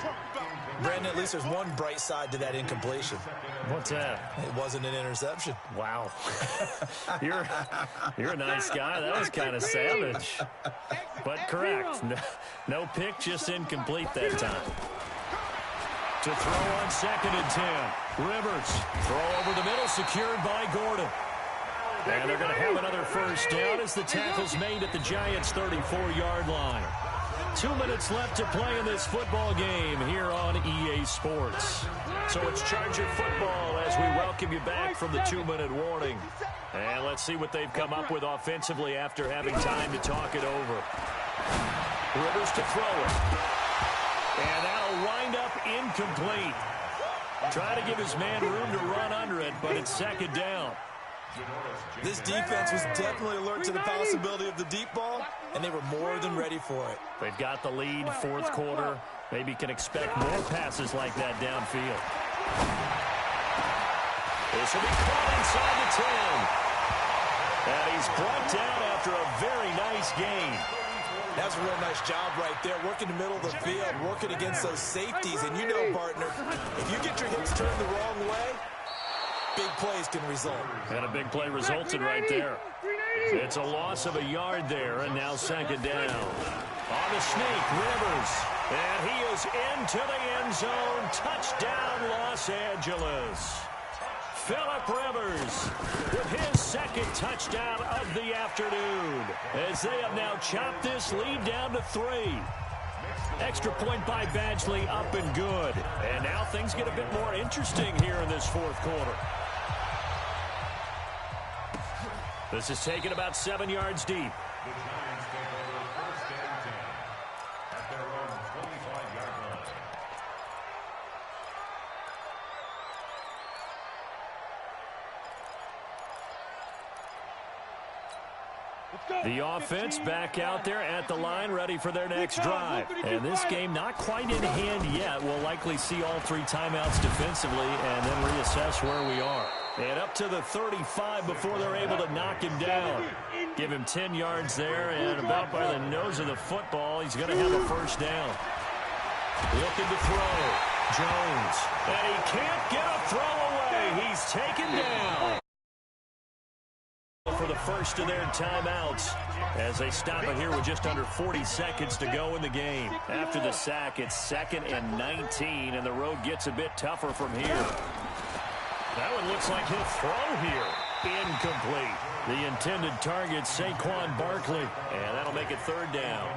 Brandon, at least there's one bright side to that incompletion. What's that? It wasn't an interception. Wow. You're a nice guy. That was kind of savage. But correct. No pick, just incomplete that time. To throw on 2nd and 10. Rivers. Throw over the middle, secured by Gordon. And they're going to have another 1st down as the tackle's made at the Giants' 34-yard line. 2 minutes left to play in this football game here on EA Sports. So it's Charger football as we welcome you back from the 2-minute warning. And let's see what they've come up with offensively after having time to talk it over. Rivers to throw it. And that'll wind up incomplete. Try to give his man room to run under it, but it's 2nd down. This defense was definitely alert to the possibility of the deep ball, and they were more than ready for it. They've got the lead, 4th quarter. Maybe can expect more passes like that downfield. This will be caught inside the 10. And he's brought down after a very nice gain. That's a real nice job right there, working the middle of the field, working against those safeties. And you know, partner, if you get your hips turned the wrong way, big plays can result. And a big play resulted right there. It's a loss of a yard there, and now 2nd down. On the sneak, Rivers. And he is into the end zone. Touchdown, Los Angeles. Phillip Rivers with his 2nd touchdown of the afternoon, as they have now chopped this lead down to 3. Extra point by Badgley, up and good. And now things get a bit more interesting here in this 4th quarter. This is taken about 7 yards deep. The Giants take over 1st and 10 at their own 25-yard line. The offense back out there at the line, ready for their next drive. And this game not quite in hand yet. We'll likely see all 3 timeouts defensively and then reassess where we are. And up to the 35 before they're able to knock him down. Give him 10 yards there, and about by the nose of the football, he's going to have a 1st down. Looking to throw. Jones. And he can't get a throw away. He's taken down. For the first of their timeouts as they stop it here with just under 40 seconds to go in the game. After the sack, it's 2nd and 19, and the road gets a bit tougher from here. That one looks like he'll throw here. Incomplete. The intended target, Saquon Barkley, and that'll make it 3rd down.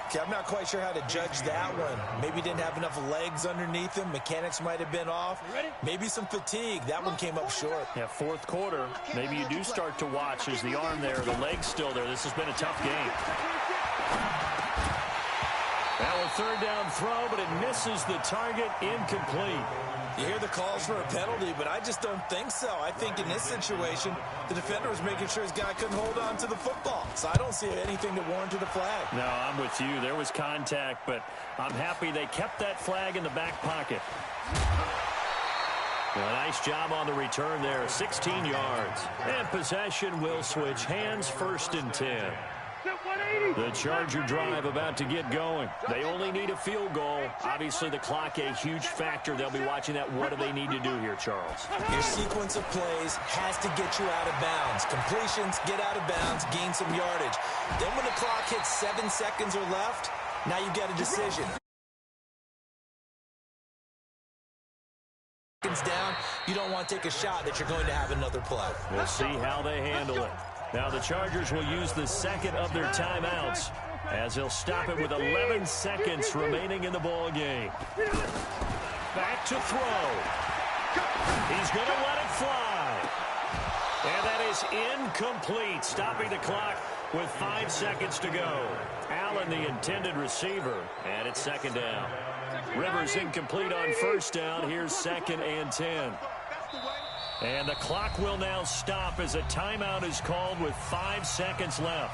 Okay, I'm not quite sure how to judge that one. Maybe didn't have enough legs underneath him. Mechanics might have been off. Maybe some fatigue. That one came up short. Yeah, 4th quarter. Maybe you do start to watch as the arm there, the leg's still there. This has been a tough game. Now a 3rd down throw, but it misses the target. Incomplete. You hear the calls for a penalty, but I just don't think so. I think in this situation, the defender was making sure his guy couldn't hold on to the football. So I don't see anything that warranted a flag. No, I'm with you. There was contact, but I'm happy they kept that flag in the back pocket. A nice job on the return there, 16 yards. And possession will switch hands, 1st and 10. The Charger drive about to get going. They only need a field goal. Obviously, the clock a huge factor. They'll be watching that. What do they need to do here, Charles? Your sequence of plays has to get you out of bounds. Completions, get out of bounds, gain some yardage. Then when the clock hits 7 seconds or left, now you get a decision. Down, you don't want to take a shot that you're going to have another play. We'll see how they handle it. Now the Chargers will use the 2nd of their timeouts as they'll stop it with 11 seconds remaining in the ball game. Back to throw. He's going to let it fly. And that is incomplete, stopping the clock with 5 seconds to go. Allen, the intended receiver, and it's 2nd down. Rivers incomplete on 1st down. Here's 2nd and 10. And the clock will now stop as a timeout is called with 5 seconds left.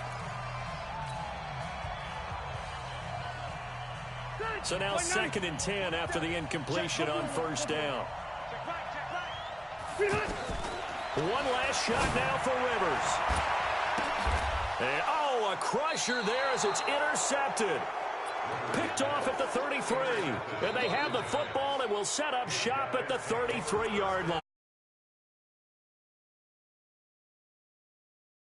So now 2nd and 10 after the incompletion on 1st down. One last shot now for Rivers. And, oh, a crusher there as it's intercepted. Picked off at the 33. And they have the football and will set up shop at the 33-yard line.